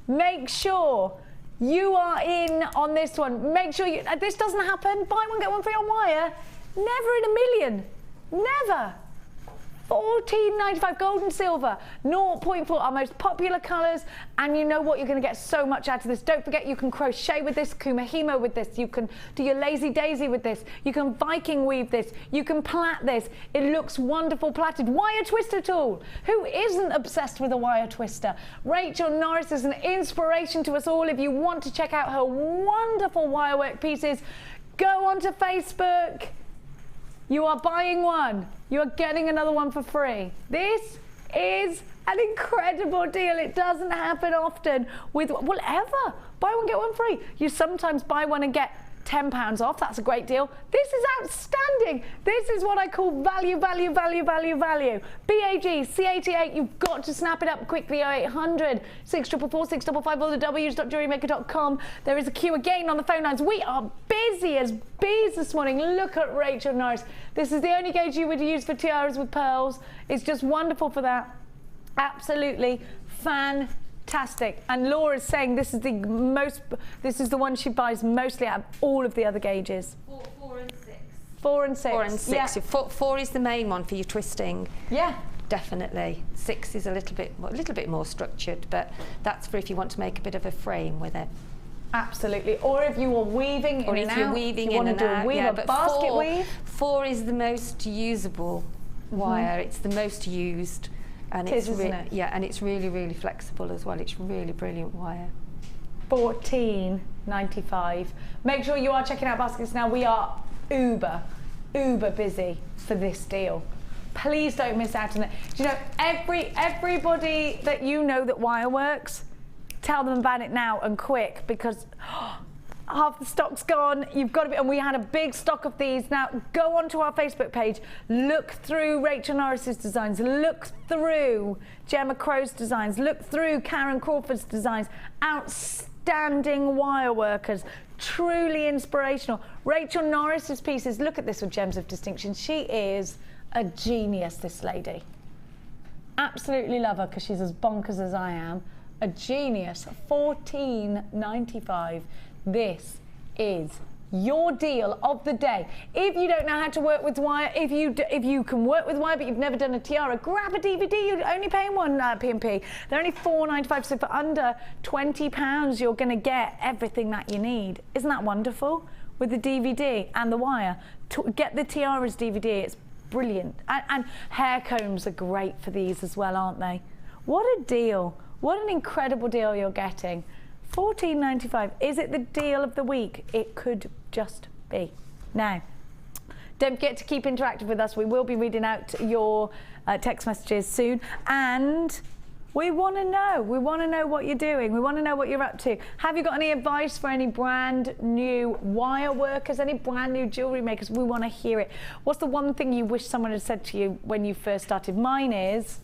Make sure you are in on this one. Make sure this doesn't happen. Buy one, get one free on wire. Never in a million. Never. $14.95 gold and silver, 0.4, our most popular colours, and you know what, you're going to get so much out of this. Don't forget you can crochet with this, kumahimo with this, you can do your lazy daisy with this, you can Viking weave this, you can plait this. It looks wonderful plaited. Wire twister tool. Who isn't obsessed with a wire twister? Rachel Norris is an inspiration to us all. If you want to check out her wonderful wirework pieces, go onto Facebook. You are buying one, you are getting another one for free. This is an incredible deal. It doesn't happen often with whatever. Buy one, get one free. You sometimes buy one and get £10 off. That's a great deal. This is outstanding. This is what I call value, value, value, value, value. BAG, C88, you've got to snap it up quickly. 0800 644 655 or the w's.jewellerymaker.com. There is a queue again on the phone lines. We are busy as bees this morning. Look at Rachel Norris. This is the only gauge you would use for tiaras with pearls. It's just wonderful for that. Absolutely fantastic. And Laura's saying this is the one she buys mostly out of all of the other gauges. 4 and 6. 4 and 6. 4 and 6. Yeah. 4 is the main one for your twisting. Yeah. Definitely. 6 is a little bit more structured, but that's for if you want to make a bit of a frame with it. Absolutely. Or if you are weaving in and out. Or if you're weaving in and out. Yeah, but basket weave. 4 is the most usable wire. It's the most used. And it's isn't it? Yeah, and it's really, really flexible as well. It's really brilliant wire. $14.95. Make sure you are checking out baskets now. We are uber busy for this deal. Please don't miss out on it. Do you know, everybody that you know that wire works, tell them about it now and quick, because half the stock's gone. You've got to be, and we had a big stock of these. Now go onto our Facebook page, look through Rachel Norris's designs, look through Gemma Crow's designs, look through Karen Crawford's designs. Outstanding wire workers, truly inspirational. Rachel Norris's pieces, look at this with Gems of Distinction. She is a genius, this lady. Absolutely love her because she's as bonkers as I am. A genius. $14.95. This is your deal of the day. If you don't know how to work with wire, if you can work with wire but you've never done a tiara, grab a DVD. You're only paying one P&P. They're only $4.95, so for under £20 you're going to get everything that you need. Isn't that wonderful? With the DVD and the wire. Get the tiaras DVD, it's brilliant. And hair combs are great for these as well, aren't they? What a deal. What an incredible deal you're getting. $14.95. Is it the deal of the week? It could just be. Now, don't forget to keep interactive with us. We will be reading out your text messages soon, and we want to know. We want to know what you're doing. We want to know what you're up to. Have you got any advice for any brand new wire workers, any brand new jewellery makers? We want to hear it. What's the one thing you wish someone had said to you when you first started? Mine is,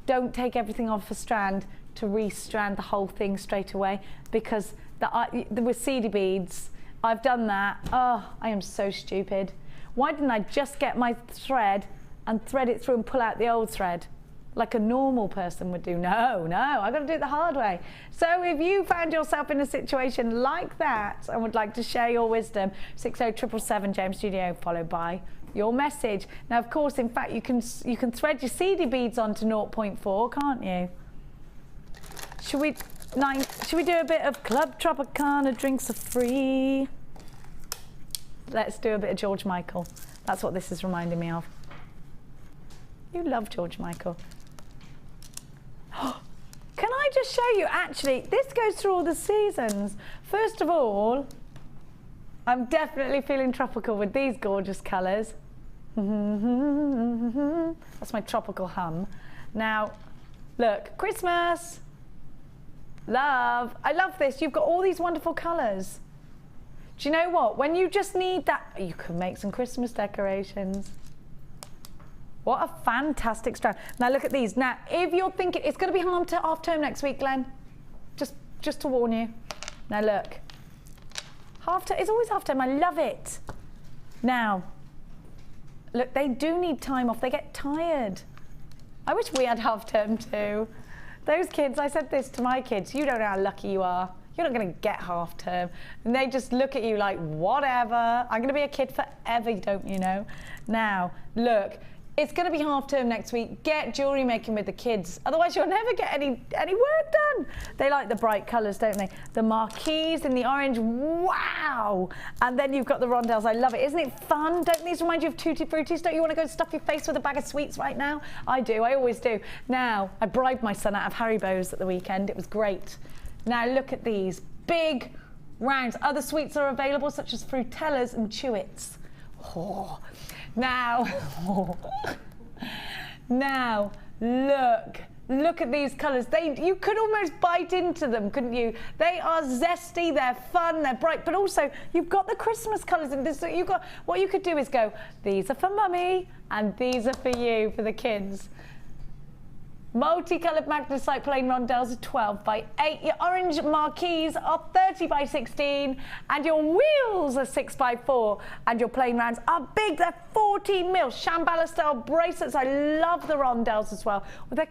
don't take everything off a strand to re-strand the whole thing straight away, because with seedy beads, I've done that. Oh, I am so stupid. Why didn't I just get my thread and thread it through and pull out the old thread like a normal person would do? No, I've got to do it the hard way. So if you found yourself in a situation like that and would like to share your wisdom, 60777 James Studio, followed by your message. Now, of course, in fact, you can thread your seedy beads onto 0.4, can't you? Should we do a bit of Club Tropicana, drinks are free? Let's do a bit of George Michael. That's what this is reminding me of. You love George Michael. Can I just show you, actually, this goes through all the seasons. First of all, I'm definitely feeling tropical with these gorgeous colours. That's my tropical hum. Now, look, Christmas. Love. I love this. You've got all these wonderful colours. Do you know what? When you just need that, you can make some Christmas decorations. What a fantastic strand. Now look at these. Now, if you're thinking, it's going to be half term next week, Glenn. Just to warn you. Now look. Half term, it's always half term. I love it. Now, look, they do need time off. They get tired. I wish we had half term too. Those kids, I said this to my kids, you don't know how lucky you are. You're not going to get half term. And they just look at you like, whatever. I'm going to be a kid forever, don't you know? Now, look, it's going to be half term next week. Get jewellery making with the kids. Otherwise, you'll never get any work done. They like the bright colours, don't they? The marquise in the orange, wow. And then you've got the rondelles. I love it. Isn't it fun? Don't these remind you of Tutti Fruttis? Don't you want to go stuff your face with a bag of sweets right now? I do. I always do. Now, I bribed my son out of Haribo's at the weekend. It was great. Now, look at these big rounds. Other sweets are available, such as Frutellas and Chewits. Oh. Now, look at these colours. You could almost bite into them, couldn't you? They are zesty, they're fun, they're bright, but also you've got the Christmas colours in this. What you could do is go, these are for mummy and these are for you, for the kids. Multicoloured magnesite plain rondelles are 12 by 8. Your orange marquise are 30 by 16. And your wheels are 6 by 4. And your plain rounds are big. They're 14 mil. Shambhala style bracelets. I love the rondelles as well. Well,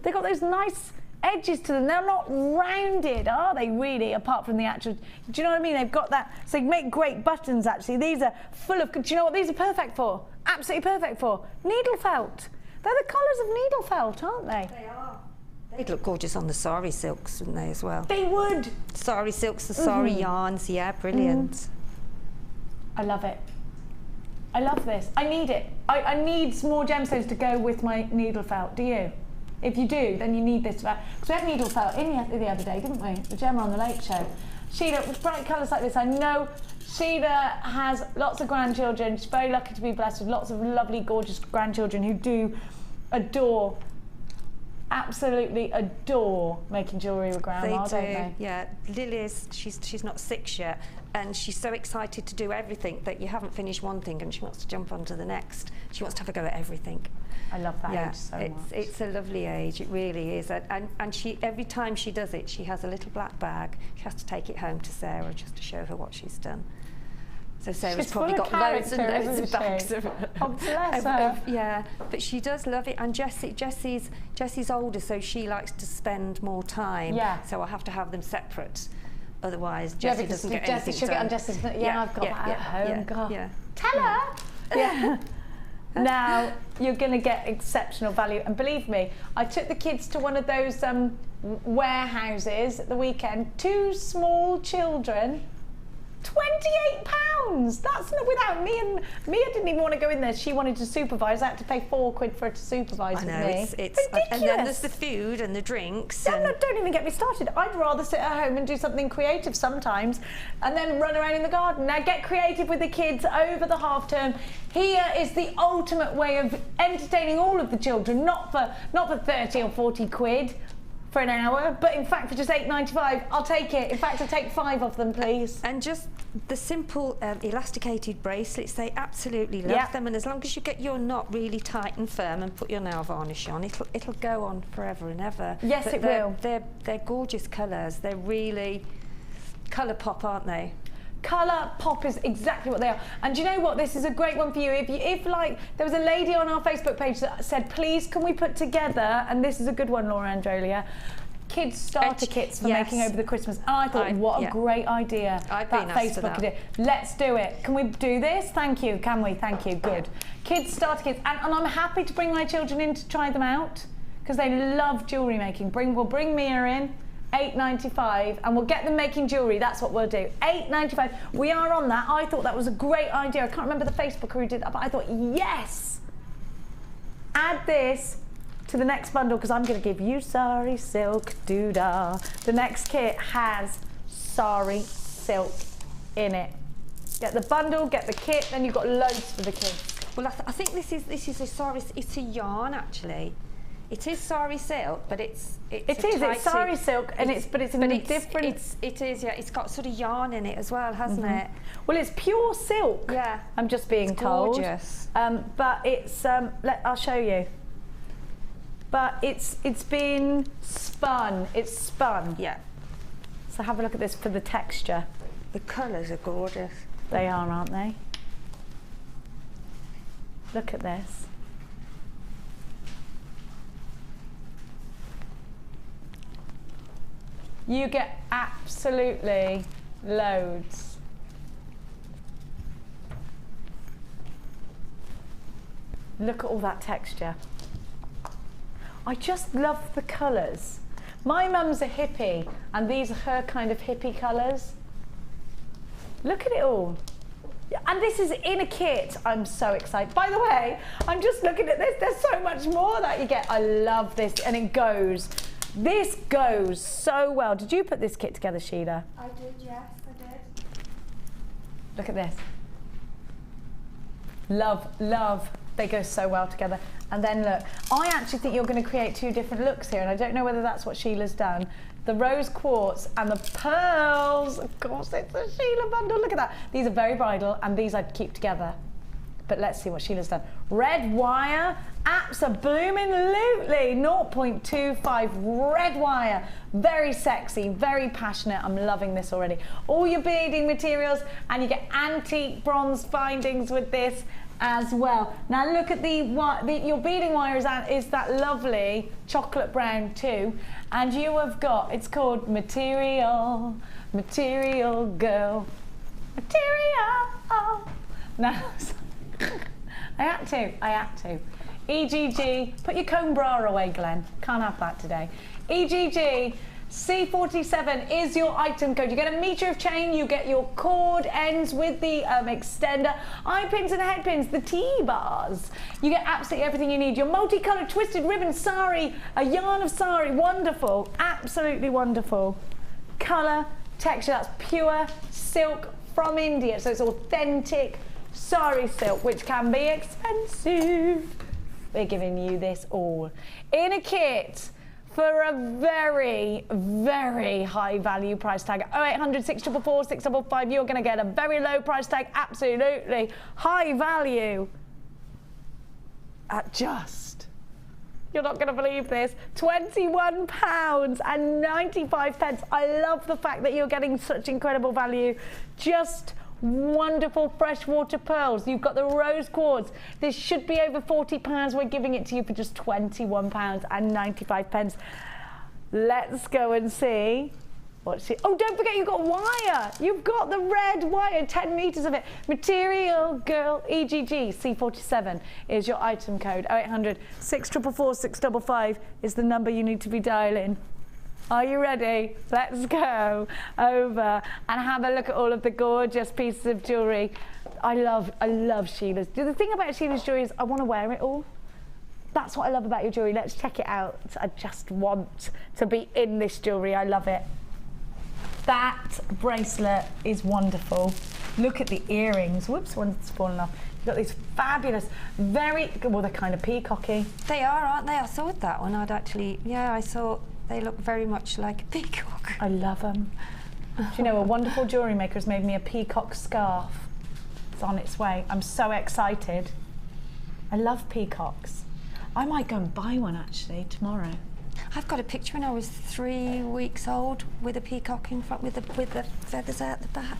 they've got those nice edges to them. They're not rounded, are they really, apart from the actual, do you know what I mean? They've got that, so they make great buttons actually. These are full of, do you know what these are perfect for? Absolutely perfect for? Needle felt. They're the colours of needle felt, aren't they? They are. They'd look gorgeous on the Sari silks, wouldn't they, as well? They would. Sari silks, the Sari yarns, yeah, brilliant. I love it. I love this. I need it. I need more gemstones to go with my needle felt. Do you? If you do, then you need this. Because we had needle felt in the other day, didn't we? The Gemma on the Lake Show. Sheila, with bright colours like this, I know Sheila has lots of grandchildren. She's very lucky to be blessed with lots of lovely, gorgeous grandchildren who do adore absolutely adore making jewellery with Grandma, don't they? Yeah. Lily's, she's not 6 yet, and she's so excited to do everything that you haven't finished one thing and she wants to jump onto the next. She wants to have a go at everything. I love that age so much. It's a lovely age, it really is. And she, every time she does it, she has a little black bag. She has to take it home to Sarah just to show her what she's done. So Sarah's probably got loads and loads of bags of, yeah, but she does love it. And Jessie's older, so she likes to spend more time. Yeah. So I have to have them separate. Otherwise, Jessie doesn't get anything she'll done. Get on Jessie's. I've got that at home. God. Yeah. Tell her. Yeah. Now you're going to get exceptional value, and believe me, I took the kids to one of those warehouses at the weekend. 2 small children. £28. That's not without me, and Mia didn't even want to go in there. She wanted to supervise. I had to pay £4 for her to supervise with me. It's ridiculous. And then there's the food and the drinks. Yeah, no, don't even get me started. I'd rather sit at home and do something creative sometimes, and then run around in the garden. Now get creative with the kids over the half term. Here is the ultimate way of entertaining all of the children, not for 30 or 40 quid. For an hour, but in fact for just £8.95, I'll take it. In fact, I'll take 5 of them, please. And just the simple elasticated bracelets, they absolutely love them. And as long as you get your knot really tight and firm and put your nail varnish on, it'll go on forever and ever. Yes, it will. They're gorgeous colours. They're really colour pop, aren't they? Colour pop is exactly what they are. And do you know what? This is a great one for you. If like, there was a lady on our Facebook page that said, please, can we put together, and this is a good one, Laura Androlia, kids starter kits for making over the Christmas. And I thought, what a great idea. I've been asked for that. idea. Let's do it. Can we do this? Thank you. Can we? Thank you. Good. Kids starter kits. And I'm happy to bring my children in to try them out because they love jewellery making. We'll bring Mia in. £8.95, and we'll get them making jewellery. That's what we'll do. £8.95. We are on that. I thought that was a great idea. I can't remember the Facebooker who did that, but I thought, yes! Add this to the next bundle because I'm going to give you Sari silk doodah. The next kit has Sari silk in it. Get the bundle, get the kit, then you've got loads for the kids. Well, I think this is a Sari. It's a yarn actually. It is Sari silk, but it's Sari silk, and it's in a different. It is, yeah. It's got sort of yarn in it as well, hasn't it? Well, it's pure silk. Yeah. I'm just being told. Gorgeous. But it's I'll show you. But it's been spun. It's spun. Yeah. So have a look at this for the texture. The colours are gorgeous. They are, aren't they? Look at this. You get absolutely loads. Look at all that texture. I just love the colours. My mum's a hippie, and these are her kind of hippie colours. Look at it all. And this is in a kit. I'm so excited. By the way, I'm just looking at this. There's so much more that you get. I love this, and it goes. This goes so well. Did you put this kit together, Sheila? I did, yes, I did. Look at this. Love, love. They go so well together. And then look, I actually think you're going to create 2 different looks here, and I don't know whether that's what Sheila's done. The rose quartz and the pearls. Of course, it's a Sheila bundle. Look at that. These are very bridal, and these I'd keep together. But let's see what Sheila's done. Red wire, abso-blooming-lutely, 0.25 red wire. Very sexy, very passionate. I'm loving this already. All your beading materials, and you get antique bronze findings with this as well. Now look at your beading wire is that lovely chocolate brown too, and you have got, it's called Material Girl. Material. Now, I had to. EGG, put your comb bra away, Glenn. Can't have that today. EGG C47 is your item code. You get a metre of chain, you get your cord ends with the extender, eye pins and head pins, the T-bars. You get absolutely everything you need. Your multicoloured twisted ribbon Sari, a yarn of Sari, wonderful, absolutely wonderful. Colour, texture, that's pure silk from India, so it's authentic Sari silk, which can be expensive. We're giving you this all in a kit for a very, very high value price tag. 0800 644 655, you're going to get a very low price tag, absolutely high value at just, you're not going to believe this, £21.95. I love the fact that you're getting such incredible value. Just wonderful freshwater pearls. You've got the rose quartz. This should be over £40. We're giving it to you for just £21.95. Let's go and see what's it. Oh, don't forget you've got wire. You've got the red wire, 10 meters of it. Material Girl EGG C47 is your item code. 0800 644 655 is the number you need to be dialing. Are you ready? Let's go over and have a look at all of the gorgeous pieces of jewellery. I love Sheila's. The thing about Sheila's jewellery is I want to wear it all. That's what I love about your jewellery. Let's check it out. I just want to be in this jewellery. I love it. That bracelet is wonderful. Look at the earrings. Whoops, one's fallen off. You've got these fabulous, very, well, they're kind of peacocky. They are, aren't they? I thought that one. I saw. They look very much like a peacock. I love them. Do you know, a wonderful jewellery maker has made me a peacock scarf. It's on its way. I'm so excited. I love peacocks. I might go and buy one actually tomorrow. I've got a picture when I was 3 weeks old with a peacock in front, with the feathers out the back.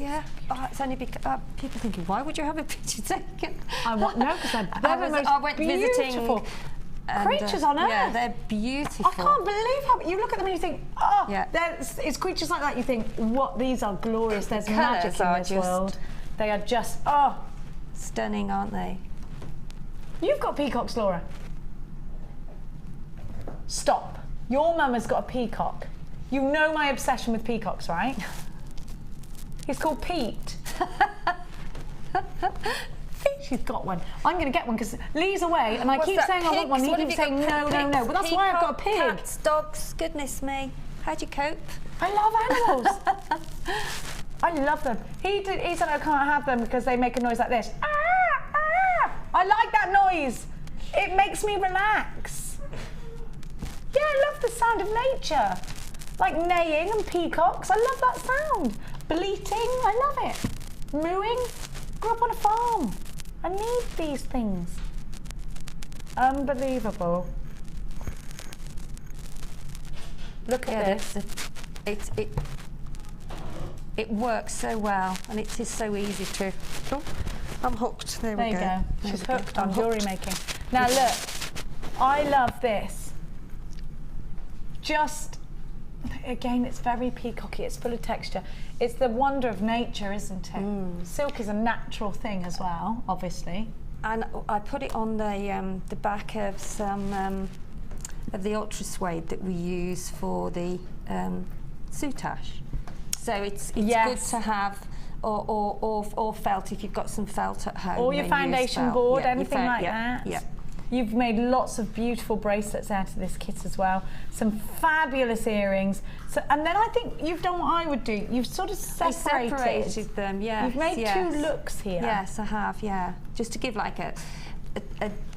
Yeah, it's only because people thinking, why would you have a picture taken? I want no, because I went visiting. Creatures on Earth. Yeah, they're beautiful. I can't believe how you look at them and you think, oh, yeah. It's creatures like that. You think, what? These are glorious. There's magic in this world. They are just, oh, stunning, aren't they? You've got peacocks, Laura. Stop. Your mum has got a peacock. You know my obsession with peacocks, right? He's called Pete. She's got one. I'm going to get one because Lee's away and I keep saying I want one and he keeps saying no. But that's why I've got a pig. Cats, dogs, goodness me. How do you cope? I love animals. I love them. He said I can't have them because they make a noise like this. Ah, ah. I like that noise. It makes me relax. Yeah, I love the sound of nature. Like neighing and peacocks. I love that sound. Bleating, I love it. Mooing. Grew up on a farm. I need these things. Unbelievable. Look at this. It works so well and it is so easy to. Oh, I'm hooked. There we go. There you go. She's hooked on jewellery making. Now look, I love this. Just, again, it's very peacocky, it's full of texture. It's the wonder of nature, isn't it? Silk is a natural thing as well, obviously. And I put it on the back of some of the ultra suede that we use for the soutache. So it's good to have, or felt if you've got some felt at home. Or your foundation board, anything like that. Yeah. You've made lots of beautiful bracelets out of this kit as well. Some fabulous earrings. So, and then I think you've done what I would do. You've sort of separated them, yes. You've made two looks here. Yes, I have, yeah. Just to give like a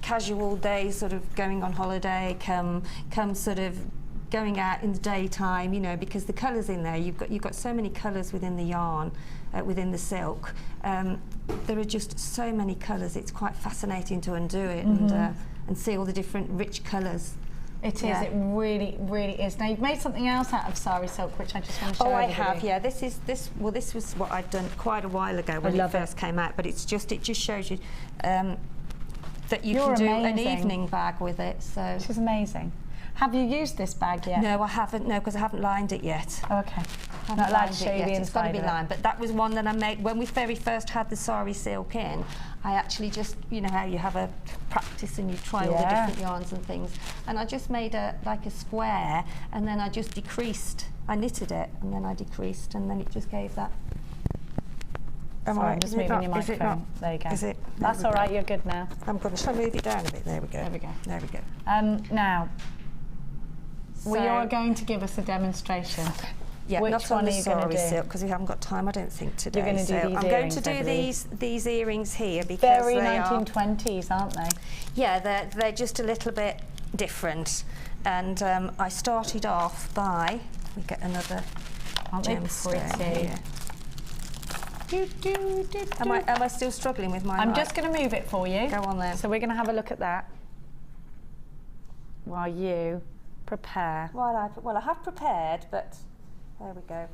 casual day, sort of going on holiday, come sort of going out in the daytime, you know, because the colours in there, you've got so many colours within the yarn, within the silk. There are just so many colours. It's quite fascinating to undo it and see all the different rich colours. It is. It really, really is. Now you've made something else out of Sari silk, which I just want to show. Oh, I have. Yeah. This was what I'd done quite a while ago when it first came out. But it just shows you that you can do an evening bag with it. So she's amazing. Have you used this bag yet? No, I haven't. No, because I haven't lined it yet. Oh, okay. Not allowed to show you the inside. It's got to be lined. But that was one that I made when we very first had the Sari silk in. I actually just, you know how you have a practice and you try all the different yarns and things. And I just made like a square, and then I just decreased. I knitted it, and then I decreased, and then it just gave that. Sorry, I'm just moving your microphone. There you go. Is it? That's all right. You're good now. I'm going to move it down a bit. There we go. There we go. There we go. Now. So you are going to give us a demonstration. Yeah, which not one on the are you going to do? silk because we haven't got time, I don't think, today. You're going to do these I'm earrings, going to do these earrings here because very they 1920s, aren't they? Yeah, they're just a little bit different. And I started off by, we get another gemstone here. Am I still struggling with my I'm light? just going to move it for you. Go on then. So we're going to have a look at that while you prepare. Well, I have prepared, but there we go.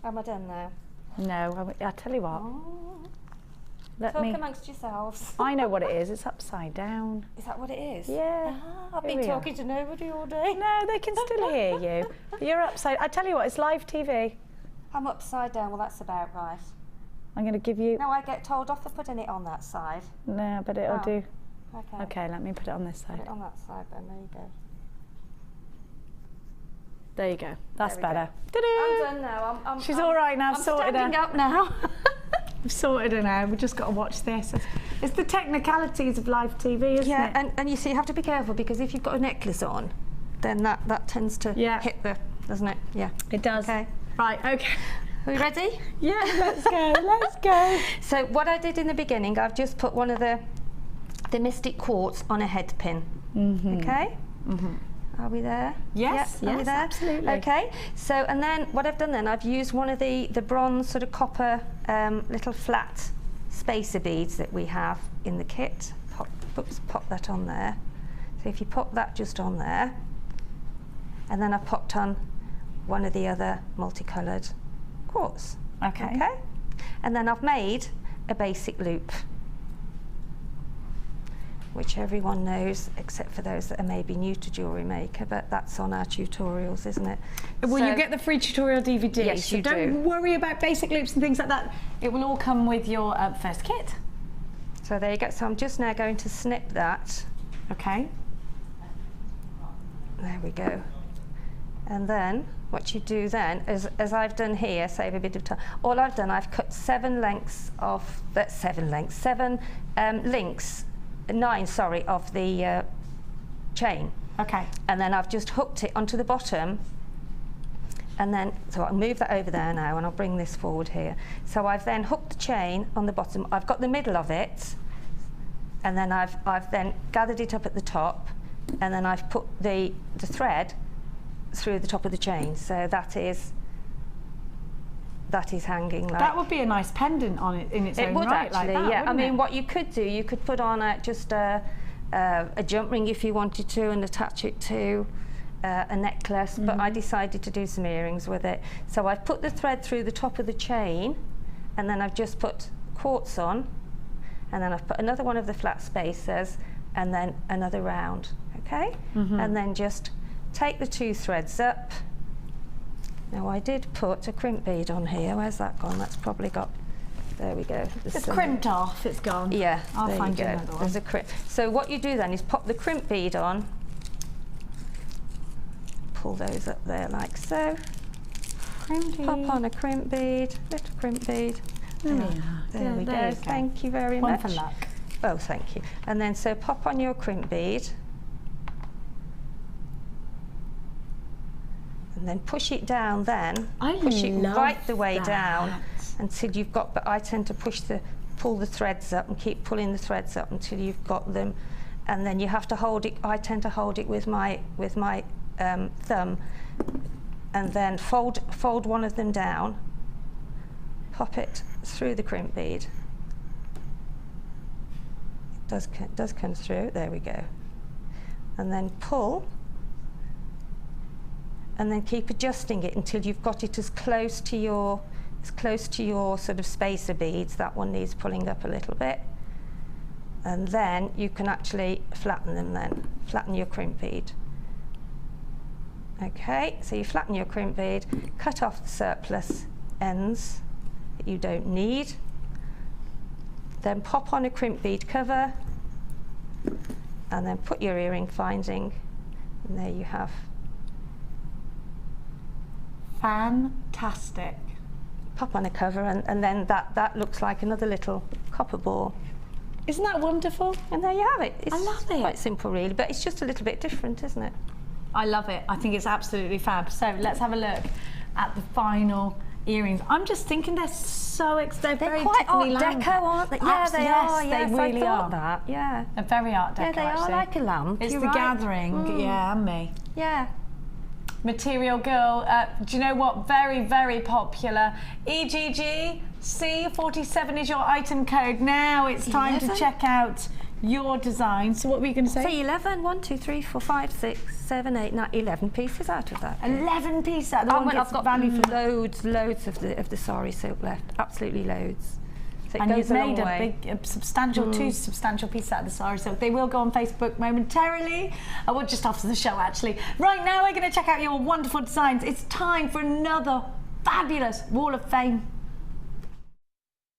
Am I done now? No, I'll tell you what. Let Talk me. amongst yourselves. I know what it is. It's upside down. Is that what it is? Yeah. I've Here been we are. talking to nobody all day. No, they can still hear you. You're upside. I tell you what, it's live TV. I'm upside down. Well, that's about right. I'm going to give you. No, I get told off for putting it on that side. No, but it'll Oh. do. Okay. Okay, let me put it on this Put side. it on that side then. There you go. There you go. That's There we better. I'm Ta-da! done now. I'm She's all right now. I've I'm sorted standing her. up now. We've sorted her now. We've just got to watch this. It's the technicalities of live TV, isn't Yeah, it? and you see, you have to be careful because if you've got a necklace on, then that tends to hit the, doesn't it? Yeah. It does. Okay. Right, okay. Are we ready? Yeah, let's go, let's go. So what I did in the beginning, I've just put one of the mystic quartz on a head pin. Okay? Are we there? Yes, Yep. Are we yes, there? absolutely. Okay. So, and then what I've done then, I've used one of the bronze sort of copper little flat spacer beads that we have in the kit. Pop that on there. So if you pop that just on there, and then I've popped on one of the other multicoloured quartz. Okay. Okay. And then I've made a basic loop, which everyone knows, except for those that are maybe new to Jewellery Maker, but that's on our tutorials, isn't it? Well, So- you get the free tutorial DVD, Yes, so you don't do. worry about basic loops and things like that. It will all come with your first kit. So there you go. So I'm just now going to snip that. Okay. There we go. And then what you do then, as I've done here, save a bit of time. All I've done, I've cut 7 links, 9, sorry, of the chain. Okay. And then I've just hooked it onto the bottom. And then, so I'll move that over there now and I'll bring this forward here. So I've then hooked the chain on the bottom. I've got the middle of it. And then I've then gathered it up at the top. And then I've put the thread through the top of the chain. So that is hanging like... That would be a nice pendant on it in its own It would right, actually, like that, yeah. I wouldn't mean, it? what you could do, you could put on just a jump ring if you wanted to and attach it to a necklace, but I decided to do some earrings with it. So I've put the thread through the top of the chain and then I've just put quartz on and then I've put another one of the flat spacers and then another round, okay? And then just take the 2 threads up. Now I did put a crimp bead on here. Where's that gone? That's probably got, there we go. It's crimped off, it's gone. Yeah, I'll there find you you go. another one. There's a crimp. So what you do then is pop the crimp bead on, pull those up there like so. Pop on a crimp bead, little crimp bead. There we are. There we There go. you go. Thank you very One much. for luck. Oh, thank you. And then so pop on your crimp bead. And then push it down then. Push it love right the way that. down until you've got, but I tend to pull the threads up and keep pulling the threads up until you've got them. And then you have to hold it, I tend to hold it with my thumb and then fold one of them down, pop it through the crimp bead. It does come through, there we go. And then pull, and then keep adjusting it until you've got it as close to your sort of spacer beads. That one needs pulling up a little bit. And then you can actually flatten them then. Flatten your crimp bead. Okay, so you flatten your crimp bead, cut off the surplus ends that you don't need. Then pop on a crimp bead cover and then put your earring finding, and there you have. Fantastic. Pop on a cover and then that looks like another little copper ball. Isn't that wonderful? And there you have it. It's I love it. quite simple really, but it's just a little bit different, isn't it? I love it. I think it's absolutely fab. So let's have a look at the final earrings. I'm just thinking they're they're very quite Art Tiffany Deco, aren't they? Yeah, they are. Yes, they really I thought are. that. Yeah, They're very Art Deco. yeah, they are actually. like a lamp. It's You're the right. gathering, yeah, and me. Yeah. Material Girl, do you know what? Very, very popular. EGG C47 is your item code. Now it's time to check out your design. So what were you going to say? So 11, 1, 2, 3, 4, 5, 6, 7, 8, 9, 11 pieces out of that. 11 pieces. I've got loads of the Sari silk left. Absolutely loads. So and you've made a substantial, two substantial pieces out of the Sari silk. They will go on Facebook momentarily. Well, just after the show, actually. Right now, we're going to check out your wonderful designs. It's time for another fabulous Wall of Fame.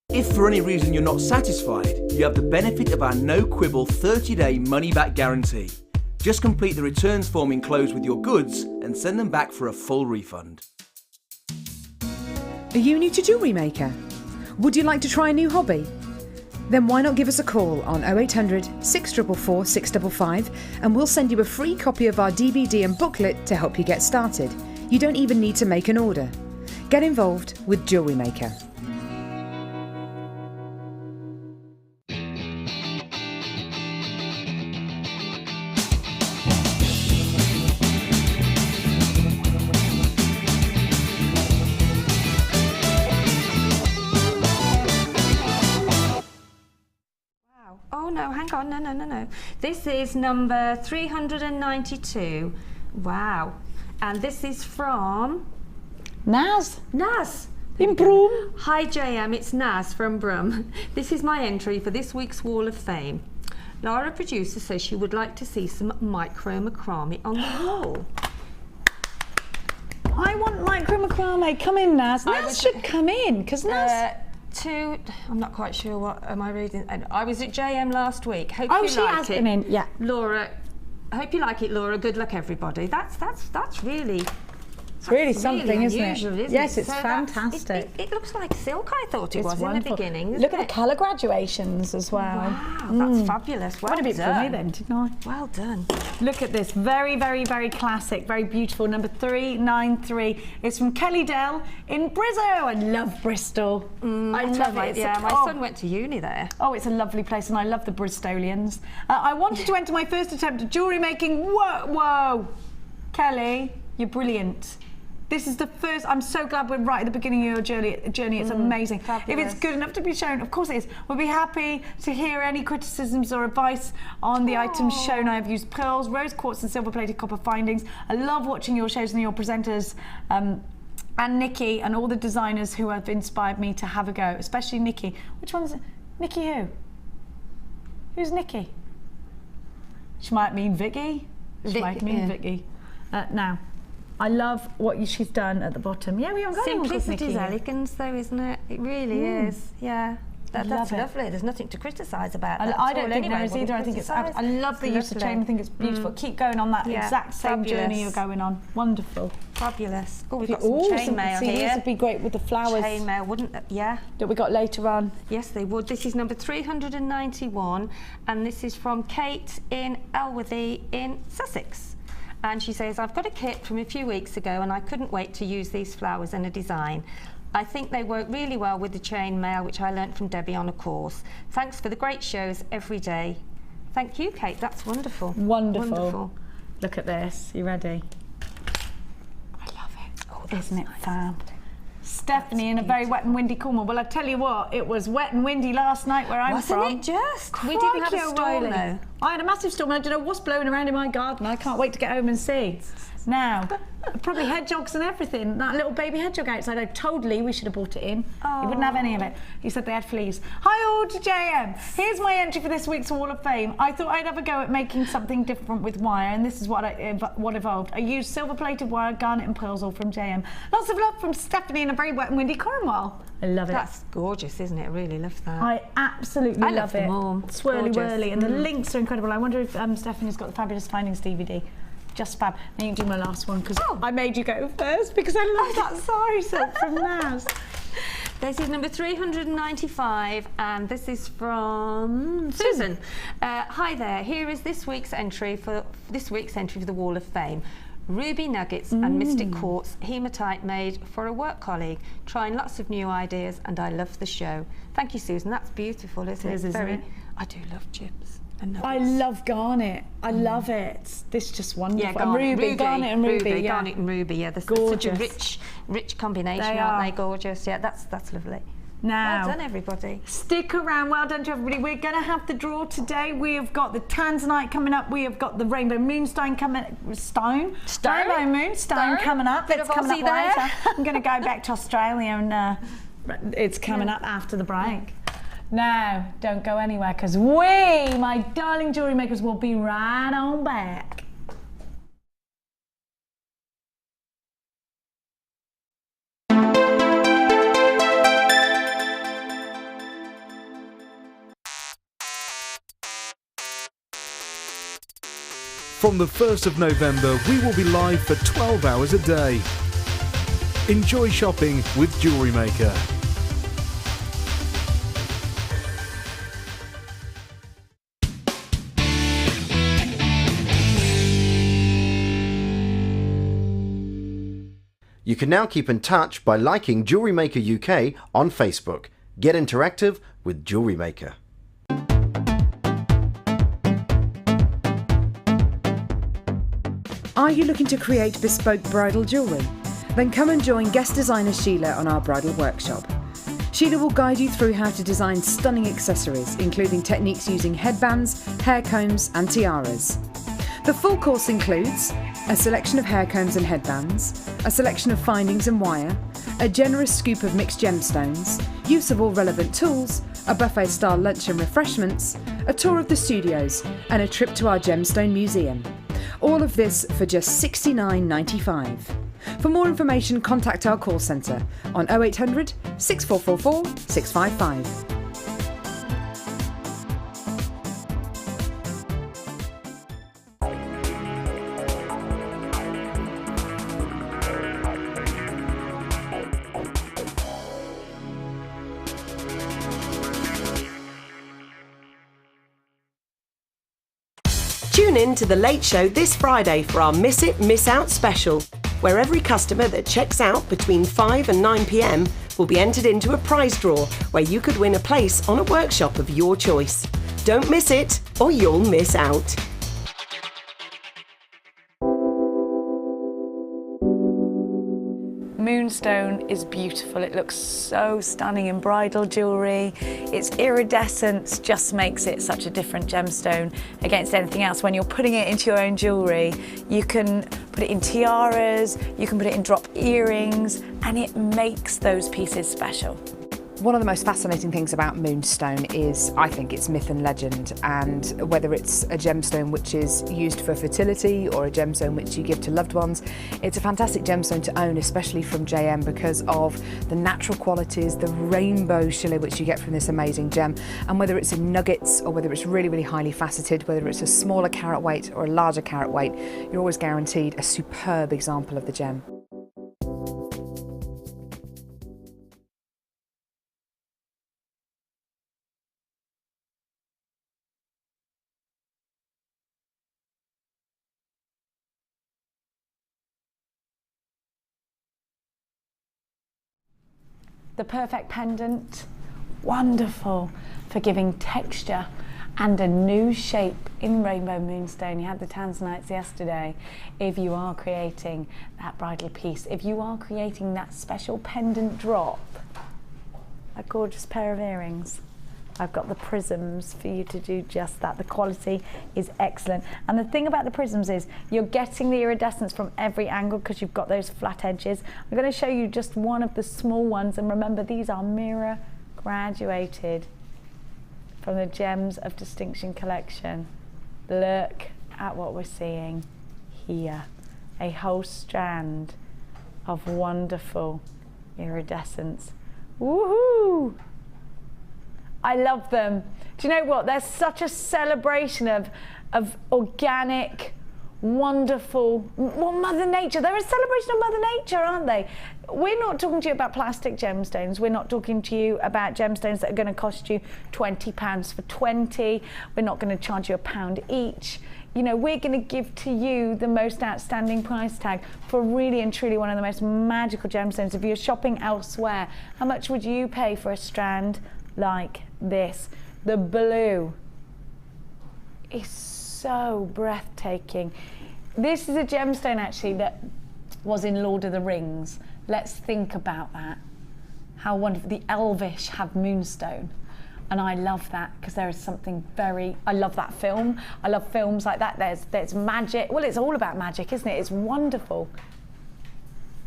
If for any reason you're not satisfied, you have the benefit of our no-quibble 30-day money-back guarantee. Just complete the returns form enclosed with your goods and send them back for a full refund. Are you new to Jewellery Maker? Would you like to try a new hobby? Then why not give us a call on 0800 644 655 and we'll send you a free copy of our DVD and booklet to help you get started. You don't even need to make an order. Get involved with Jewellery Maker. Oh no, hang on, no. This is number 392. Wow. And this is from Naz. In Brum. Hi JM, it's Naz from Brum. This is my entry for this week's Wall of Fame. Lara, producer, says she would like to see some micro macrame on the wall. I want micro macrame. Come in, Naz. Naz should come in, because Naz... I'm not quite sure what am I reading. I was at JM last week. Hope Oh, you she like has it. been in, yeah. Laura, I hope you like it, Laura. Good luck, everybody. That's really... It's really something, isn't unusual, it? Isn't Yes, it? it's So fantastic. It looks like silk, I thought it It's was wonderful. in the beginning. Look at the colour graduations as well. Wow, that's fabulous. Well Quite a bit for me done. then, didn't I? Well done. Look at this, very, very, very classic, very beautiful. Number 393. It's from Kelly Dell in Bristol. I love Bristol. I love it. Yeah, my son went to uni there. Oh, it's a lovely place, and I love the Bristolians. I wanted to enter my first attempt at jewellery making. Whoa, Kelly, you're brilliant. This is the first. I'm so glad we're right at the beginning of your journey. It's amazing. Fabulous. If it's good enough to be shown, of course it is. We'll be happy to hear any criticisms or advice on the items shown. I have used pearls, rose quartz and silver-plated copper findings. I love watching your shows and your presenters. And Nikki and all the designers who have inspired me to have a go, especially Nikki. Which one's it? Nikki who? Who's Nikki? She might mean Vicky. She might mean Vicky. Now, I love what she's done at the bottom. Yeah, we haven't got anyone called Simplicity is Nikki. elegance, though, isn't it? It really is. Yeah. That's love it. lovely. There's nothing to criticise about And that. I at don't all think anyway. there is What either. to I think it's. criticise? I love the use of chain. I think it's beautiful. Keep going on that exact same journey you're going on. Wonderful. Fabulous. Oh, we've got some chainmail These here. would be great with the flowers Chainmail, wouldn't it? Yeah. that we got later on. Yes, they would. This is number 391, and this is from Kate in Elworthy in Sussex. And she says, I've got a kit from a few weeks ago and I couldn't wait to use these flowers in a design. I think they work really well with the chainmail, which I learnt from Debbie on a course. Thanks for the great shows every day. Thank you, Kate. That's wonderful. Wonderful. Look at this. You ready? I love it. Oh, isn't it fab? Stephanie in a very wet and windy Cornwall. Well, I tell you what, it was wet and windy last night where I'm from. Wasn't it just? We didn't have a Crikey storm, O'Reilly. though. I had a massive storm. I don't know what's blowing around in my garden. I can't wait to get home and see. Now, probably hedgehogs and everything. That little baby hedgehog outside, I told Lee we should have brought it in. He wouldn't have any of it. He said they had fleas. Hi all to JM. Here's my entry for this week's Wall of Fame. I thought I'd have a go at making something different with wire, and this is what evolved. I used silver-plated wire, garnet and pearls, all from JM. Lots of love from Stephanie in a very wet and windy Cornwall. I love it. That's gorgeous, isn't it? I really love that. I absolutely I love love it. them all. Swirly Gorgeous. whirly, and the links are incredible. I wonder if Stephanie's got the Fabulous Findings DVD. Just fab. Now you can do my last one because I made you go first because I love that Sari silk from Naz. This is number 395, and this is from Susan. Hi there. Here is this week's entry for the Wall of Fame. ruby nuggets and mystic quartz hematite made for a work colleague. Trying lots of new ideas, and I love the show. Thank you, Susan. That's beautiful, isn't it? Isn't it? I do love gems and nuggets. I love garnet. I love it. This is just wonderful. Yeah, garnet, ruby, garnet and ruby. Yeah. Garnet and ruby. Yeah, they're such a rich combination, aren't they? Gorgeous. Yeah, that's lovely. Now, well done, everybody. Stick around. Well done to everybody. We're going to have the draw today. We have got the tanzanite coming up. We have got the rainbow moonstone coming. Rainbow moonstone coming up. That's coming up later. I'm going to go back to Australia, and it's coming up after the break. Now, don't go anywhere, because we, my darling jewellery makers, will be right on back. From the 1st of November, we will be live for 12 hours a day. Enjoy shopping with Jewellery Maker. You can now keep in touch by liking Jewellery Maker UK on Facebook. Get interactive with Jewellery Maker. Are you looking to create bespoke bridal jewellery? Then come and join guest designer Sheila on our bridal workshop. Sheila will guide you through how to design stunning accessories, including techniques using headbands, hair combs and tiaras. The full course includes a selection of hair combs and headbands, a selection of findings and wire, a generous scoop of mixed gemstones, use of all relevant tools, a buffet-style lunch and refreshments, a tour of the studios and a trip to our gemstone museum. All of this for just $69.95. For more information, contact our call centre on 0800 6444 655. Tune in to The Late Show this Friday for our Miss It, Miss Out special, where every customer that checks out between 5 and 9 p.m. will be entered into a prize draw where you could win a place on a workshop of your choice. Don't miss it, or you'll miss out. Moonstone is beautiful. It looks so stunning in bridal jewellery. Its iridescence just makes it such a different gemstone against anything else. When you're putting it into your own jewellery, you can put it in tiaras, you can put it in drop earrings, and it makes those pieces special. One of the most fascinating things about moonstone is, I think, its myth and legend, and whether it's a gemstone which is used for fertility or a gemstone which you give to loved ones, it's a fantastic gemstone to own, especially from JM, because of the natural qualities, the rainbow shimmer which you get from this amazing gem. And whether it's in nuggets or whether it's really, really highly faceted, whether it's a smaller carat weight or a larger carat weight, you're always guaranteed a superb example of the gem. The perfect pendant, wonderful for giving texture and a new shape in rainbow moonstone. You had the tanzanites yesterday. If you are creating that bridal piece, if you are creating that special pendant drop, a gorgeous pair of earrings, I've got the prisms for you to do just that. The quality is excellent. And the thing about the prisms is you're getting the iridescence from every angle because you've got those flat edges. I'm going to show you just one of the small ones, and remember, these are mirror graduated from the Gems of Distinction collection. Look at what we're seeing here. A whole strand of wonderful iridescence. Woohoo! I love them. Do you know what? They're such a celebration of organic, wonderful, well, Mother Nature. They're a celebration of Mother Nature, aren't they? We're not talking to you about plastic gemstones. We're not talking to you about gemstones that are going to cost you £20 for 20. We're not going to charge you £1 each. you know, we're going to give to you the most outstanding price tag for really and truly one of the most magical gemstones. If you're shopping elsewhere, how much would you pay for a strand like this? The blue is so breathtaking. This is a gemstone actually that was in Lord of the Rings. Let's think about that. How wonderful. The Elvish have moonstone. And I love that because there is something very, I love that film. I love films like that. There's magic. Well, it's all about magic, isn't it? It's wonderful.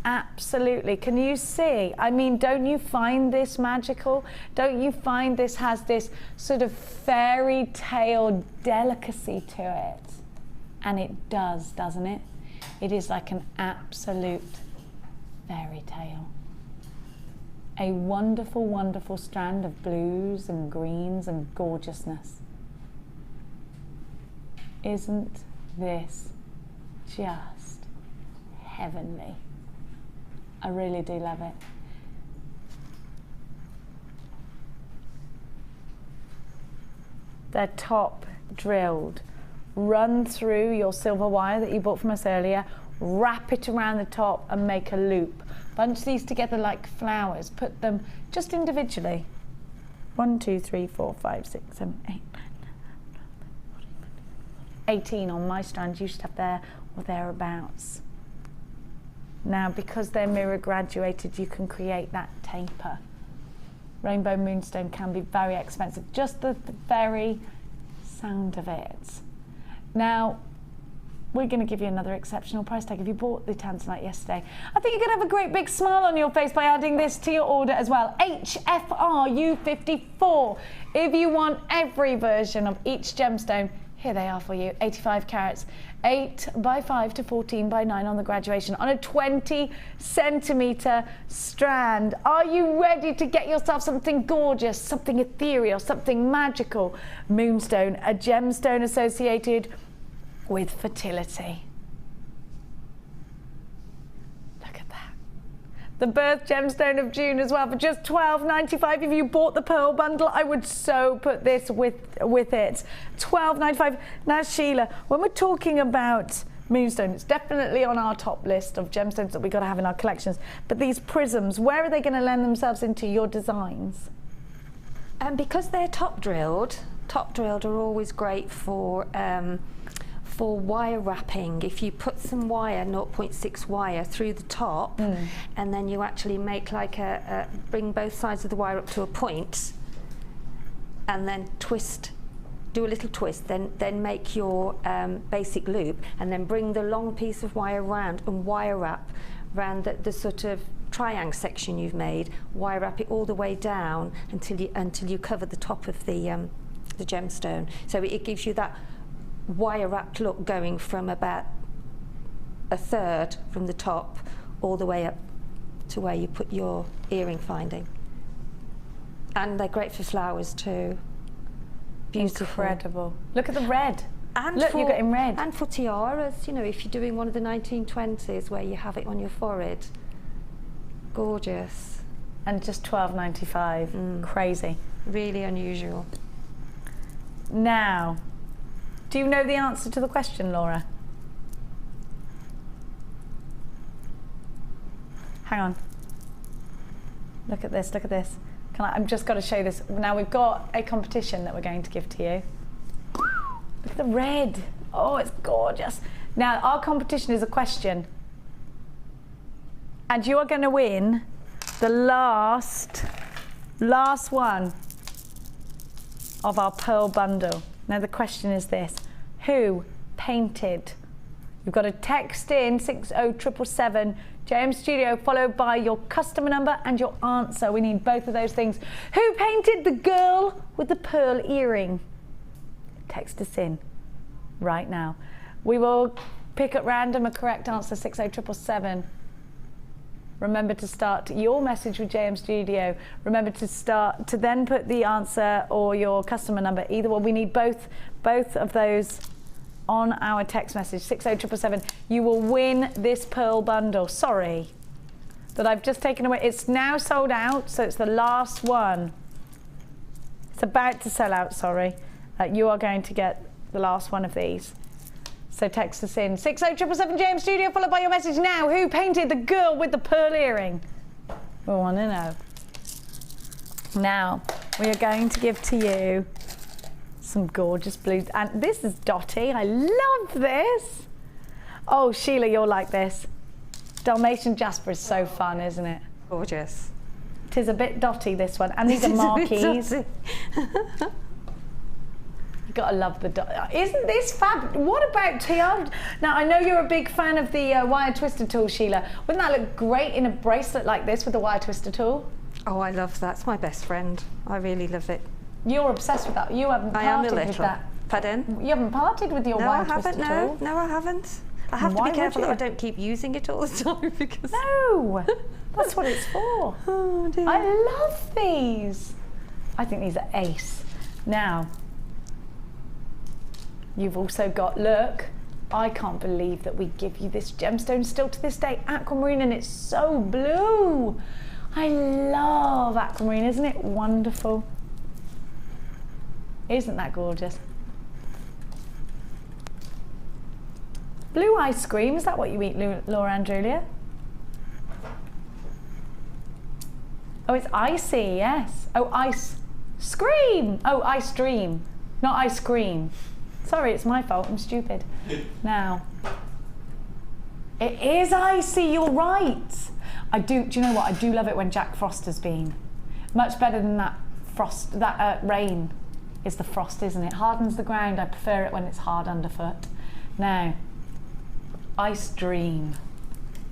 Absolutely. Can you see? I mean, don't you find this magical? Don't you find this has this sort of fairy tale delicacy to it? And it does, doesn't it? It is like an absolute fairy tale. A wonderful, wonderful strand of blues and greens and gorgeousness. Isn't this just heavenly? I really do love it. They're top drilled. Run through your silver wire that you bought from us earlier, wrap it around the top and make a loop. Bunch these together like flowers, put them just individually. 1, 2, 3, 4, 5, 6, 7, 8, 9, 18 on my strand. You should have there or thereabouts. Now, because they're mirror graduated, you can create that taper. Rainbow moonstone can be very expensive, just the very sound of it. Now, we're going to give you another exceptional price tag. If you bought the tanzanite yesterday, I think you're going to have a great big smile on your face by adding this to your order as well. HFRU54. If you want every version of each gemstone, here they are for you. 85 carats, 8 by 5 to 14 by 9 on the graduation on a 20 centimetre strand. Are you ready to get yourself something gorgeous, something ethereal, something magical? Moonstone, a gemstone associated with fertility. Look at that. The birth gemstone of June as well for just $12.95. If you bought the pearl bundle, I would so put this with it. $12.95. Now, Sheila, when we're talking about moonstone, it's definitely on our top list of gemstones that we've got to have in our collections. But these prisms, where are they going to lend themselves into your designs? And because they're top drilled are always great for wire wrapping. If you put some wire, 0.6 wire through the top, and then you actually make like bring both sides of the wire up to a point, and then twist, do a little twist, then make your basic loop, and then bring the long piece of wire around and wire wrap around the sort of triangle section you've made, wire wrap it all the way down until you cover the top of the gemstone. So it gives you that wire wrapped look going from about a third from the top all the way up to where you put your earring finding. And they're great for flowers too. Beautiful. Incredible. Look at the red. And look, you got in red. And for tiaras, you know, if you're doing one of the 1920s where you have it on your forehead. Gorgeous. And just $12.95. Crazy. Really unusual. Now, do you know the answer to the question, Laura? Hang on. Look at this, look at this. I'm just got to show you this. Now we've got a competition that we're going to give to you. Look at the red. Oh, it's gorgeous. Now our competition is a question. And you are going to win the last one of our pearl bundle. Now the question is this: who painted? You've got to text in 60777 JM Studio followed by your customer number and your answer. We need both of those things. Who painted the girl with the pearl earring? Text us in right now. We will pick at random a correct answer, 60777. Remember to start your message with JM Studio. Remember to then put the answer or your customer number, either one. We need both of those on our text message, 60777. You will win this pearl bundle. Sorry that I've just taken away. It's now sold out, so it's the last one. It's about to sell out, sorry. You are going to get the last one of these. So text us in 60777 JM Studio, followed by your message now. Who painted the girl with the pearl earring? We want to know. Now, we are going to give to you some gorgeous blues. And this is Dotty. I love this. Oh, Sheila, you'll like this. Dalmatian jasper is so fun, isn't it? Gorgeous. It is a bit dotty, this one. And these are marquees. You've got to love the dot. Isn't this fab? What about tiara? Now, I know you're a big fan of the wire twister tool, Sheila. Wouldn't that look great in a bracelet like this with the wire twister tool? Oh, I love that. It's my best friend. I really love it. You're obsessed with that. You haven't parted with that. Pardon? You haven't parted with your wire twister tool? No, I haven't. I have to be careful that I don't keep using it all the time because... No! That's what it's for. Oh, dear. I love these. I think these are ace. Now, you've also got, look, I can't believe that we give you this gemstone still to this day, aquamarine, and it's so blue. I love aquamarine, isn't it wonderful? Isn't that gorgeous? Blue ice cream, is that what you eat, Laura Andrulia? Oh, it's icy, yes. Oh, ice scream. Oh, ice dream, not ice cream. Sorry, it's my fault, I'm stupid. Now, it is icy, you're right. Do you know what? I do love it when Jack Frost has been. Much better than that frost, that rain is the frost, isn't it? Hardens the ground, I prefer it when it's hard underfoot. Now, ice dream.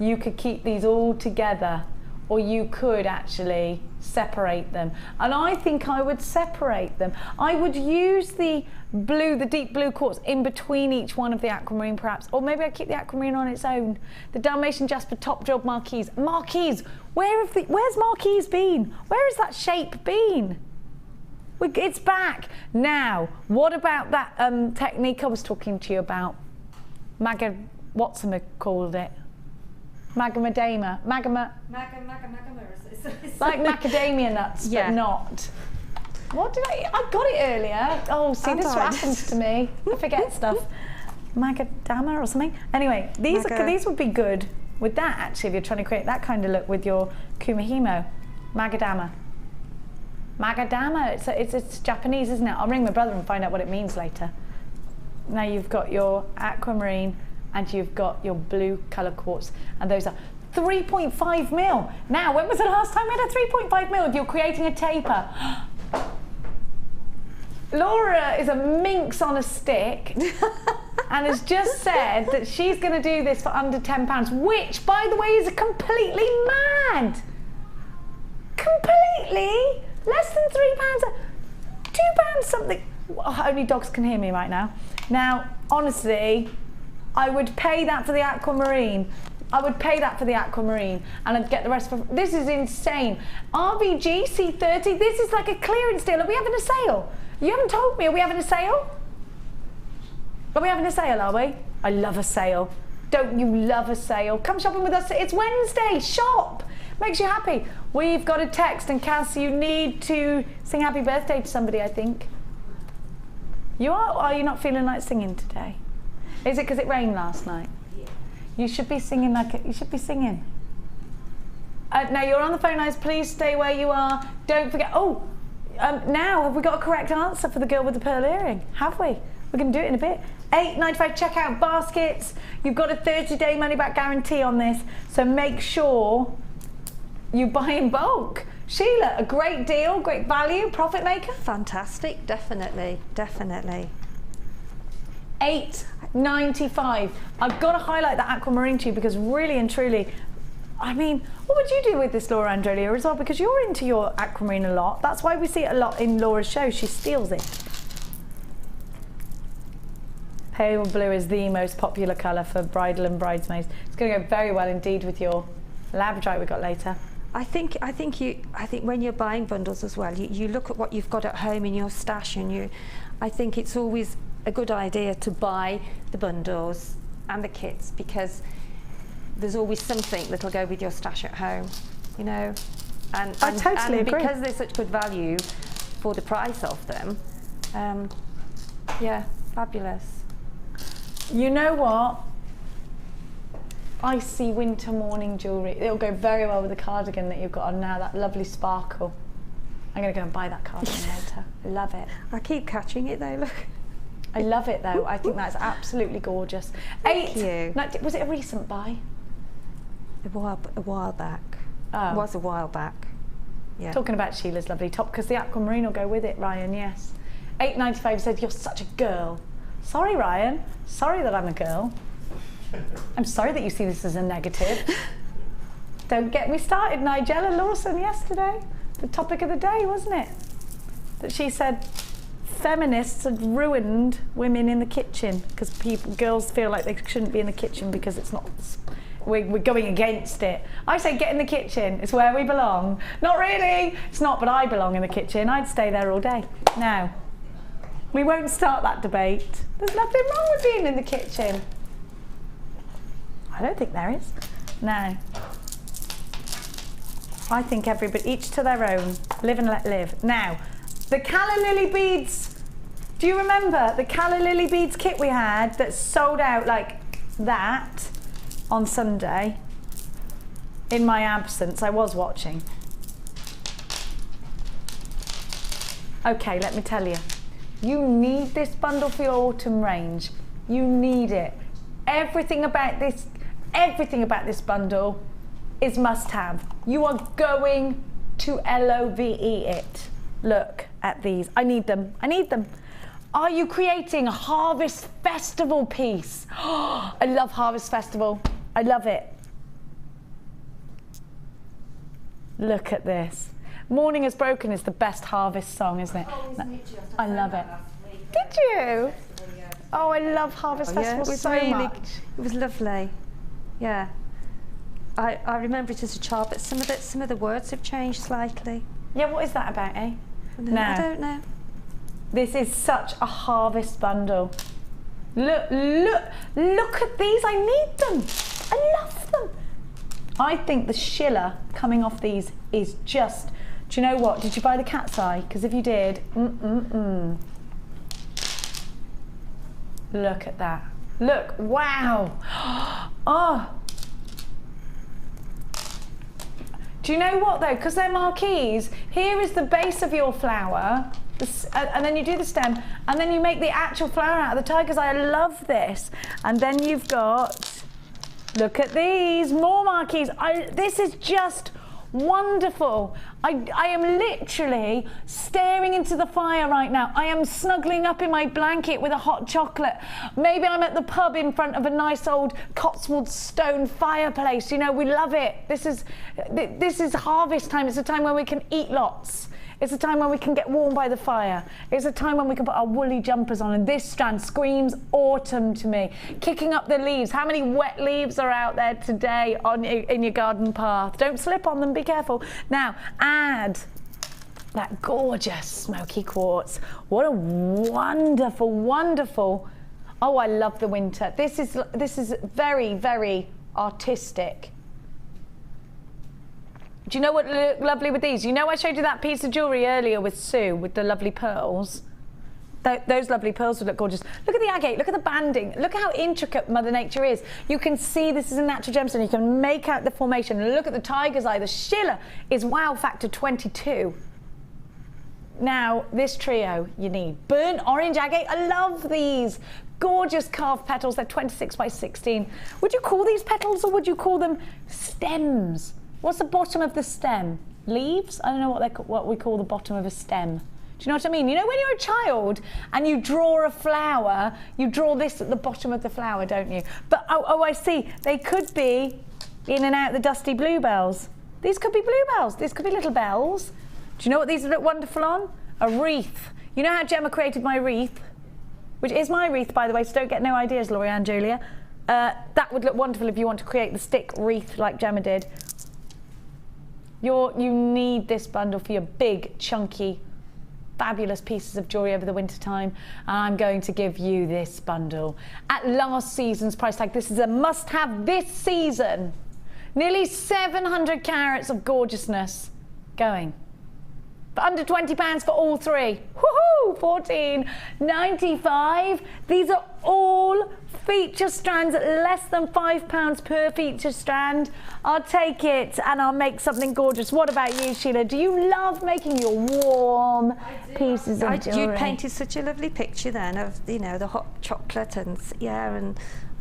You could keep these all together, or you could actually separate them. And I think I would separate them. I would use the blue, the deep blue quartz in between each one of the aquamarine perhaps, or maybe I keep the aquamarine on its own. The Dalmatian jasper top job marquees. Marquees, where's marquees been? Where has that shape been? It's back. Now, what about that technique I was talking to you about? What's it called it? Magamadama. Like macadamia nuts, yeah. But not. What did I got it earlier. Oh, see, this is what happens to me. I forget stuff. Magadama or something. Anyway, these would be good with that, actually, if you're trying to create that kind of look with your kumihimo. Magadama. Magadama, it's Japanese, isn't it? I'll ring my brother and find out what it means later. Now you've got your aquamarine and you've got your blue colour quartz, and those are 3.5 mil. Now, when was the last time we had a 3.5 mil? If you're creating a taper. Laura is a minx on a stick and has just said that she's going to do this for under £10, which, by the way, is completely mad. Completely. Less than £3. £2 something. Oh, only dogs can hear me right now. Now, honestly, I would pay that for the aquamarine. I would pay that for the aquamarine and I'd get the rest for... This is insane. RVG C30, this is like a clearance deal. Are we having a sale? You haven't told me. Are we having a sale? Are we having a sale, are we? I love a sale. Don't you love a sale? Come shopping with us. It's Wednesday. Shop. Makes you happy. We've got a text, and Cass, you need to sing happy birthday to somebody, I think. You are? Or are you not feeling like singing today? Is it because it rained last night? Yeah. You should be singing you should be singing. Now you're on the phone lines. Please stay where you are. Don't forget. Oh, now have we got a correct answer for the girl with the pearl earring? Have we? We're going to do it in a bit. £8.95 checkout baskets. You've got a 30-day money-back guarantee on this, so make sure you buy in bulk. Sheila, a great deal, great value, profit maker. Fantastic, definitely, definitely. £8.95. I've got to highlight that aquamarine to you because really and truly, I mean, what would you do with this, Laura Andrulia, as well? Because you're into your aquamarine a lot. That's why we see it a lot in Laura's show. She steals it. Pale blue is the most popular colour for bridal and bridesmaids. It's going to go very well indeed with your labradorite we got later. I think when you're buying bundles as well, you look at what you've got at home in your stash, and I think it's always a good idea to buy the bundles and the kits, because there's always something that'll go with your stash at home, you know. And I totally agree. Because they're such good value for the price of them, yeah, fabulous. You know what? Icy winter morning jewellery. It'll go very well with the cardigan that you've got on now, that lovely sparkle. I'm going to go and buy that cardigan later. I love it. I keep catching it though, look. I love it though. I think that's absolutely gorgeous. Thank you. No, was it a recent buy? A while back. Oh. It was a while back. Yeah. Talking about Sheila's lovely top, because the aquamarine will go with it, Ryan, yes. 8.95 said, you're such a girl. Sorry, Ryan. Sorry that I'm a girl. I'm sorry that you see this as a negative. Don't get me started. Nigella Lawson yesterday, the topic of the day, wasn't it? That she said feminists have ruined women in the kitchen because girls feel like they shouldn't be in the kitchen because it's not. We're going against it. I say get in the kitchen. It's where we belong. Not really. It's not, but I belong in the kitchen. I'd stay there all day. Now, we won't start that debate. There's nothing wrong with being in the kitchen. I don't think there is. No. I think everybody, each to their own. Live and let live. Now, the calla lily beads. Do you remember the calla lily beads kit we had that sold out like that on Sunday? In my absence, I was watching. Okay, let me tell you. You need this bundle for your autumn range. You need it. Everything about this bundle is must-have. You are going to LOVE it. Look at these. I need them. I need them. Are you creating a Harvest Festival piece? I love Harvest Festival. I love it. Look at this. Morning Has Broken is the best Harvest song, isn't it? I love it. Did you? Oh, I love Harvest Festival so much. It was lovely. Yeah. I remember it as a child, but some of the words have changed slightly. Yeah, what is that about, eh? No, I don't know. This is such a Harvest bundle. Look at these. I need them. I love them. I think the Sheila coming off these is just, do you know what? Did you buy the cat's eye? Because if you did, Look at that. Look, wow. Oh. Do you know what though? Because they're marquees, here is the base of your flower, and then you do the stem, and then you make the actual flower out of the tiger's eye. I love this. And then you've got, look at these, more marquees. This is just wonderful. I am literally staring into the fire right now. I am snuggling up in my blanket with a hot chocolate. Maybe I'm at the pub in front of a nice old Cotswold stone fireplace. You know, we love it. This is harvest time. It's a time when we can eat lots. It's a time when we can get warm by the fire. It's a time when we can put our woolly jumpers on, and this strand screams autumn to me. Kicking up the leaves. How many wet leaves are out there today in your garden path? Don't slip on them, be careful. Now, add that gorgeous smoky quartz. What a wonderful, wonderful, oh, I love the winter. This is very, very artistic. Do you know what look lovely with these? You know I showed you that piece of jewellery earlier with Sue, with the lovely pearls? Those lovely pearls would look gorgeous. Look at the agate, look at the banding, look at how intricate Mother Nature is. You can see this is a natural gemstone, you can make out the formation. Look at the tiger's eye, the Sheila is wow factor 22. Now, this trio you need. Burnt orange agate, I love these. Gorgeous carved petals, they're 26 by 16. Would you call these petals or would you call them stems? What's the bottom of the stem? Leaves? I don't know what we call the bottom of a stem. Do you know what I mean? You know when you're a child and you draw a flower, you draw this at the bottom of the flower, don't you? But, oh, I see. They could be in and out the dusty bluebells. These could be bluebells. These could be little bells. Do you know what these look wonderful on? A wreath. You know how Gemma created my wreath? Which is my wreath, by the way, so don't get no ideas, Laurie and Julia. That would look wonderful if you want to create the stick wreath like Gemma did. You need this bundle for your big, chunky, fabulous pieces of jewellery over the winter time. And I'm going to give you this bundle at last season's price tag. This is a must-have this season. Nearly 700 carats of gorgeousness going For under £20 for all three. Woohoo! $14.95. These are all feature strands at less than £5 per feature strand. I'll take it and I'll make something gorgeous. What about you, Sheila? Do you love making your warm pieces of jewellery? You painted such a lovely picture then of, you know, the hot chocolate and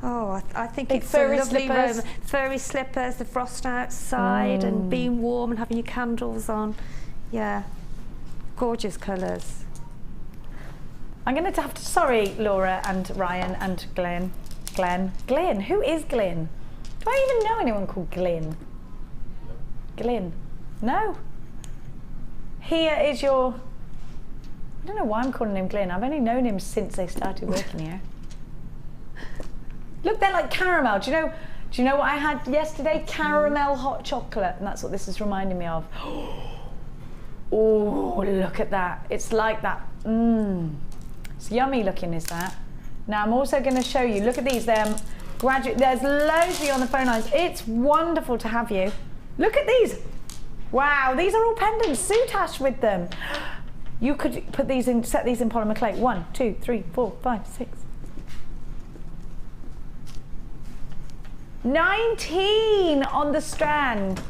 I think big it's furry a lovely slippers. Furry slippers, the frost outside and being warm and having your candles on. Yeah, gorgeous colours. I'm going to have to, sorry, Laura and Ryan and Glenn. Glyn, who is Glyn? Do I even know anyone called Glyn? Glyn? No. Here is your, I don't know why I'm calling him Glyn. I've only known him since they started working here. Look, they're like caramel. Do you know what I had yesterday? Caramel hot chocolate, and that's what this is reminding me of. Oh, look at that. It's like that. It's yummy looking, is that? Now I'm also going to show you, look at these, there's loads of you on the phone lines. It's wonderful to have you. Look at these. Wow, these are all pendants, soutache with them. You could put these in, set these in polymer clay. 1, 2, 3, 4, 5, 6. 19 on the strand.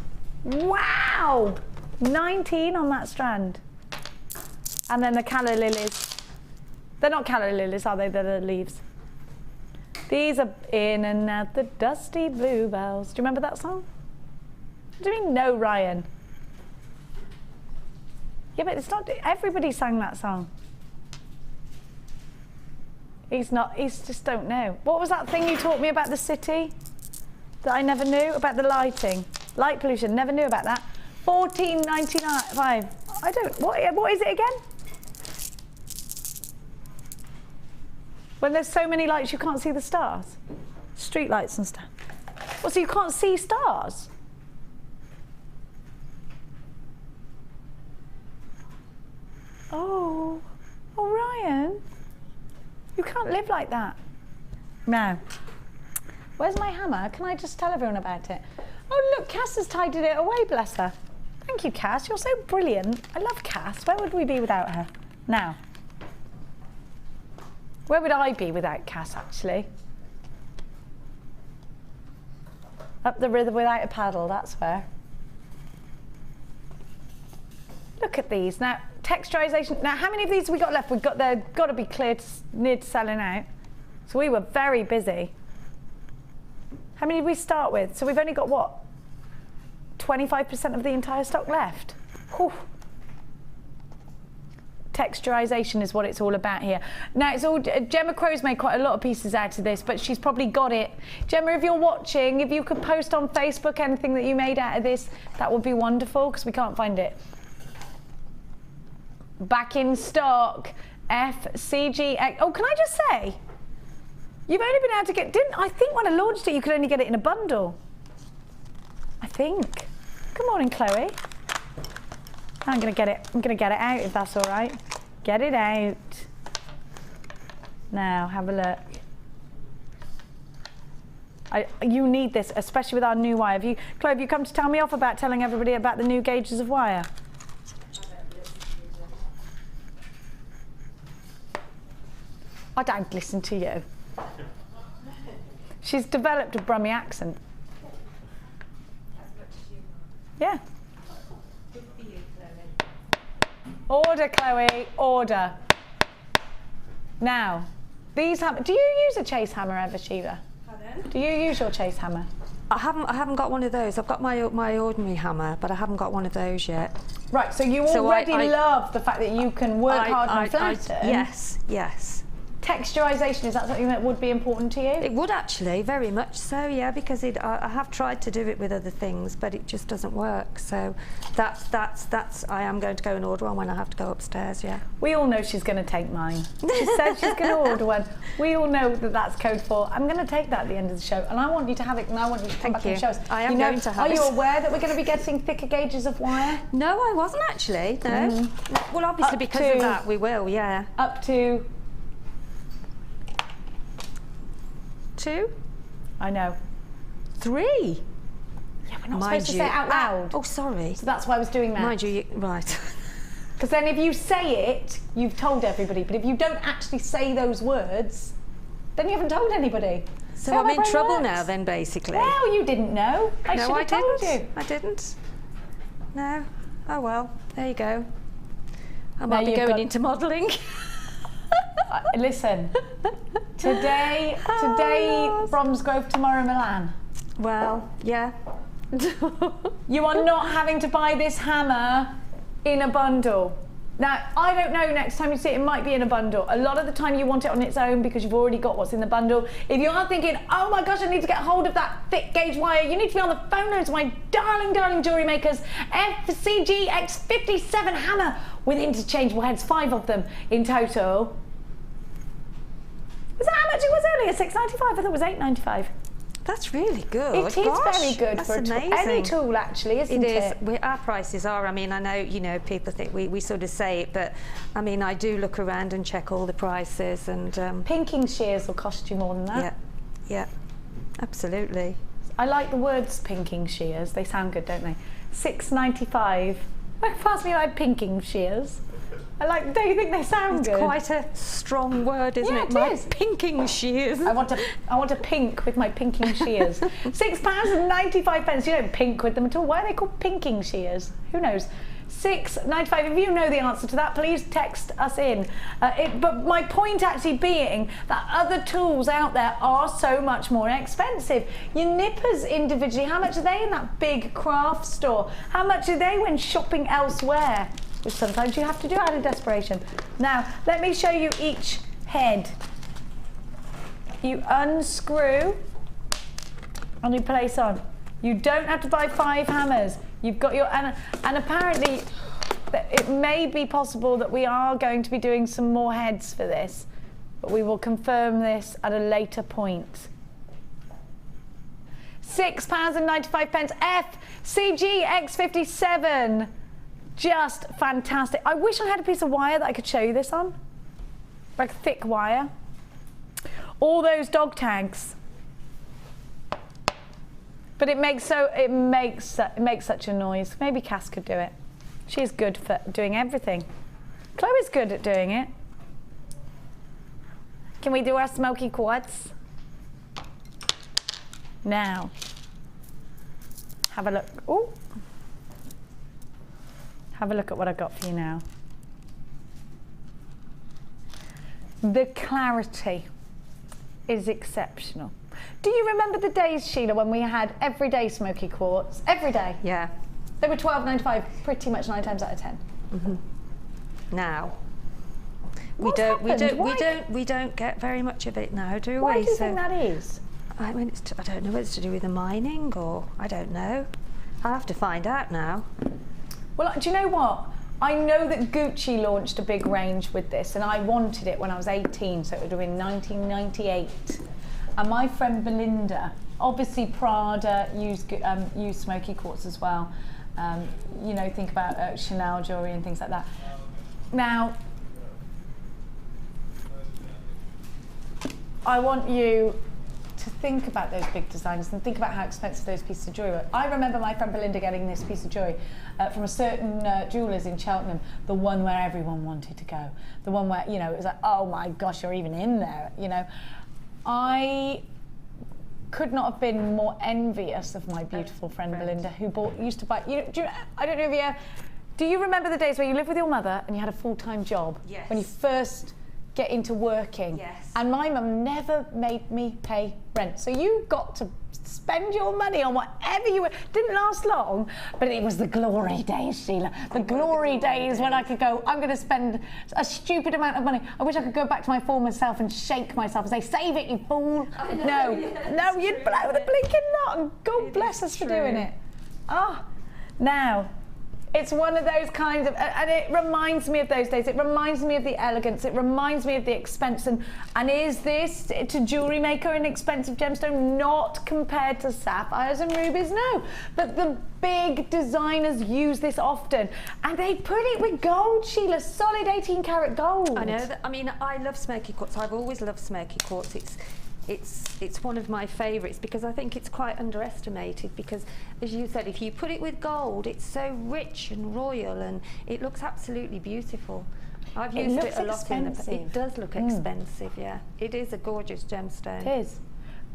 Wow, 19 on that strand. And then the calla lilies. They're not calla lilies, are they? They're the leaves. These are in and out the dusty bluebells. Do you remember that song? What do you mean, no, Ryan? Yeah, but it's not, everybody sang that song. He's just don't know. What was that thing you taught me about the city that I never knew? About the lighting. Light pollution, never knew about that. $14.95. I don't, what is it again? When there's so many lights you can't see the stars? Street lights and stuff. Well, so you can't see stars? Oh, Ryan, you can't live like that. No. Where's my hammer? Can I just tell everyone about it? Oh, look, Cass has tidied it away, bless her. Thank you, Cass. You're so brilliant. I love Cass. Where would we be without her? Now. Where would I be without Cass, actually? Up the river without a paddle, that's where. Look at these. Now, texturization. Now, how many of these have we got left? They've got to be near to selling out. So we were very busy. How many did we start with? So we've only got, what, 25% of the entire stock left? Whew. Texturization is what it's all about here. Now, it's all, Gemma Crow's made quite a lot of pieces out of this, but she's probably got it. Gemma, if you're watching, if you could post on Facebook anything that you made out of this, that would be wonderful, because we can't find it. Back in stock, FCGX. Oh, can I just say, you've only been able to get, I think when I launched it, you could only get it in a bundle. I think. Good morning, Chloe. I'm gonna get it out if that's all right. Get it out. Now, have a look. You need this, especially with our new wire. Chloe, have you come to tell me off about telling everybody about the new gauges of wire? I don't listen to you. She's developed a Brummie accent. Yeah. Order, Chloe, order. Now, these hammers. Do you use a chase hammer ever, Sheila? Pardon? Do you use your chase hammer? I haven't got one of those. I've got my ordinary hammer, but I haven't got one of those yet. Right, so you already love the fact that you can work hard and flatten. Yes, yes. Texturization, is that something that would be important to you? It would actually, very much so, yeah, because I have tried to do it with other things, but it just doesn't work. So I am going to go and order one when I have to go upstairs, yeah. We all know she's going to take mine. She said she's going to order one. We all know that that's code for, I'm going to take that at the end of the show, and I want you to have it, and I want you to come back and show us. I am going to have it. Are you aware that we're going to be getting thicker gauges of wire? No, I wasn't actually, no. Well, obviously because of that, we will, yeah. Up to 2? I know. 3? Yeah, we're not supposed to say it out loud. Oh, sorry. So that's why I was doing that. Mind you, right. Because then if you say it, you've told everybody. But if you don't actually say those words, then you haven't told anybody. So I'm in trouble now then, basically. Well, you didn't know. I should have told you. I didn't. No. Oh well, there you go. I might be going into modelling. Listen, today Bromsgrove, tomorrow Milan. Well, yeah. You are not having to buy this hammer in a bundle. Now, I don't know, next time you see it, it might be in a bundle. A lot of the time you want it on its own because you've already got what's in the bundle. If you are thinking, oh my gosh, I need to get hold of that thick gauge wire, you need to be on the phone now to my darling, darling Jewellery Maker's FCG X57 hammer with interchangeable heads, 5 of them in total. Was that how much it was earlier? $6.95? I thought it was $8.95. That's really good. It is very good for any tool, actually, isn't it? It is. Our prices are. I mean, I know, you know, people think we sort of say it, but I mean, I do look around and check all the prices. And pinking shears will cost you more than that. Yeah, absolutely. I like the words pinking shears. They sound good, don't they? $6.95. Pass me my pinking shears. Don't you think they sound good? It's quite a strong word, isn't it? Yeah, it is. Pinking shears. I want to pink with my pinking shears. £6.95. You don't pink with them at all. Why are they called pinking shears? Who knows? $6.95. If you know the answer to that, please text us in. But my point actually being that other tools out there are so much more expensive. Your nippers individually, how much are they in that big craft store? How much are they when shopping elsewhere? Which sometimes you have to do out of desperation. Now, let me show you each head. You unscrew and you place on. You don't have to buy 5 hammers. You've got your, and apparently it may be possible that we are going to be doing some more heads for this, but we will confirm this at a later point. £6.95. FCG X57. Just fantastic. I wish I had a piece of wire that I could show you this on, like a thick wire. All those dog tags, but it makes such a noise. Maybe Cass could do it. She's good for doing everything. Chloe's good at doing it. Can we do our smoky quartz? Now, have a look. Ooh. Have a look at what I've got for you now. The clarity is exceptional. Do you remember the days, Sheila, when we had everyday smoky quartz? Every day? Yeah. They were $12.95 pretty much 9 times out of 10. Mm-hmm. Now, we don't get very much of it now, do we? Why do you think that is? I mean, I don't know whether it's to do with the mining or I don't know. I'll have to find out now. Well, do you know what? I know that Gucci launched a big range with this, and I wanted it when I was 18, so it would have been 1998. And my friend Belinda, obviously Prada used smoky quartz as well. You know, think about Chanel jewellery and things like that. Now, I want you to think about those big designers and think about how expensive those pieces of jewellery were. I remember my friend Belinda getting this piece of jewellery from a certain jewellers in Cheltenham, the one where everyone wanted to go, the one where, you know, it was like, oh my gosh, you're even in there, you know. I could not have been more envious of my beautiful friend Belinda, who used to buy, I don't know if do you remember the days where you lived with your mother and you had a full-time job? Yes. When you first get into working. Yes. And my mum never made me pay rent. So you got to spend your money on whatever you were. Didn't last long, but it was the glory days, Sheila. The glory days when I could go, I'm going to spend a stupid amount of money. I wish I could go back to my former self and shake myself and say, save it, you fool. No, you'd blow the blinking lot, and God bless us for doing it. Now, it's one of those kinds of, and it reminds me of those days. It reminds me of the elegance. It reminds me of the expense. And is this, to Jewellery Maker, an expensive gemstone? Not compared to sapphires and rubies, no. But the big designers use this often. And they put it with gold, Sheila, solid 18 karat gold. I know that, I mean, I love smoky quartz. I've always loved smoky quartz. it's one of my favourites because I think it's quite underestimated because, as you said, if you put it with gold, it's so rich and royal and it looks absolutely beautiful. I've used it a lot in the. It does look expensive, yeah. It is a gorgeous gemstone. It is.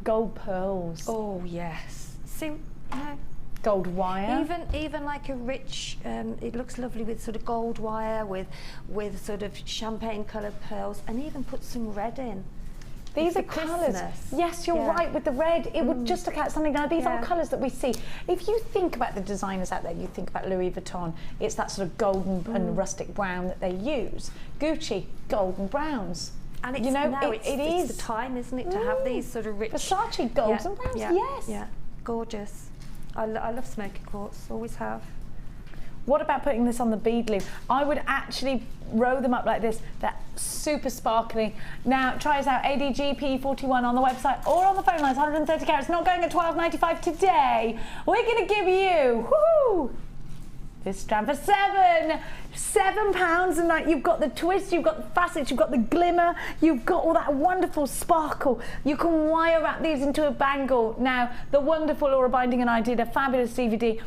Gold pearls. Oh yes. See, you know, gold wire. Even like a rich. It looks lovely with sort of gold wire with sort of champagne coloured pearls, and even put some red in. These are colours. Yes, you're right with the red. It would just look at something. Now these are colours that we see. If you think about the designers out there, you think about Louis Vuitton. It's that sort of golden and rustic brown that they use. Gucci, golden browns. And it's, you know, it's the time, isn't it, to have these sort of rich. Versace golds and browns. Yes. Yeah. Gorgeous. I love smoky quartz. Always have. What about putting this on the bead loom? I would actually row them up like this. They're super sparkly. Now, try us out, ADGP41 on the website or on the phone lines, 130 carats, not going at $12.95 today. We're going to give you, woohoo, this strand for £7. And like, you've got the twist, you've got the facets, you've got the glimmer, you've got all that wonderful sparkle. You can wire wrap these into a bangle. Now, the wonderful Laura Binding and I did a fabulous DVD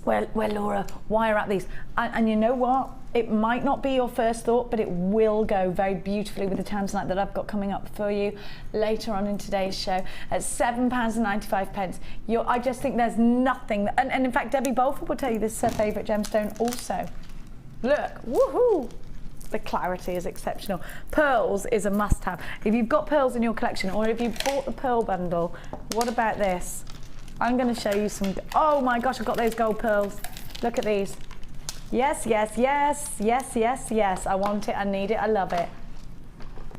where Laura wire wrap these, and you know what, it might not be your first thought, but it will go very beautifully with the tanzanite that I've got coming up for you later on in today's show at £7.95. I just think there's nothing, and in fact Debbie Bolford will tell you this is her favourite gemstone also. Look, woohoo! The clarity is exceptional. Pearls is a must-have. If you've got pearls in your collection, or if you've bought the pearl bundle, what about this? I'm going to show you some. Oh my gosh, I've got those gold pearls. Look at these. Yes, yes, yes, yes, yes, yes. I want it, I need it, I love it.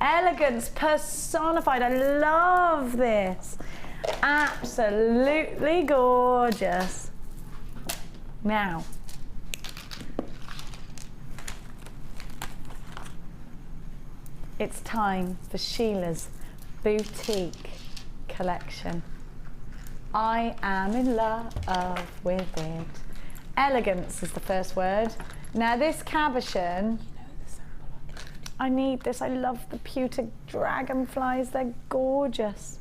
Elegance personified. I love this. Absolutely gorgeous. Now, it's time for Sheila's boutique collection. I am in love with it. Elegance is the first word. Now this cabochon, I need this. I love the pewter dragonflies. They're gorgeous.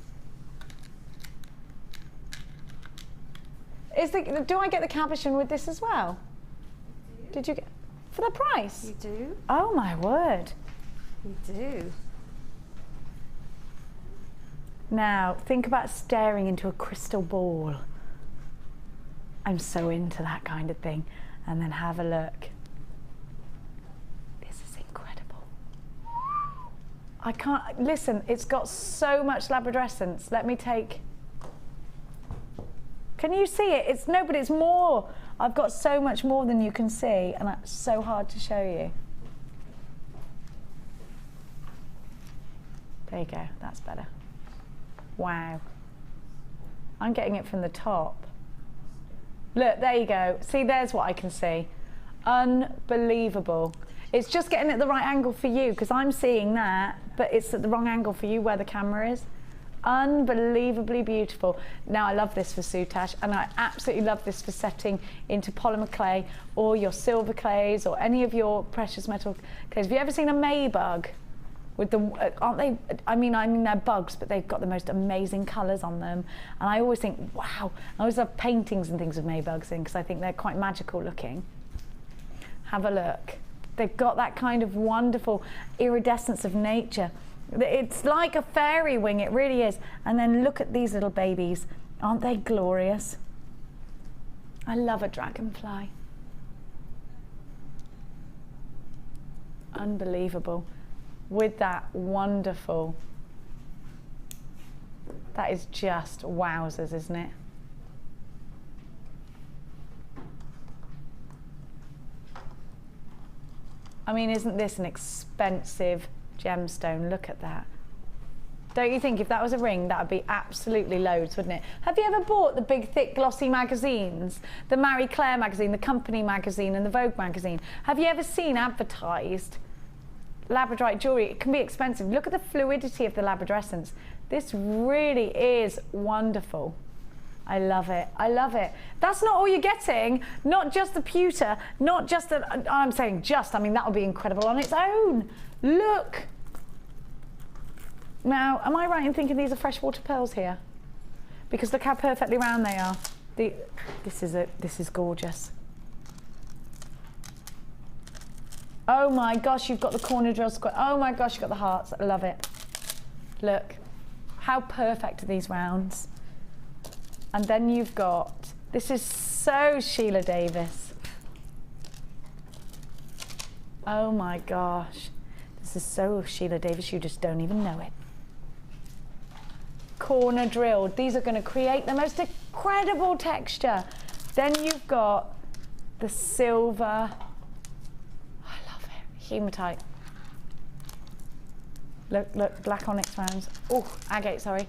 Do I get the cabochon with this as well? Did you get for the price? You do. Oh my word. You do. Now, think about staring into a crystal ball. I'm so into that kind of thing. And then have a look. This is incredible. I can't, listen, it's got so much labradorescence. Let me take, can you see it? It's but it's more. I've got so much more than you can see, and that's so hard to show you. There you go, that's better. Wow. I'm getting it from the top. Look, there you go. See, there's what I can see. Unbelievable. It's just getting at the right angle for you, because I'm seeing that, but it's at the wrong angle for you where the camera is. Unbelievably beautiful. Now, I love this for soutache, and I absolutely love this for setting into polymer clay or your silver clays or any of your precious metal clays. Have you ever seen a Maybug? With the, aren't they, I mean they're bugs, but they've got the most amazing colours on them. And I always think, wow, I always have paintings and things with Maybugs in, because I think they're quite magical looking. Have a look. They've got that kind of wonderful iridescence of nature. It's like a fairy wing, it really is. And then look at these little babies. Aren't they glorious? I love a dragonfly. Unbelievable. With that wonderful, that is just wowzers, isn't it? I mean, isn't this an expensive gemstone? Look at that. Don't you think if that was a ring, that would be absolutely loads, wouldn't it? Have you ever bought the big, thick, glossy magazines? The Marie Claire magazine, the Company magazine, and the Vogue magazine. Have you ever seen advertised labradorite jewellery? It can be expensive. Look at the fluidity of the labradorescence. This really is wonderful. I love it. I love it. That's not all you're getting. Not just the pewter, not just the, I'm saying just, I mean that would be incredible on its own. Look. Now, am I right in thinking these are freshwater pearls here? Because look how perfectly round they are. This is gorgeous. Oh my gosh, you've got the corner drill square. Oh my gosh, you've got the hearts. I love it. Look, how perfect are these rounds? And then you've got, this is so Sheila Davis. Oh my gosh. This is so Sheila Davis, you just don't even know it. Corner drilled. These are going to create the most incredible texture. Then you've got the silver. I love it. Hematite. Look, black onyx rounds. Oh, agate, sorry.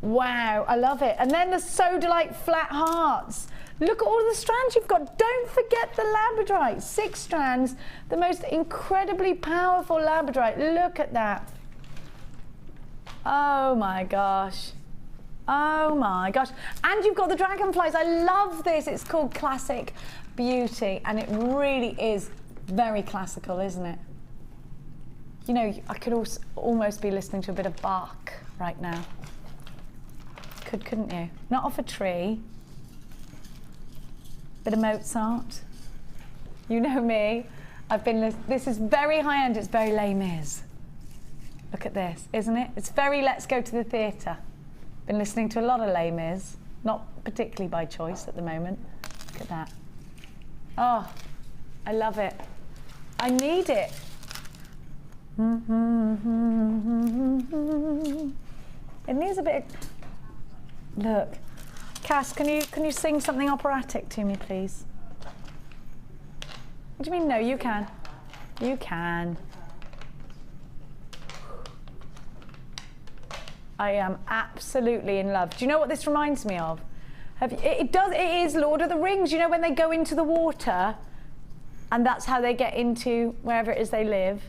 Wow, I love it. And then the sodalite flat hearts. Look at all the strands you've got. Don't forget the labradorite. 6 strands, the most incredibly powerful labradorite. Look at that. Oh my gosh. Oh my gosh. And you've got the dragonflies. I love this. It's called Classic Beauty, and it really is very classical, isn't it? You know, I could also almost be listening to a bit of Bach right now. Couldn't you? Not off a tree. Bit of Mozart. You know me. This is very high end. It's very Les Mis. Look at this, isn't it? It's very let's go to the theatre. Been listening to a lot of Les Mis, not particularly by choice at the moment. Look at that. Oh, I love it. I need it. It needs a bit of... Look. Cass, can you sing something operatic to me, please? What do you mean, no? You can. You can. I am absolutely in love. Do you know what this reminds me of? It is Lord of the Rings. You know when they go into the water and that's how they get into wherever it is they live,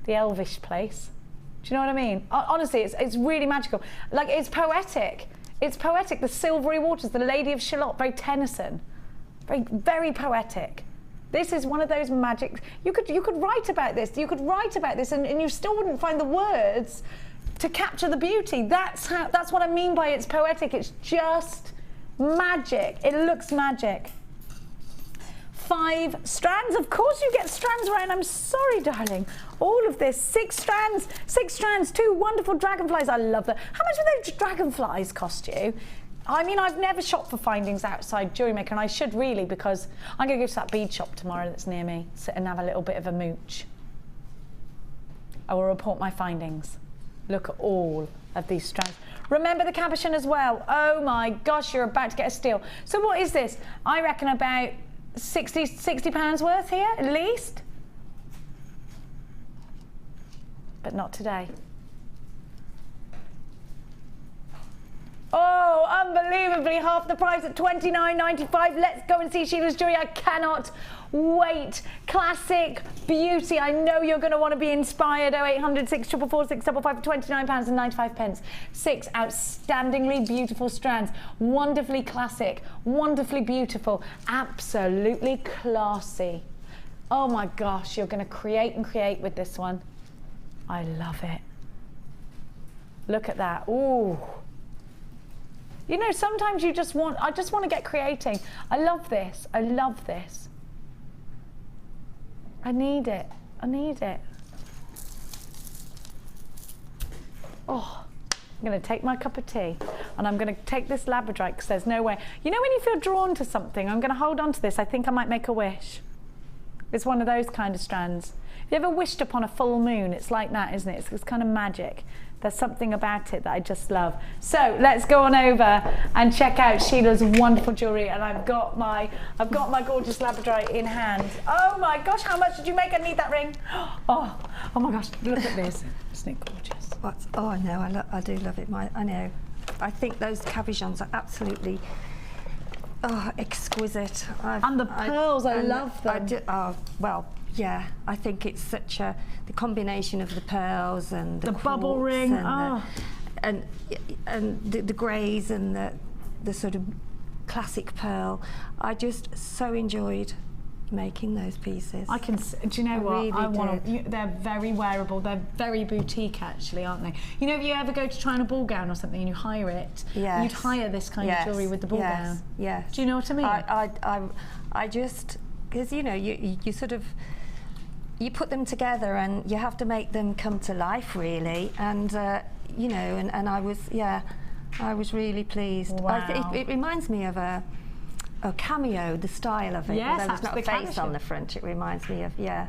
the elvish place. Do you know what I mean? Honestly, it's really magical. Like, it's poetic. It's poetic. The silvery waters, the Lady of Shalott, very Tennyson. Very, very poetic. This is one of those magic... You could write about this. You could write about this and you still wouldn't find the words to capture the beauty. That's what I mean by it's poetic. It's just magic. It looks magic. 5 strands. Of course you get strands around. I'm sorry, darling. All of this. 6 strands. 6 strands. 2 wonderful dragonflies. I love that. How much do those dragonflies cost you? I mean, I've never shopped for findings outside Jewellery Maker, and I should really, because I'm going to go to that bead shop tomorrow that's near me, sit and have a little bit of a mooch. I will report my findings. Look at all of these strands. Remember the cabochon as well. Oh my gosh, you're about to get a steal. So what is this? I reckon about 60 pounds worth here, at least. But not today. Oh, unbelievably, half the price at £29.95. Let's go and see Sheila's jewellery. I cannot wait. Classic beauty. I know you're going to want to be inspired. 0800 644 655 for £29.95. 6 outstandingly beautiful strands. Wonderfully classic. Wonderfully beautiful. Absolutely classy. Oh my gosh, you're going to create and create with this one. I love it. Look at that. Ooh. You know, sometimes I just want to get creating. I love this. I love this. I need it. I need it. Oh, I'm going to take my cup of tea and I'm going to take this labradorite because there's no way. You know when you feel drawn to something, I'm going to hold on to this. I think I might make a wish. It's one of those kind of strands. Have you ever wished upon a full moon? It's like that, isn't it? It's kind of magic. There's something about it that I just love. So let's go on over and check out Sheila's wonderful jewellery. And I've got my gorgeous labradorite in hand. Oh my gosh, how much did you make? I need that ring. Oh my gosh, look at this. Isn't it gorgeous? What? Oh, I know. I do love it. I know. I think those cabochons are absolutely exquisite. And the pearls, I love them. Well, yeah, I think it's such the combination of the pearls and the bubble ring, and the greys and the sort of classic pearl. I just so enjoyed making those pieces. I can. Do you know what? really I want did. them. They're very wearable. They're very boutique, actually, aren't they? You know, if you ever go to try on a ball gown or something and you hire it, Yes. you'd hire this kind of jewellery with the ball gown. Yes. Do you know what I mean? I just, because you know, you sort of, you put them together and you have to make them come to life, really. And you know, and I was really pleased. Wow. It reminds me of a cameo, the style of it. Yes, although there's not a absolutely, face on the front. It reminds me of I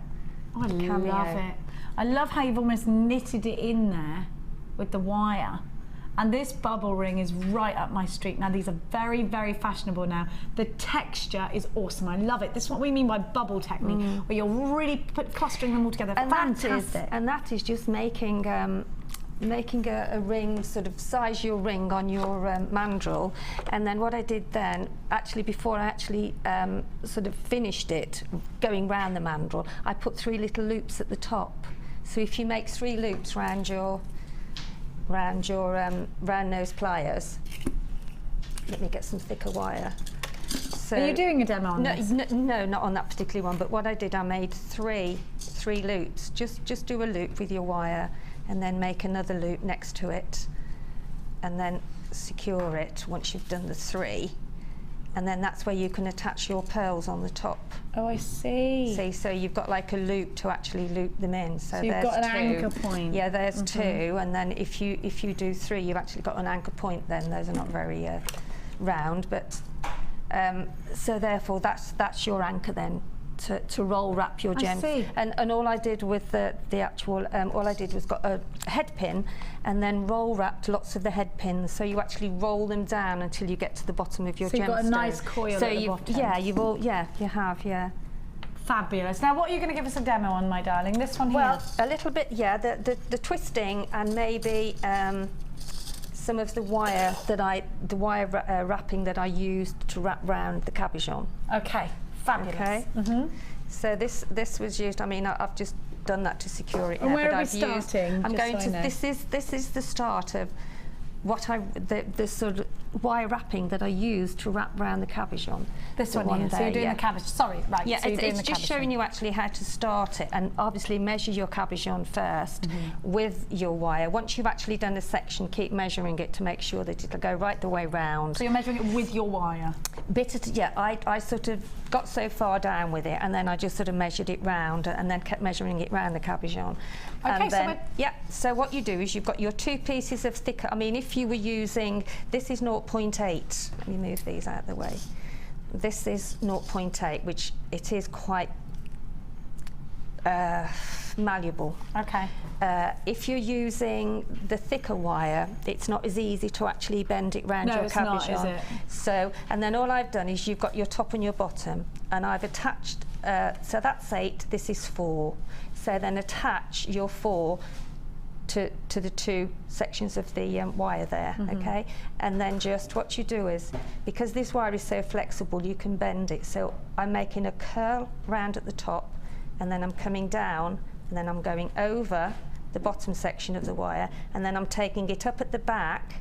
cameo. love it. I love how you've almost knitted it in there with the wire. And this bubble ring is right up my street. Now, these are very, very fashionable now. The texture is awesome. I love it. This is what we mean by bubble technique, where you're really clustering them all together. And Fantastic. that is just making a ring, sort of size your ring on your mandrel. And then what I did then, actually before I actually sort of finished it, going round the mandrel, I put 3 little loops at the top. So if you make 3 loops round your round nose pliers, let me get some thicker wire. So Are you doing a demo on this? No, not on that particular one, but what I did, I made three loops. Just do a loop with your wire and then make another loop next to it and then secure it once you've done the 3. And then that's where you can attach your pearls on the top. Oh, I see. See, so you've got like a loop to actually loop them in. So you've there's got an 2. anchor point. Yeah, there's 2, and then if you do 3, you've actually got an anchor point. Then those are not very round, but so therefore that's your anchor then to roll wrap your gems. I see. And all I did with the actual all I did was got a head pin and then roll wrapped lots of the head pins, so you actually roll them down until you get to the bottom of your gemstone. So you've got a nice coil so at the bottom. You have. Fabulous. Now, what are you going to give us a demo on, my darling? This one here? Well, a little bit, the twisting and maybe some of the wire wrapping that I used to wrap round the cabochon. Okay, fabulous. Okay. So this was used. I mean, I've just done that to secure it. And now, where but are we I've used, starting? I'm Just going so to. I know. This is the start of what the sort of wire wrapping that I used to wrap round the cabochon. This The one here. So you're doing yeah. the cabbage. Sorry, right. Yeah, so you're doing it's the just cabbage showing one. you actually how to start it, and obviously measure your cabochon first with your wire. Once you've actually done a section, keep measuring it to make sure that it'll go right the way round. So you're measuring it with your wire? I sort of got so far down with it, and then I just sort of measured it round, and then kept measuring it round the cabochon. Okay, and then, so what you do is you've got your 2 pieces of thicker. I mean, if you were using, this is 0.8. Let me move these out of the way. This is 0.8, which it is quite malleable. Okay. If you're using the thicker wire, it's not as easy to actually bend it round your cabochon. No, it's not, is it? So, and then all I've done is you've got your top and your bottom, and I've attached, so that's 8, this is 4. So then attach your 4 to the 2 sections of the wire there, okay? And then just what you do is, because this wire is so flexible, you can bend it. So I'm making a curl round at the top, and then I'm coming down, and then I'm going over the bottom section of the wire, and then I'm taking it up at the back,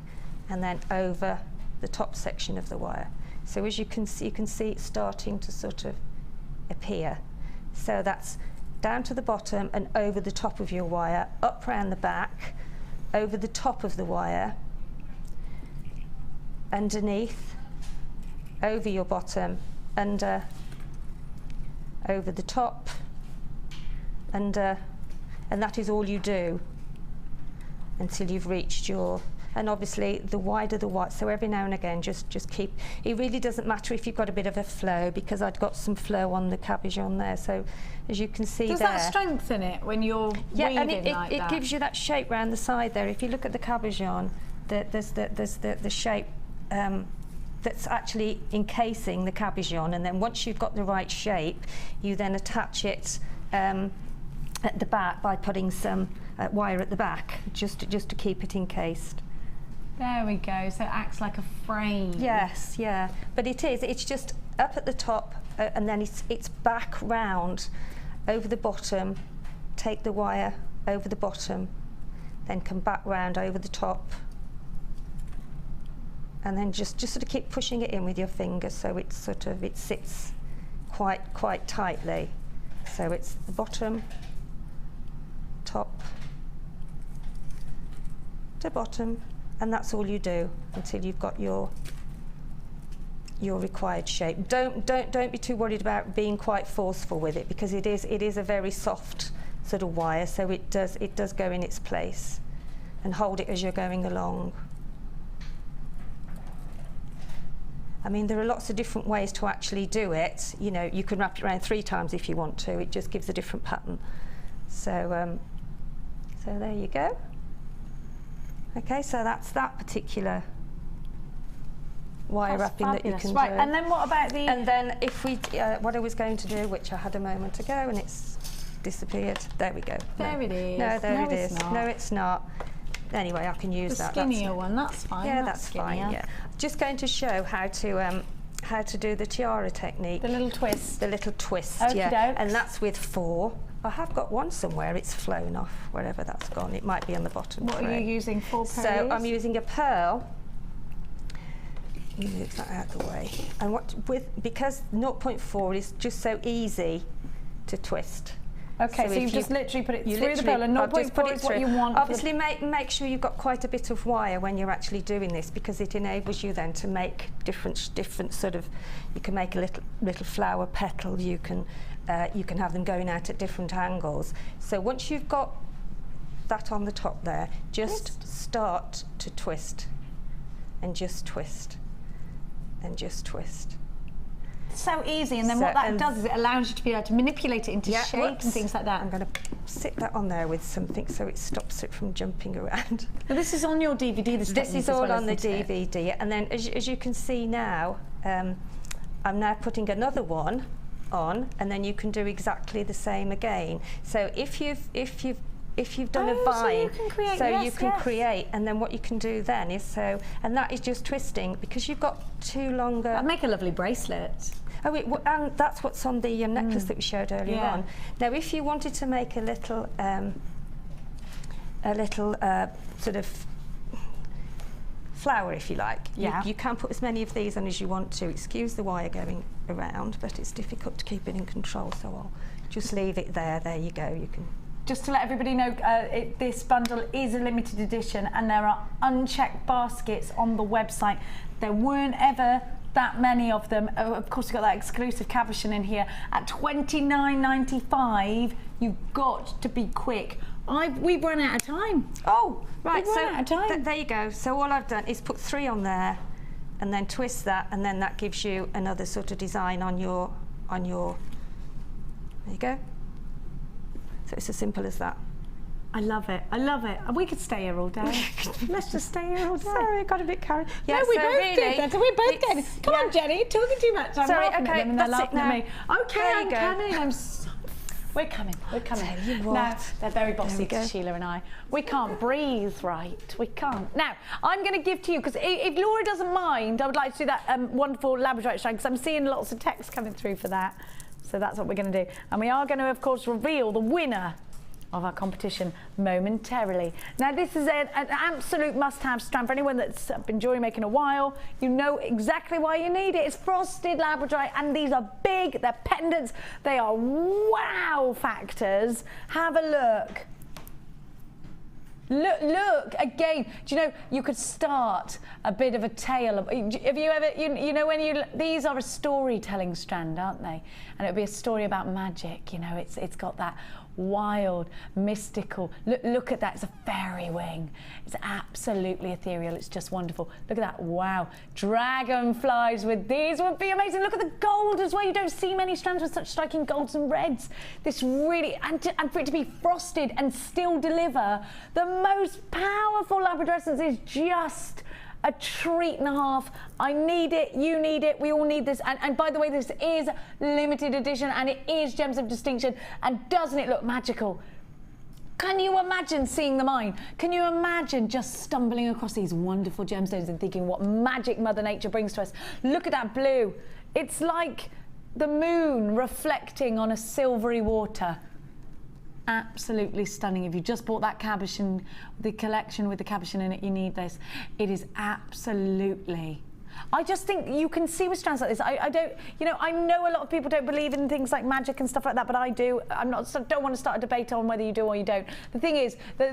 and then over the top section of the wire. So as you can see it's starting to sort of appear. So that's down to the bottom and over the top of your wire, up round the back, over the top of the wire, underneath, over your bottom, under, over the top, under, and that is all you do until you've reached your, and obviously the wider the wire, so every now and again just keep, it really doesn't matter if you've got a bit of a flow, because I'd got some flow on the cabochon there, so as you can see Does there. that strengthen it when you're weaving and it like that? gives you that shape round the side there. If you look at the cabochon, there's the shape that's actually encasing the cabochon, and then once you've got the right shape, you then attach it at the back by putting some wire at the back, just to keep it encased. There we go, so it acts like a frame. Yes, yeah, but it's just up at the top, and then it's back round over the bottom, take the wire over the bottom, then come back round over the top, and then just sort of keep pushing it in with your fingers so it sits quite tightly. So it's the bottom, top to bottom, and that's all you do until you've got your required shape. Don't be too worried about being quite forceful with it, because it is a very soft sort of wire, so it does go in its place. And hold it as you're going along. I mean, there are lots of different ways to actually do it. You know, you can wrap it around 3 times if you want to. It just gives a different pattern. So, so there you go. Okay, so that's that particular wire wrapping that you can do. Right, and then what about the... And then if we, what I was going to do, which I had a moment ago, and it's disappeared. There we go. There it is. No, there it is. Not. No, it's not. Anyway, I can use that. The skinnier one, that's fine. Yeah, that's fine, yeah. Just going to show how to do the tiara technique. The little twist. The little twist, Okey yeah. dokes. And that's with 4. I have got one somewhere, it's flown off, wherever that's gone. It might be on the bottom. What are you using for, pearls? So I'm using a pearl. Move that out of the way. And because 0.4 is just so easy to twist. Okay, so you just literally put it through the pearl, and 0.4 is what you want. Obviously, make sure you've got quite a bit of wire when you're actually doing this, because it enables you then to make different sort of. You can make a little flower petal. You can have them going out at different angles. So once you've got that on the top there, just start to twist, and just twist, and just twist. So easy, and then what that does is it allows you to be able to manipulate it into shape and things like that. I'm going to sit that on there with something so it stops it from jumping around. Now this is on your DVD. This is all on the DVD, and then as you can see now, I'm now putting another one on, and then you can do exactly the same again. So if you've done a vine, you can create, and then what you can do then is and that is just twisting, because you've got 2 longer. That'd make a lovely bracelet. Oh, and that's what's on the necklace that we showed earlier on. Now, if you wanted to make a little sort of flower, if you like, you can put as many of these on as you want to. Excuse the wire going around, but it's difficult to keep it in control, so I'll just leave it there. There you go. You can. Just to let everybody know, this bundle is a limited edition, and there are unchecked baskets on the website. There weren't ever that many of them. Of course, we've got that exclusive cabochon in here at $29.95. You've got to be quick. We've run out of time. Oh, right. We've run out of time. There you go. So all I've done is put 3 on there, and then twist that, and then that gives you another sort of design on your. There you go. So it's as simple as that. I love it. I love it. We could stay here all day. Let's just stay here all day. Sorry, I got a bit carried. Yeah, no, we both did. We both did. Come on, Jenny, you're talking too much. I'm laughing at them and they're laughing at me. Okay, I'm coming. We're coming. We're coming. Tell you what. Now, they're very bossy, Sheila and I. We can't breathe right. We can't. Now, I'm going to give to you, because if Laura doesn't mind, I would like to do that wonderful labradorite strand, because I'm seeing lots of text coming through for that. So that's what we're going to do. And we are going to, of course, reveal the winner of our competition momentarily. Now, this is an absolute must-have strand for anyone that's been jewellery making a while. You know exactly why you need it. It's frosted labradorite, and these are big. They're pendants. They are wow factors. Have a look. Look again. Do you know, you could start a bit of a tale. Have you ever, you know, these are a storytelling strand, aren't they? And it'll be a story about magic. You know, it's got that wild, mystical. Look at that. It's a fairy wing. It's absolutely ethereal. It's just wonderful. Look at that. Wow. Dragonflies with these would be amazing. Look at the gold as well. You don't see many strands with such striking golds and reds. This really, and for it to be frosted and still deliver the most powerful labradorescence is just a treat and a half. I need it, you need it, we all need this. And by the way, this is limited edition, and it is Gems of Distinction. And doesn't it look magical? Can you imagine seeing the mine? Can you imagine just stumbling across these wonderful gemstones and thinking what magic Mother Nature brings to us? Look at that blue. It's like the moon reflecting on a silvery water. Absolutely stunning. If you just bought that cabochon, the collection with the cabochon in it, you need this. It is absolutely I just think you can see with strands like this. I don't, you know, I know a lot of people don't believe in things like magic and stuff like that, but I do. Don't want to start a debate on whether you do or you don't. The thing is that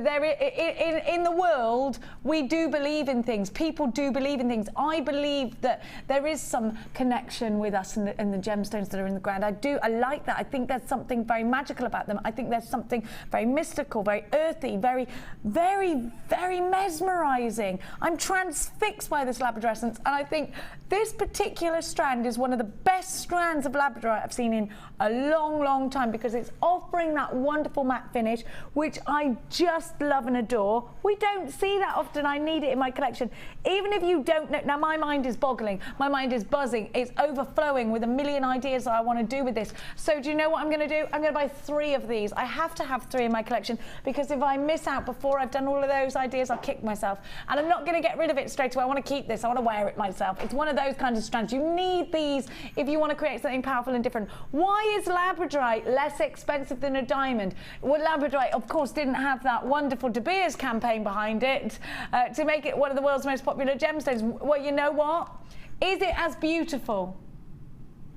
in the world, we do believe in things. People do believe in things. I believe that there is some connection with us and the gemstones that are in the ground. I like that. I think there's something very magical about them. I think there's something very mystical, very earthy, very, very, very mesmerizing. I'm transfixed by this labradorescence, and I think this particular strand is one of the best strands of labradorite I've seen in a long, long time, because it's offering that wonderful matte finish, which I just love and adore. We don't see that often. I need it in my collection. Even if you don't know, now my mind is boggling, my mind is buzzing, it's overflowing with a million ideas that I want to do with this. So do you know what I'm going to do? I'm going to buy 3 of these. I have to have 3 in my collection, because if I miss out before I've done all of those ideas, I'll kick myself. And I'm not going to get rid of it straight away. I want to keep this. I want to wear it myself. It's one of those kinds of strands. You need these if you want to create something powerful and different. Why is labradorite less expensive than a diamond? Well, labradorite, of course, didn't have that wonderful De Beers campaign behind it to make it one of the world's most popular gemstones. Well, you know what? Is it as beautiful?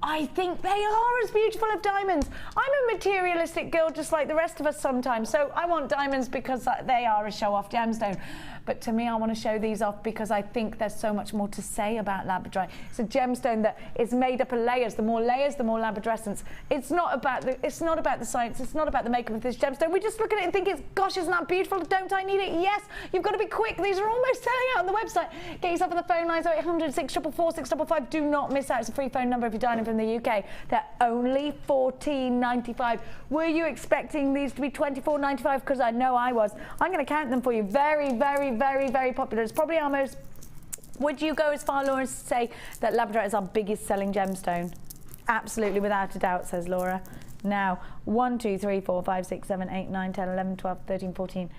I think they are as beautiful as diamonds. I'm a materialistic girl just like the rest of us sometimes, so I want diamonds because they are a show-off gemstone. But to me, I want to show these off because I think there's so much more to say about labradorite. It's a gemstone that is made up of layers. The more layers, the more labradorescence. It's not about the science. It's not about the makeup of this gemstone. We just look at it and think, gosh, isn't that beautiful? Don't I need it? Yes. You've got to be quick. These are almost selling out on the website. Get yourself on the phone lines 0800 644 655. Do not miss out. It's a free phone number if you're dialing from the UK. They're only $14.95. Were you expecting these to be $24.95? Because I know I was. I'm going to count them for you. Very, very, very, very popular. It's probably our most... Would you go as far, Laura, as to say that labradorite is our biggest selling gemstone? Absolutely, without a doubt, says Laura. Now, 1, 2, 3, 4, 5, 6, 7, 8, 9, 10, 11, 12, 13, 14...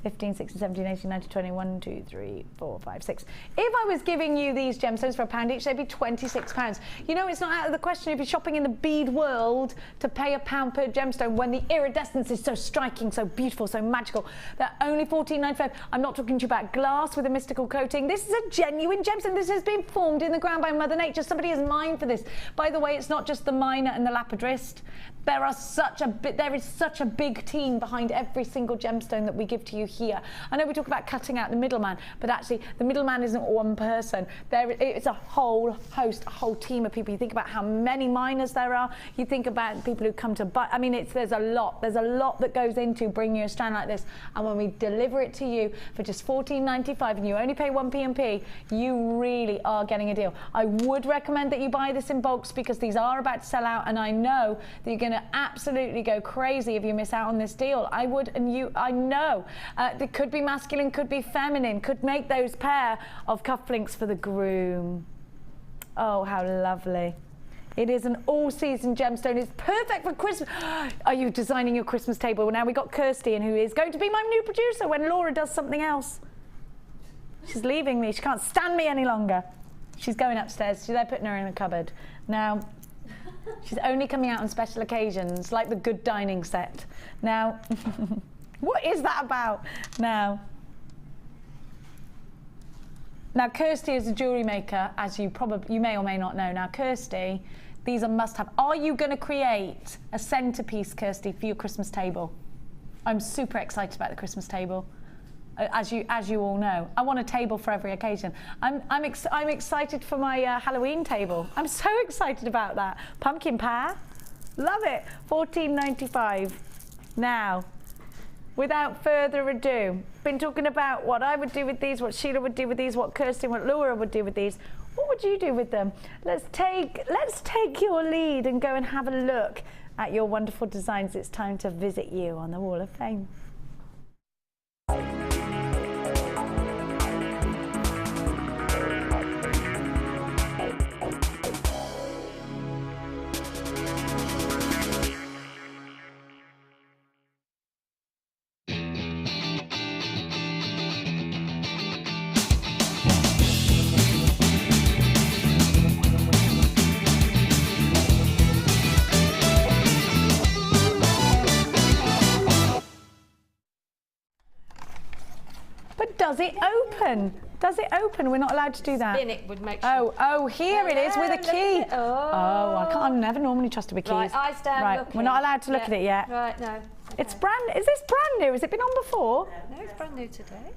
15, 16, 17, 18, 19, 20, 1, 2, 3, 4, 5, 6. If I was giving you these gemstones for £1 each, they'd be £26. You know, it's not out of the question if you're shopping in the bead world to pay £1 per gemstone when the iridescence is so striking, so beautiful, so magical. They're only $14.95. I'm not talking to you about glass with a mystical coating. This is a genuine gemstone. This has been formed in the ground by Mother Nature. Somebody has mined for this. By the way, it's not just the miner and the lapidrist. There is such a big team behind every single gemstone that we give to you here. I know we talk about cutting out the middleman, but actually the middleman isn't one person. It's a whole host, a whole team of people. You think about how many miners there are. You think about people who come to buy. I mean, there's a lot. There's a lot that goes into bringing you a strand like this. And when we deliver it to you for just $14.95 and you only pay 1 P&P, you really are getting a deal. I would recommend that you buy this in bulks because these are about to sell out, and I know that you're going to absolutely go crazy if you miss out on this deal. I would, and I know. It could be masculine, could be feminine, could make those pair of cufflinks for the groom. Oh, how lovely. It is an all-season gemstone. It's perfect for Christmas. Are you designing your Christmas table? Well, now we got Kirsty in, who is going to be my new producer when Laura does something else. She's leaving me. She can't stand me any longer. She's going upstairs. They're putting her in a cupboard. Now, she's only coming out on special occasions, like the Good Dining set. Now, what is that about? Now, Kirsty is a jewellery maker, as you may or may not know. Now, Kirsty, these are must-have. Are you going to create a centrepiece, Kirsty, for your Christmas table? I'm super excited about the Christmas table. As you all know, I want a table for every occasion. I'm excited for my Halloween table. I'm so excited about that. Pumpkin pie, love it. $14.95. Now, without further ado, been talking about what I would do with these, what Sheila would do with these, what Kirsty, what Laura would do with these. What would you do with them? Let's take your lead and go and have a look at your wonderful designs. It's time to visit you on the Wall of Fame. Does it open? Does it open? We're not allowed to do that. Spin it would make sure. Oh, here it is with a key. Oh, I can't. I've never normally trusted with keys. Right, eyes down. Right, looking. we're not allowed to look at it yet. Right, no. It's brand. Is this brand new? Has it been on before? No, it's brand new today.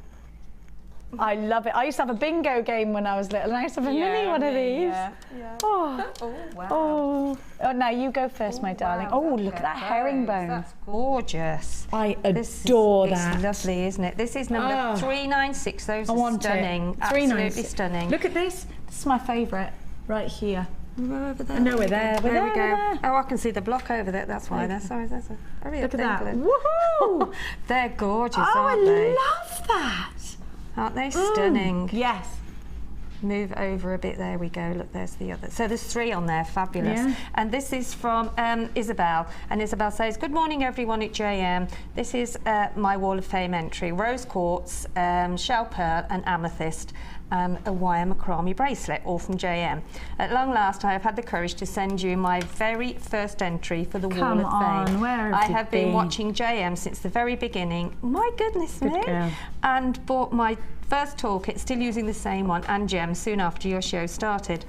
I love it. I used to have a bingo game when I was little, and I used to have a mini one of these. Yeah. Oh. Oh, wow. Oh, now you go first, my darling. Wow, Oh, look at that herringbone. That's gorgeous. I adore that. It's lovely, isn't it? This is number 396. Those are stunning. Absolutely stunning. Look at this. This is my favourite, right here. We're over there. No, we're there. We're There we there. go. Oh, I can see the block over there. That's why. Sorry, that's a hurry up. Look at that. England. Woohoo! They're gorgeous, Oh, aren't they? I love that. Aren't they stunning? Yes. Move over a bit. There we go. Look, there's the other. So there's 3 on there. Fabulous. Yeah. And this is from Isabel. And Isabel says, "Good morning, everyone at JM. This is my Wall of Fame entry: rose quartz, shell pearl, and amethyst, and a wire macrame bracelet, all from JM. At long last, I have had the courage to send you my very first entry for the Wall of Fame. Where I have been watching JM since the very beginning. My goodness me! girl. And bought my first toolkit, still using the same one, and gems soon after your show started.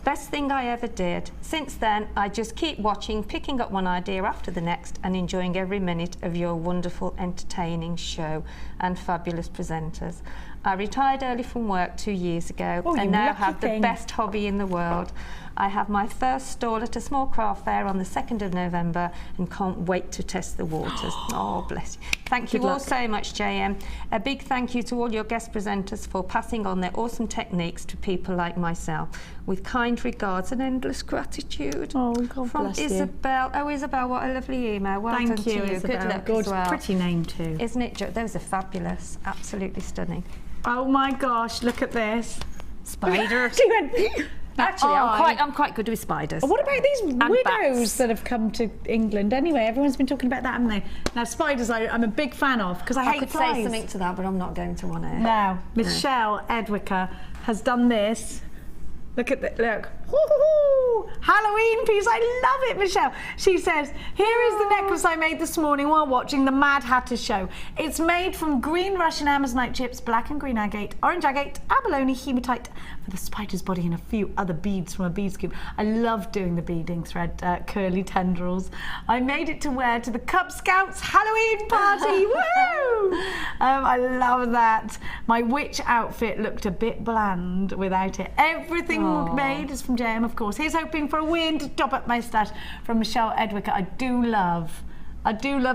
Best thing I ever did. Since then, I just keep watching, picking up one idea after the next, and enjoying every minute of your wonderful, entertaining show and fabulous presenters. I retired early from work 2 years ago, and now have the best hobby in the world. I have my first stall at a small craft fair on the 2nd of November and can't wait to test the waters. Oh, bless you. Thank you all so much, JM. A big thank you to all your guest presenters for passing on their awesome techniques to people like myself. With kind regards and endless gratitude." Oh, God from bless you. Isabel. Oh, Isabel, what a lovely email. Well done to you. Isabel. Good luck Good, as well. pretty name too. Isn't it? Those are fabulous. Absolutely stunning. Oh my gosh, look at this. Spider. She went. Actually, I'm quite good with spiders. What about these And widows bats. that have come to England? Anyway, everyone's been talking about that, haven't they? Now, spiders, I'm a big fan of because I hate could flies. say something to that, but I'm not going to want to. Now, Michelle Edwicker has done this. Look at that, look. Woo-hoo-hoo! Halloween piece, I love it, Michelle. She says, "Here is the necklace I made this morning while watching the Mad Hatter show. It's made from green Russian Amazonite chips, black and green agate, orange agate, abalone, hematite for the spider's body, and a few other beads from a bead scoop." I love doing the beading thread, curly tendrils. I made it to wear to the Cub Scouts Halloween party. Woo! I love that. My witch outfit looked a bit bland without it. Everything made is from JM, of course. Here's hoping for a win to top up my stash, from Michelle Edwicker. I do love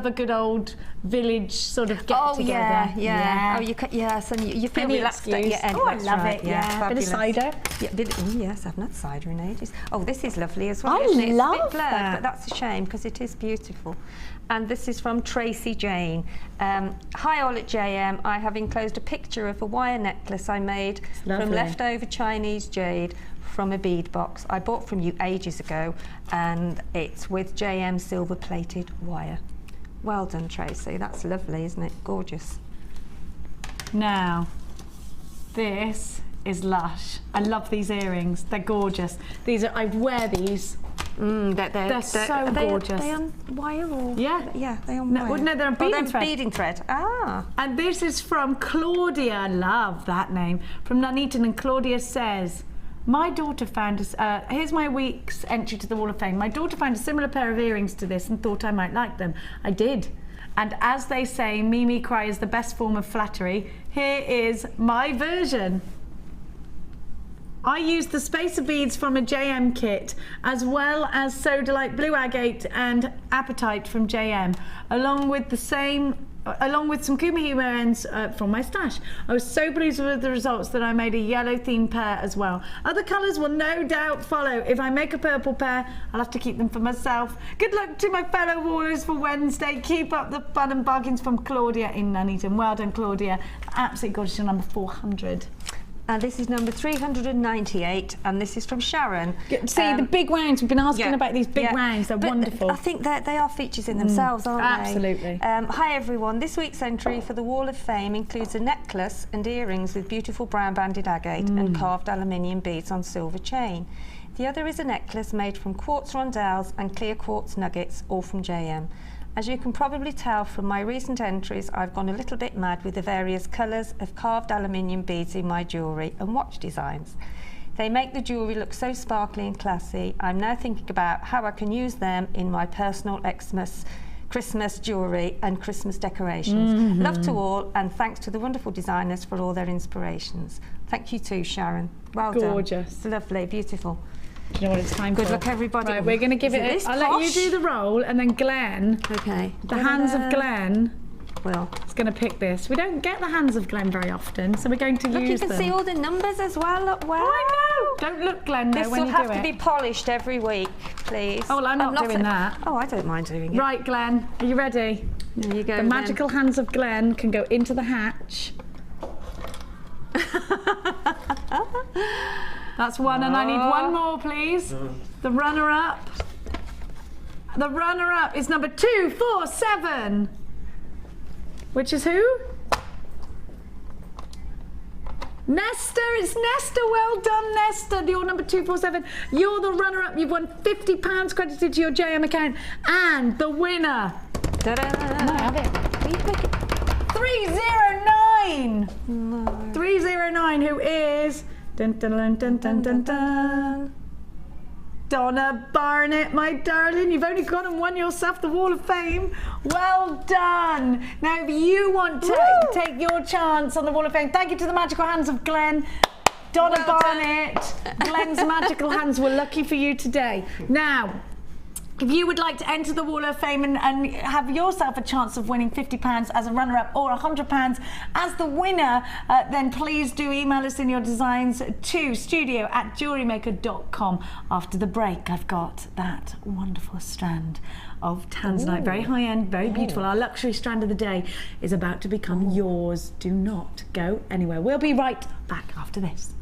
a good old village sort of get together. Yeah. Oh, yes, and you feel Any relaxed excuse. at your end. Oh, I That's love right. it. Yeah, bit of fabulous. cider. Yeah, yes, I haven't had cider in ages. Oh, this is lovely as well. I isn't it? It's love a bit blurred, that. but that's a shame because it is beautiful. And this is from Tracy Jane. Hi all at JM. I have enclosed a picture of a wire necklace I made from leftover Chinese jade from a bead box I bought from you ages ago, and it's with JM silver plated wire. Well done, Tracy. That's lovely, isn't it? Gorgeous. Now, this is lush. I love these earrings. They're gorgeous. I wear these. They're so gorgeous. Are they on wire or? Yeah. They're on wire. No, they're on beading thread. Beading thread. Ah. And this is from Claudia. I love that name. From Nuneaton, and Claudia says, "My daughter found here's my week's entry to the Wall of Fame. My daughter found a similar pair of earrings to this and thought I might like them. I did. And as they say, Mimi cry is the best form of flattery. Here is my version. I used the spacer beads from a JM kit, as well as Sodalite, Blue Agate and Apatite from JM, along with some Kumihimo ends from my stash. I was so pleased with the results that I made a yellow themed pair as well. Other colours will no doubt follow. If I make a purple pair, I'll have to keep them for myself. Good luck to my fellow wallers for Wednesday. Keep up the fun and bargains." From Claudia in Nuneaton. Well done, Claudia. Absolutely gorgeous. You're number 400. And this is number 398, and this is from Sharon. See, the big rounds. We've been asking about these big rounds. They're wonderful. I think that they are features in themselves, aren't absolutely. they? Absolutely. Hi, everyone. This week's entry for the Wall of Fame includes a necklace and earrings with beautiful brown banded agate and carved aluminium beads on silver chain. The other is a necklace made from quartz rondelles and clear quartz nuggets, all from JM. As you can probably tell from my recent entries, I've gone a little bit mad with the various colours of carved aluminium beads in my jewellery and watch designs. They make the jewellery look so sparkly and classy. I'm now thinking about how I can use them in my personal Christmas jewellery and Christmas decorations. Love to all, and thanks to the wonderful designers for all their inspirations. Thank you too, Sharon. Well done. Gorgeous. Lovely, beautiful. Do you know what it's time for? Good luck, everybody. Right, we're going to give it. I'll let you do the roll, and then Glenn. Okay. The hands of Glenn. Well, is going to pick this. We don't get the hands of Glenn very often, so we're going to use them. Look, you can see all the numbers as well. Look, wow. Oh, I know. Don't look, Glenn, though, when you do it. This will have to be polished every week, please. Oh, well, I'm not doing that. Oh, I don't mind doing it. Right, Glenn, are you ready? There you go. The magical hands of Glenn can go into the hatch. That's one, and I need one more, please. The runner-up. The runner-up is number 247. Which is who? Nesta, it's Nesta. Well done, Nesta. You're number 247. You're the runner-up. You've won £50 credited to your JM account. And the winner. Ta-da! No, have it. 309. No. 309, who is dun, dun, dun, dun, dun, dun, dun. Donna Barnett, my darling, you've only gone and won yourself the Wall of Fame. Well done. Now, if you want to take your chance on the Wall of Fame, thank you to the magical hands of Glenn. Donna Barnett, Glenn's magical hands were lucky for you today. Now, if you would like to enter the Wall of Fame and have yourself a chance of winning £50 as a runner-up or £100 as the winner, then please do email us in your designs to studio@jewellerymaker.com. After the break, I've got that wonderful strand of tanzanite, very high-end, very beautiful. Our luxury strand of the day is about to become yours. Do not go anywhere. We'll be right back after this.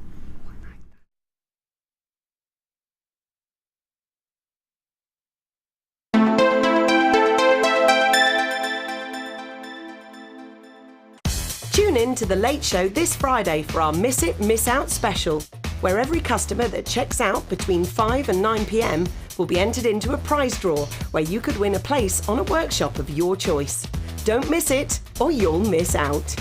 Tune in to The Late Show this Friday for our Miss It, Miss Out special, where every customer that checks out between 5 and 9 p.m. will be entered into a prize draw where you could win a place on a workshop of your choice. Don't miss it, or you'll miss out.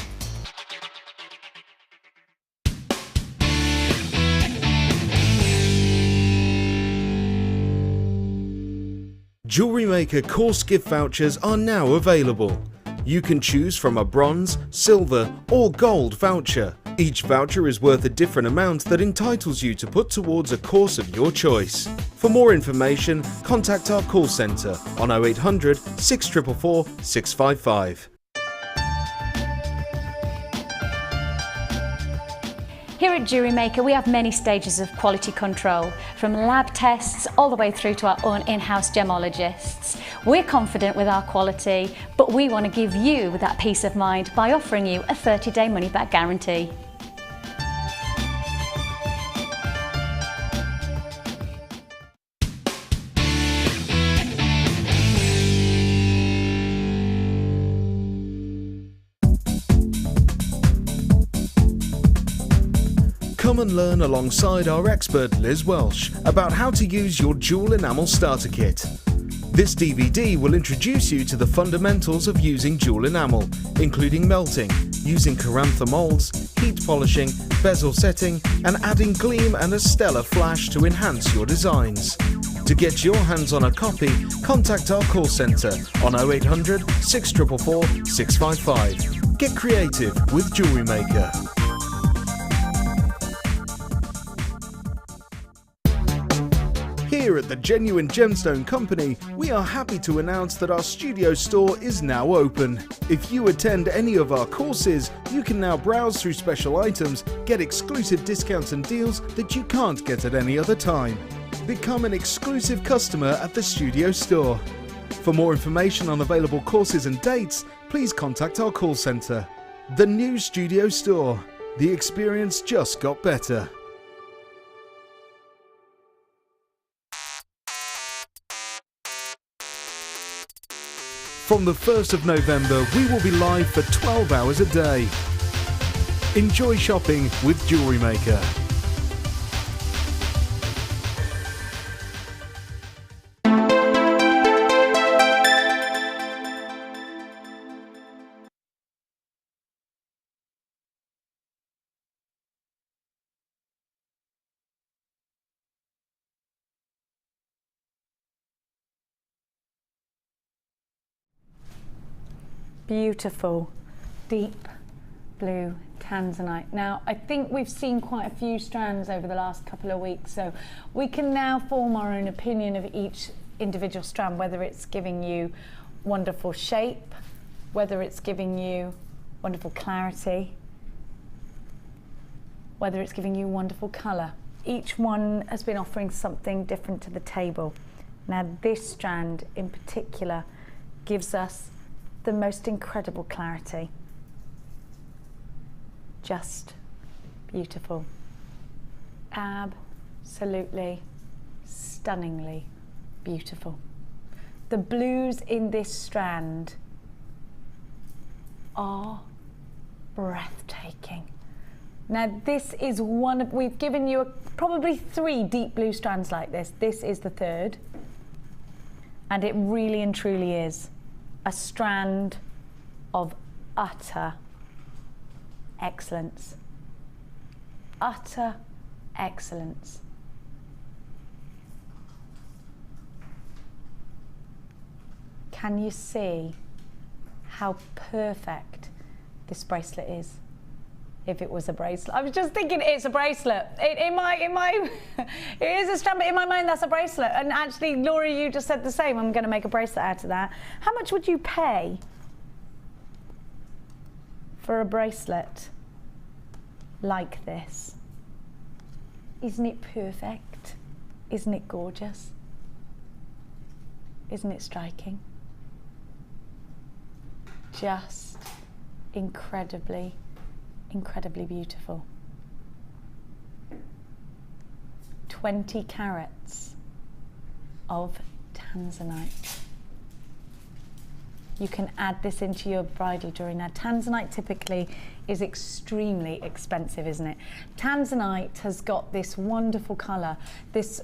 Jewellery Maker course gift vouchers are now available. You can choose from a bronze, silver or gold voucher. Each voucher is worth a different amount that entitles you to put towards a course of your choice. For more information, contact our call centre on 0800 644 655. Here at Jewellery Maker, we have many stages of quality control, from lab tests all the way through to our own in-house gemologists. We're confident with our quality, but we want to give you that peace of mind by offering you a 30-day money-back guarantee. Come and learn alongside our expert Liz Welsh about how to use your jewel enamel starter kit. This DVD will introduce you to the fundamentals of using jewel enamel, including melting, using Carantha molds, heat polishing, bezel setting, and adding gleam and a stellar flash to enhance your designs. To get your hands on a copy, contact our call centre on 0800 644 655. Get creative with Jewellery Maker. Here at the Genuine Gemstone Company, we are happy to announce that our studio store is now open. If you attend any of our courses, you can now browse through special items, get exclusive discounts and deals that you can't get at any other time. Become an exclusive customer at the studio store. For more information on available courses and dates, please contact our call centre. The new studio store. The experience just got better. From the 1st of November, we will be live for 12 hours a day. Enjoy shopping with Jewellery Maker. beautiful deep blue tanzanite. Now, I think we've seen quite a few strands over the last couple of weeks, so we can now form our own opinion of each individual strand, whether it's giving you wonderful shape, whether it's giving you wonderful clarity, whether it's giving you wonderful colour. Each one has been offering something different to the table. Now, this strand in particular gives us the most incredible clarity. Just beautiful. Absolutely, stunningly beautiful. The blues in this strand are breathtaking. Now, this is one of, we've given you probably 3 deep blue strands like this. This is the 3rd. And it really and truly is a strand of utter excellence. Utter excellence. Can you see how perfect this bracelet is? If it was a bracelet, I was just thinking it's a bracelet. It is a strand, but in my mind that's a bracelet. And actually, Laura, you just said the same. I'm going to make a bracelet out of that. How much would you pay for a bracelet like this? Isn't it perfect? Isn't it gorgeous? Isn't it striking? Just incredibly beautiful. 20 carats of tanzanite. You can add this into your bridal jewelry. Now, tanzanite typically is extremely expensive, isn't it? Tanzanite has got this wonderful colour. This,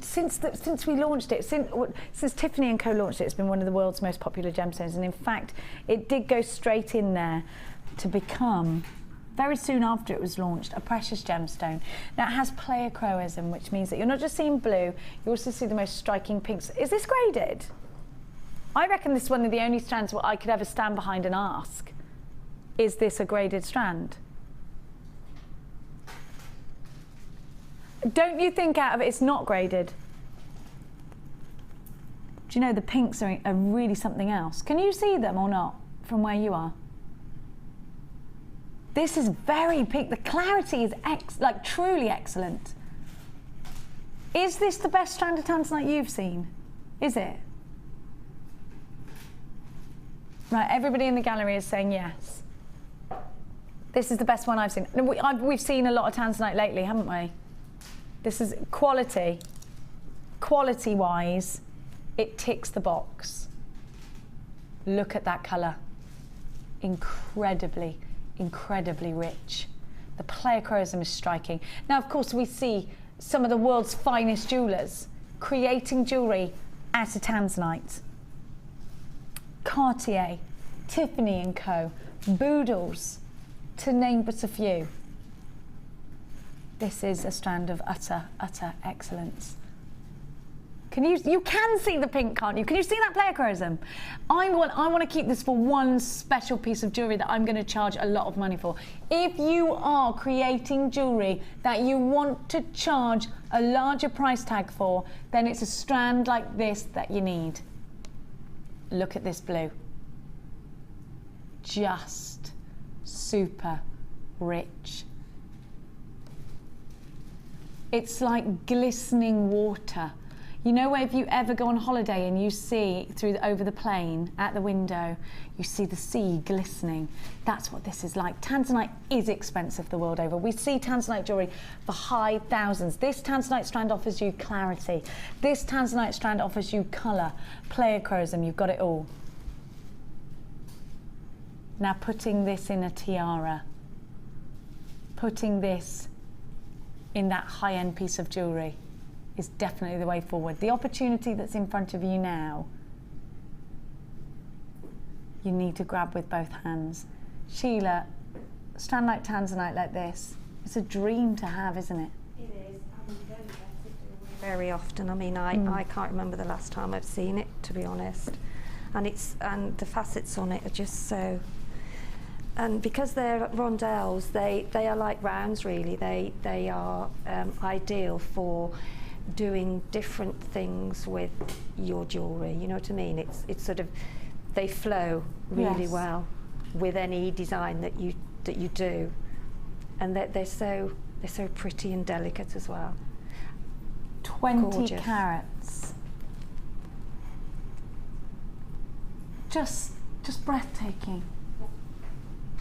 since we launched it, since Tiffany and Co launched it, it's been one of the world's most popular gemstones. And in fact, it did go straight in there to become, very soon after it was launched, a precious gemstone. Now, it has pleochroism, which means that you're not just seeing blue, you also see the most striking pinks. Is this graded? I reckon this is one of the only strands where I could ever stand behind and ask, is this a graded strand? Don't you think out of it, it's not graded? Do you know the pinks are really something else? Can you see them or not from where you are? This is very pink. The clarity is like truly excellent. Is this the best strand of tanzanite you've seen? Is it? Right, everybody in the gallery is saying yes. This is the best one I've seen. We've seen a lot of tanzanite lately, haven't we? This is quality. Quality-wise, it ticks the box. Look at that colour. Incredibly rich. The pleochroism is striking. Now, of course, we see some of the world's finest jewellers creating jewellery out of tanzanite. Cartier, Tiffany and Co, Boodles, to name but a few. This is a strand of utter excellence. You can see the pink, can't you? Can you see that pleochroism? I want to keep this for one special piece of jewellery that I'm going to charge a lot of money for. If you are creating jewellery that you want to charge a larger price tag for, then it's a strand like this that you need. Look at this blue. Just super rich. It's like glistening water. You know, if you ever go on holiday and you see over the plane at the window, you see the sea glistening. That's what this is like. Tanzanite is expensive the world over. We see tanzanite jewellery for high thousands. This tanzanite strand offers you clarity. This tanzanite strand offers you colour, pleochroism, you've got it all. Now, putting this in a tiara, putting this in that high-end piece of jewellery is definitely the way forward. The opportunity that's in front of you now, you need to grab with both hands. Sheila, a strand like tanzanite like this, it's a dream to have, isn't it? It is. I mean, you don't get it very often. I mean, I can't remember the last time I've seen it, to be honest. and the facets on it are just so. And because they're rondelles, they are like rounds really. They are ideal for doing different things with your jewellery. You know what I mean? It's sort of, they flow really well with any design that you do, and they're so pretty and delicate as well. 20 Gorgeous. carats. Just breathtaking.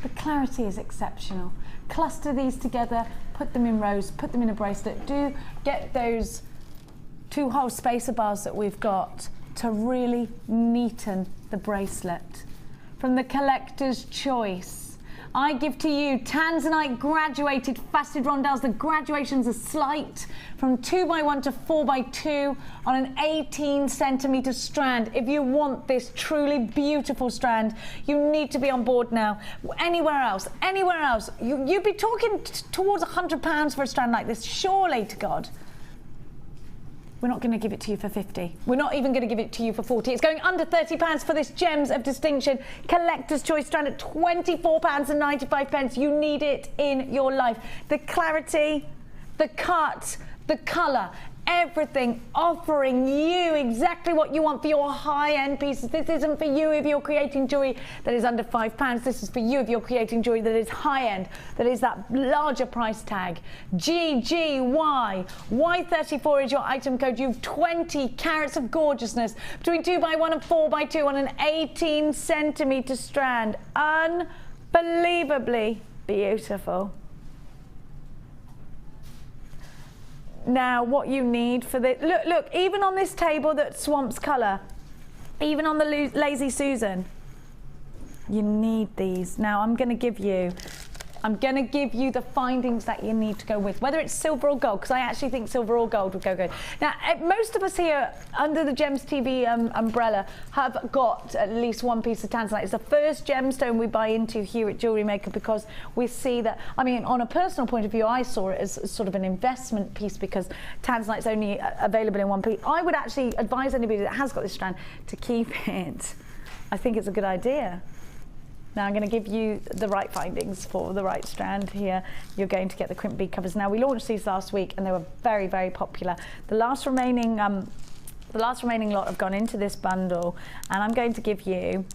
The clarity is exceptional. Cluster these together, put them in rows, put them in a bracelet. Do get those 2-hole spacer bars that we've got to really neaten the bracelet. From the collector's choice, I give to you tanzanite graduated faceted rondelles. The graduations are slight, from 2x1 to 4x2 on an 18cm strand. If you want this truly beautiful strand, you need to be on board now. Anywhere else, you'd be talking towards £100 for a strand like this, surely to God. We're not going to give it to you for 50. We're not even going to give it to you for 40. It's going under £30 for this Gems of Distinction Collector's Choice strand at £24.95. You need it in your life. The clarity, the cut, the colour, everything offering you exactly what you want for your high-end pieces. This isn't for you if you're creating jewellery that is under £5. This is for you if you're creating jewellery that is high-end, that is that larger price tag. GGY. Y34 is your item code. You've 20 carats of gorgeousness between 2x1 and 4x2 on an 18cm strand. Unbelievably beautiful. Now, what you need for this, look, even on this table that swamps colour, even on the Lazy Susan, you need these. Now, I'm going to give you the findings that you need to go with, whether it's silver or gold, because I actually think silver or gold would go good. Now, most of us here under the Gems TV umbrella have got at least one piece of tanzanite. It's the first gemstone we buy into here at Jewellery Maker, because we see that, I mean, on a personal point of view, I saw it as sort of an investment piece because tanzanite's only available in one piece. I would actually advise anybody that has got this strand to keep it. I think it's a good idea. Now I'm going to give you the right findings for the right strand here. You're going to get the crimp bead covers. Now we launched these last week and they were very, very popular. The last remaining lot have gone into this bundle, and I'm going to give you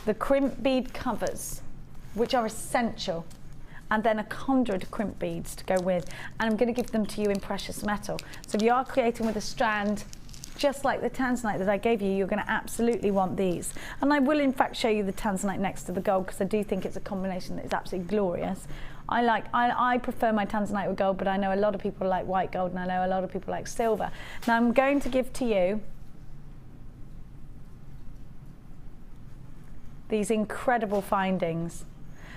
the crimp bead covers, which are essential, and then 100 crimp beads to go with. And I'm going to give them to you in precious metal. So if you are creating with a strand just like the tanzanite that I gave you, you're going to absolutely want these. And I will in fact show you the tanzanite next to the gold, because I do think it's a combination that is absolutely glorious. I prefer my tanzanite with gold, but I know a lot of people like white gold, and I know a lot of people like silver. Now I'm going to give to you these incredible findings.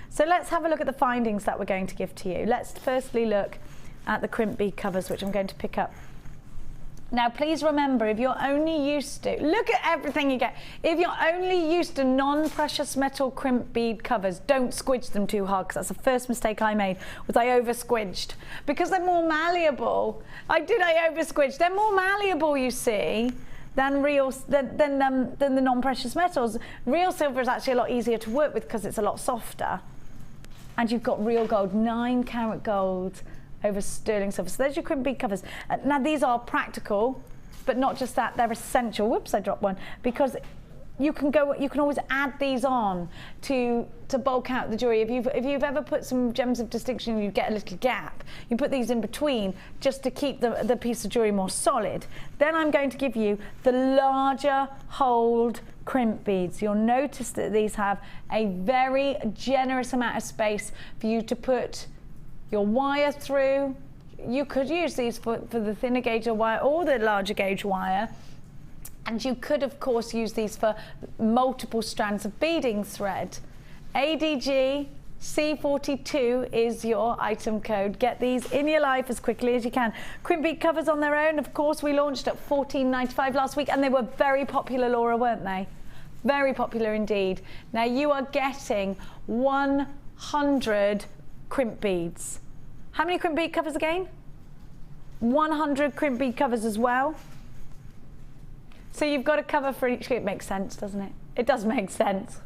So let's have a look at the findings that we're going to give to you. Let's firstly look at the crimp bead covers, which I'm going to pick up. Now, please remember, if you're only used to, look at everything you get. If you're only used to non-precious metal crimp bead covers, don't squidge them too hard, because that's the first mistake I made, was I over-squidged. Because they're more malleable. I over-squidged. They're more malleable, you see, than the non-precious metals. Real silver is actually a lot easier to work with because it's a lot softer. And you've got real gold, 9 carat gold, over sterling silver. So there's your crimp bead covers. Now these are practical, but not just that, they're essential. Whoops, I dropped one. Because you can always add these on to bulk out the jewelry. If you've ever put some gems of distinction and you get a little gap, you put these in between just to keep the piece of jewelry more solid. Then I'm going to give you the larger hold crimp beads. You'll notice that these have a very generous amount of space for you to put your wire through. You could use these for the thinner gauge wire or the larger gauge wire, and you could of course use these for multiple strands of beading thread. ADG C42 is your item code. Get these in your life as quickly as you can. Crimp bead covers on their own, of course, we launched at $14.95 last week, and they were very popular, Laura, weren't they? Very popular indeed. Now you are getting 100 crimp beads. How many crimp bead covers again? 100 crimp bead covers as well. So you've got a cover for each. It makes sense, doesn't it? It does make sense.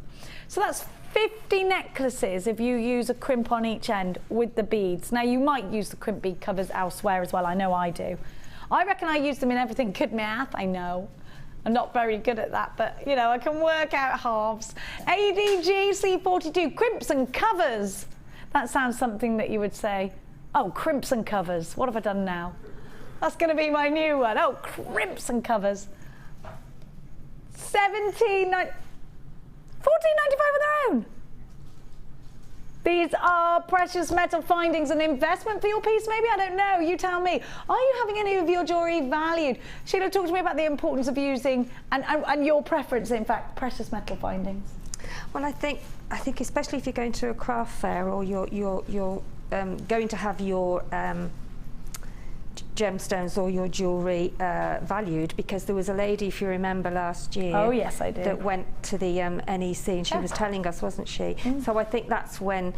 So that's 50 necklaces if you use a crimp on each end with the beads. Now you might use the crimp bead covers elsewhere as well. I know I do. I reckon I use them in everything. Good math, I know. I'm not very good at that, but you know, I can work out halves. ADG C42, crimps and covers. That sounds something that you would say, oh, crimps and covers. What have I done now? That's going to be my new one. Oh, crimps and covers. $14.95 on their own. These are precious metal findings, an investment for your piece, maybe? I don't know, you tell me. Are you having any of your jewellery valued? Sheila, talk to me about the importance of using, and your preference, in fact, precious metal findings. Well, I think especially if you're going to a craft fair or you're going to have your gemstones or your jewellery valued, because there was a lady, if you remember last year, oh yes I do, that went to the NEC and she was telling us, wasn't she? So I think that's when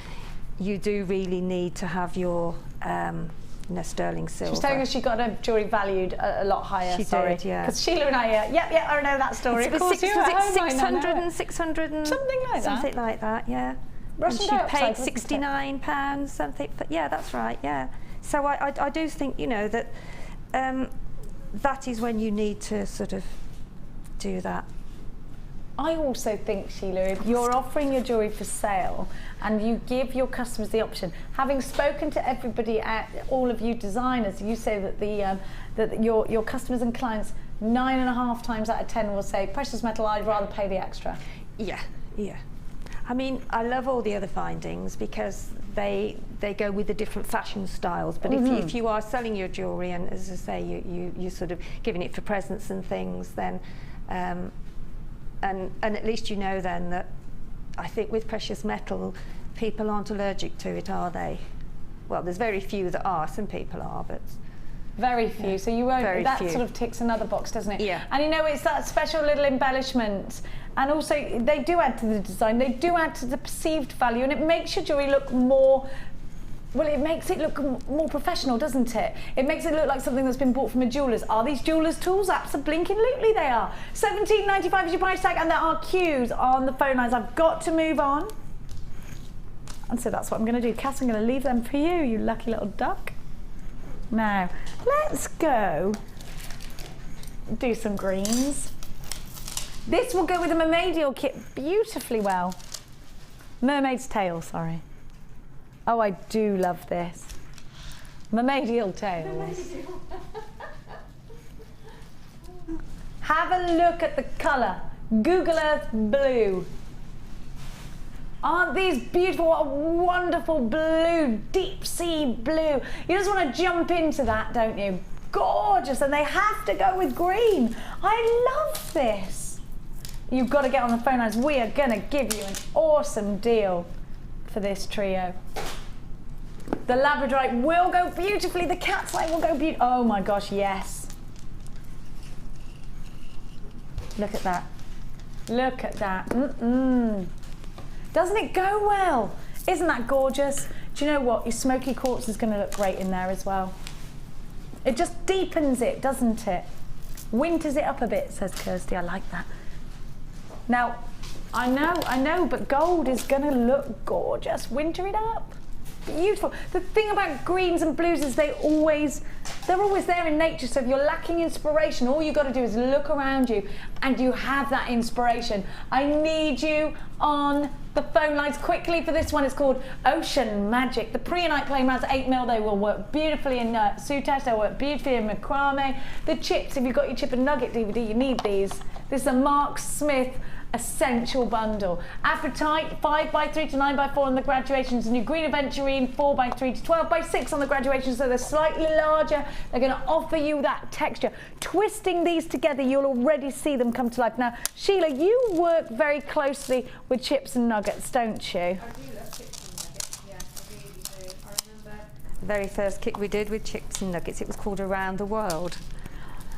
you do really need to have your sterling silver. She was telling us she got her jewellery valued a lot higher. She did, yeah. Because Sheila and I, I know that story. It was 600 and something like that. Something like that, yeah. Russian and she paid £69, something. But yeah, that's right, yeah. So I do think, you know, that that is when you need to sort of do that. I also think, Sheila, if you're offering your jewellery for sale and you give your customers the option, having spoken to everybody, all of you designers, you say that that your customers and clients 9.5 times out of 10 will say, precious metal, I'd rather pay the extra. Yeah, yeah. I mean, I love all the other findings because they go with the different fashion styles. But if you are selling your jewellery, and as I say, you sort of giving it for presents and things, then and at least you know then that, I think with precious metal, people aren't allergic to it, are they? Well, there's very few that are. Some people are, but very few. Yeah. So you won't. Very that few. Sort of ticks another box, doesn't it? Yeah. And you know, it's that special little embellishment, and also they do add to the design. They do add to the perceived value, and it makes your jewellery look more. Well, it makes it look more professional, doesn't it? It makes it look like something that's been bought from a jeweller's. Are these jewellers' tools? Absolutely they are. $17.95 is your price tag, and there are queues on the phone lines. I've got to move on. And so that's what I'm going to do. Cass, I'm going to leave them for you, you lucky little duck. Now, let's go do some greens. This will go with the mermaidial kit beautifully well. Mermaid's tail, sorry. Oh, I do love this. Mermaidial tails. Have a look at the colour. Google Earth blue. Aren't these beautiful? What a wonderful blue, deep sea blue. You just want to jump into that, don't you? Gorgeous, and they have to go with green. I love this. You've got to get on the phone lines. We are going to give you an awesome deal for this trio. The labradorite will go beautifully. The cat's eye will go beautifully. Oh my gosh, yes. Look at that. Look at that. Doesn't it go well? Isn't that gorgeous? Do you know what? Your smoky quartz is going to look great in there as well. It just deepens it, doesn't it? Winters it up a bit, says Kirsty. I like that. Now, I know, but gold is going to look gorgeous. Winter it up. Beautiful. The thing about greens and blues is they're always there in nature. So if you're lacking inspiration, all you got to do is look around you and you have that inspiration. I need you on the phone lines quickly for this one. It's called Ocean Magic. The preonite plain rounds 8mm. They will work beautifully in soutache. They'll work beautifully in macrame. The chips, if you've got your chip and nugget DVD, you need these. This is a Mark Smith essential bundle. Apatite 5x3 to 9x4 on the graduations, and your green aventurine 4x3 to 12x6 on the graduations, so they're slightly larger. They're going to offer you that texture. Twisting these together, you'll already see them come to life. Now, Sheila, you work very closely with chips and nuggets, don't you? I do love chips and nuggets, yes, I really do. I remember the very first kit we did with chips and nuggets, it was called Around the World.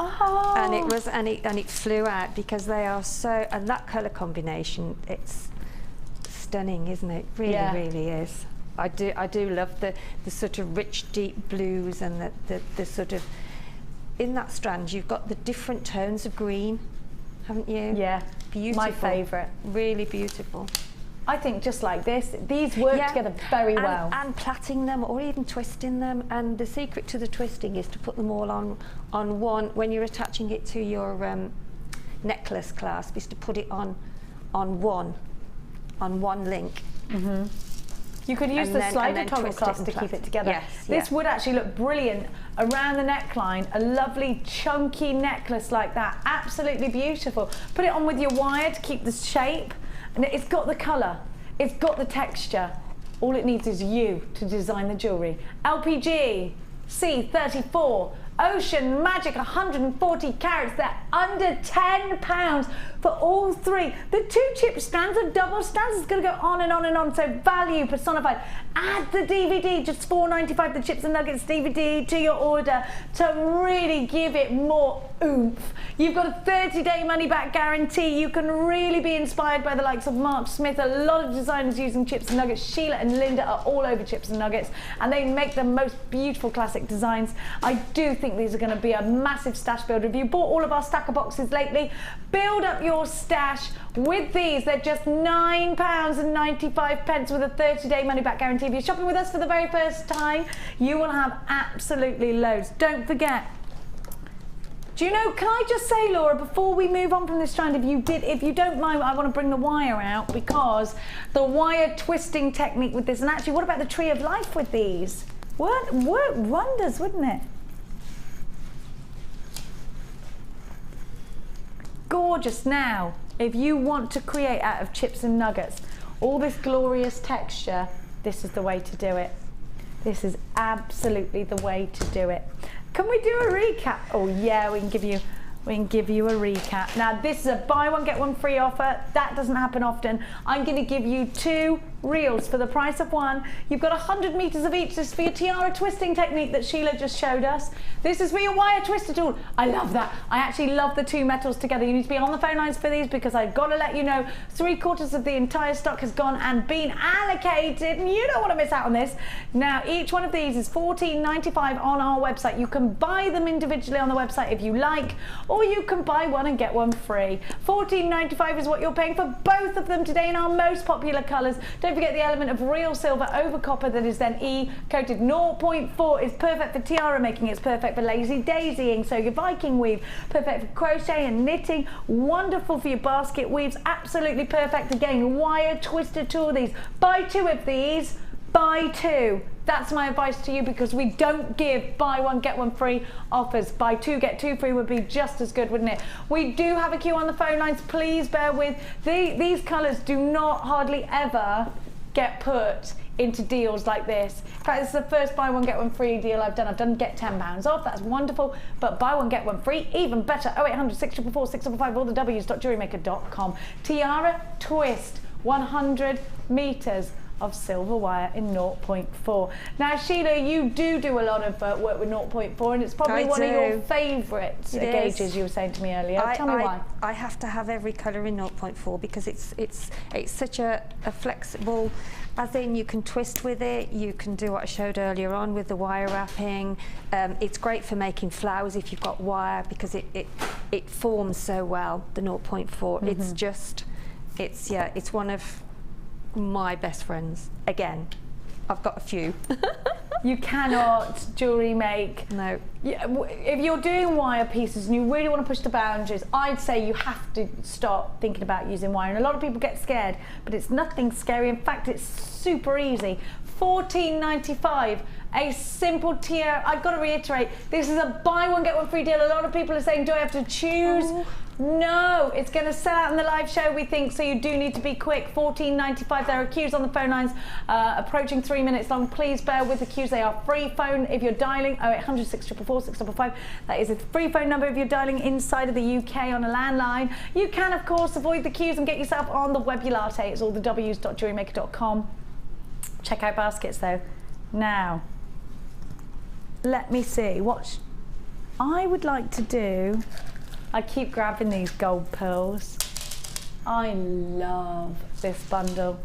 Oh. And it flew out because they are so, and that colour combination, it's stunning, isn't it? Really, yeah. Really is. I do love the sort of rich deep blues, and the sort of, in that strand you've got the different tones of green. haven't you? Yeah, Beautiful. my favourite. Really beautiful. I think just like this, these work together very well. And plaiting them or even twisting them. And the secret to the twisting is to put them all on one, when you're attaching it to your necklace clasp, is to put it on one link. Mm-hmm. You could use the slider toggle clasp to keep it together. Yes, this would actually look brilliant around the neckline, a lovely chunky necklace like that, absolutely beautiful. Put it on with your wire to keep the shape, and it's got the colour, it's got the texture. All it needs is you to design the jewellery. LPG, C34, Ocean Magic 140 carats, they're under £10 for all three. The 2 chip strands of double strands is going to go on and on and on, so value personified. Add the DVD, just $4.95, the chips and nuggets DVD to your order to really give it more oomph. You've got a 30-day money-back guarantee. You can really be inspired by the likes of Mark Smith. A lot of designers using chips and nuggets. Sheila and Linda are all over chips and nuggets, and they make the most beautiful classic designs. I do think these are going to be a massive stash builder. If you bought all of our stacker boxes lately, build up your stash with these. They're just £9.95 with a 30-day money-back guarantee. If you're shopping with us for the very first time, you will have absolutely loads. Don't forget. Do you know, can I just say, Laura, before we move on from this strand, if you don't mind, I want to bring the wire out, because the wire twisting technique with this, and actually, what about the tree of life with these? Work wonders, wouldn't it? Gorgeous. Now, if you want to create out of chips and nuggets all this glorious texture, this is the way to do it. This is absolutely the way to do it. Can we do a recap? Oh yeah, we can give you a recap. Now this is a buy one get one free offer. That doesn't happen often. I'm going to give you 2 reels for the price of 1. You've got 100 meters of each. This is for your tiara twisting technique that Sheila just showed us. This is for your wire twister tool. I love that. I actually love the 2 metals together. You need to be on the phone lines for these, because I've got to let you know 3/4 of the entire stock has gone and been allocated, and you don't want to miss out on this. Now each one of these is $14.95 on our website. You can buy them individually on the website if you like, or you can buy one and get one free. $14.95 is what you're paying for both of them today in our most popular colours. Don't forget the element of real silver over copper that is then E-coated. 0.4 is perfect for tiara making, it's perfect for lazy daisying, so your Viking weave, perfect for crochet and knitting, wonderful for your basket weaves, absolutely perfect again, wire twister tool. These, buy 2 of these, buy 2. That's my advice to you, because we don't give buy one get one free offers. Buy 2 get 2 free would be just as good, wouldn't it? We do have a queue on the phone lines. Please bear with. These colours do not hardly ever get put into deals like this. In fact, this is the first buy one get one free deal I've done. I've done get £10 off. That's wonderful. But buy one get one free, even better. 0800 644 655, all the w's.jewellerymaker.com. Tiara twist, 100 meters of silver wire in 0.4. Now Sheila, you do a lot of work with 0.4, and it's probably one of your favourite gauges, you were saying to me earlier. Tell me why. I have to have every colour in 0.4 because it's such a flexible, as in you can twist with it, you can do what I showed earlier on with the wire wrapping. It's great for making flowers if you've got wire, because it forms so well, the 0.4. Mm-hmm. It's just, it's one of my best friends. Again, I've got a few. You cannot jewellery make. No. If you're doing wire pieces and you really want to push the boundaries, I'd say you have to start thinking about using wire. And a lot of people get scared, but it's nothing scary. In fact, it's super easy. $14.95, a simple tiara. I've got to reiterate, this is a buy one get one free deal. A lot of people are saying, do I have to choose? Oh. No, it's going to sell out in the live show, we think, so you do need to be quick. $14.95. There are queues on the phone lines approaching 3 minutes long. Please bear with the queues. They are free phone if you're dialing 0800 644 655. That is a free phone number if you're dialing inside of the UK on a landline. You can, of course, avoid the queues and get yourself on the Webulate. It's all the w's.jewellerymaker.com. Check out baskets, though. Now, let me see what I would like to do. I keep grabbing these gold pearls. I love this bundle.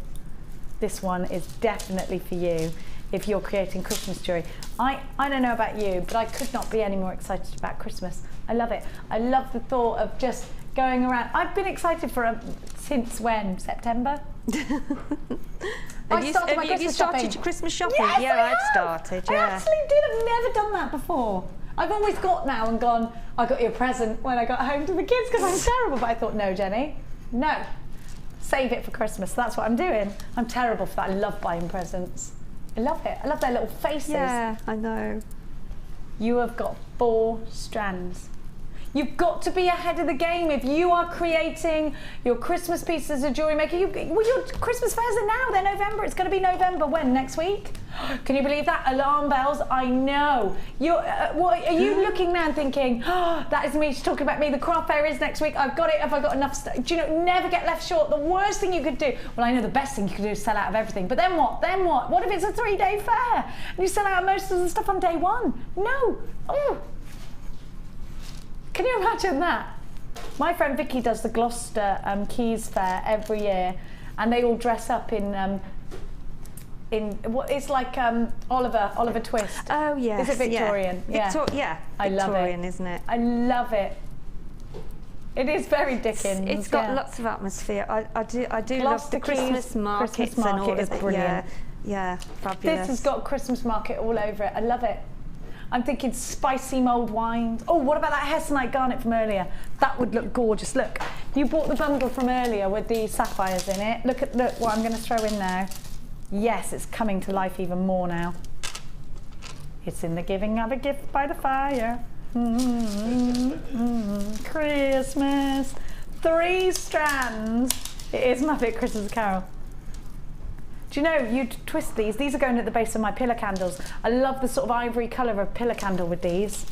This one is definitely for you if you're creating Christmas jewelry. I don't know about you, but I could not be any more excited about Christmas. I love it. I love the thought of just going around. I've been excited for since when? September? Have you started your Christmas shopping? Yes, yeah, I've started. I Yeah. actually did. I've never done that before. I've always got now and gone, I got you a present when I got home to the kids because I'm terrible. But I thought, no, Jenny, no. Save it for Christmas. That's what I'm doing. I'm terrible for that. I love buying presents. I love it. I love their little faces. Yeah, I know. You have got 4 strands. You've got to be ahead of the game. If you are creating your Christmas pieces as a jewellery maker, well, your Christmas fairs are now. They're November. It's going to be November. When? Next week? Can you believe that? Alarm bells. I know. What are you looking now and thinking, oh, that is me. She's talking about me. The craft fair is next week. I've got it. Have I got enough stuff? Do you know, never get left short. The worst thing you could do, well, I know the best thing you could do is sell out of everything. But then what? Then what? What if it's a 3-day fair and you sell out most of the stuff on day 1? No. Oh. Can you imagine that? My friend Vicky does the Gloucester Keys Fair every year, and they all dress up in what it's like Oliver Twist. Oh yes. Is it Victorian? Yeah. Yeah. I love it. Victorian, isn't it? I love it. It is very Dickens. It's got lots of atmosphere. I do love the Gloucester Keys Christmas markets Christmas market and all is of it. brilliant. Yeah, fabulous. This has got Christmas market all over it. I love it. I'm thinking spicy mulled wines. Oh, what about that Hessonite garnet from earlier? That would look gorgeous. Look, you bought the bundle from earlier with the sapphires in it. Look what I'm going to throw in now. Yes, it's coming to life even more now. It's in the giving of a gift by the fire. Christmas. 3 strands. It is Muppet Christmas Carol. Do you know, you twist these are going at the base of my pillar candles. I love the sort of ivory colour of pillar candle with these.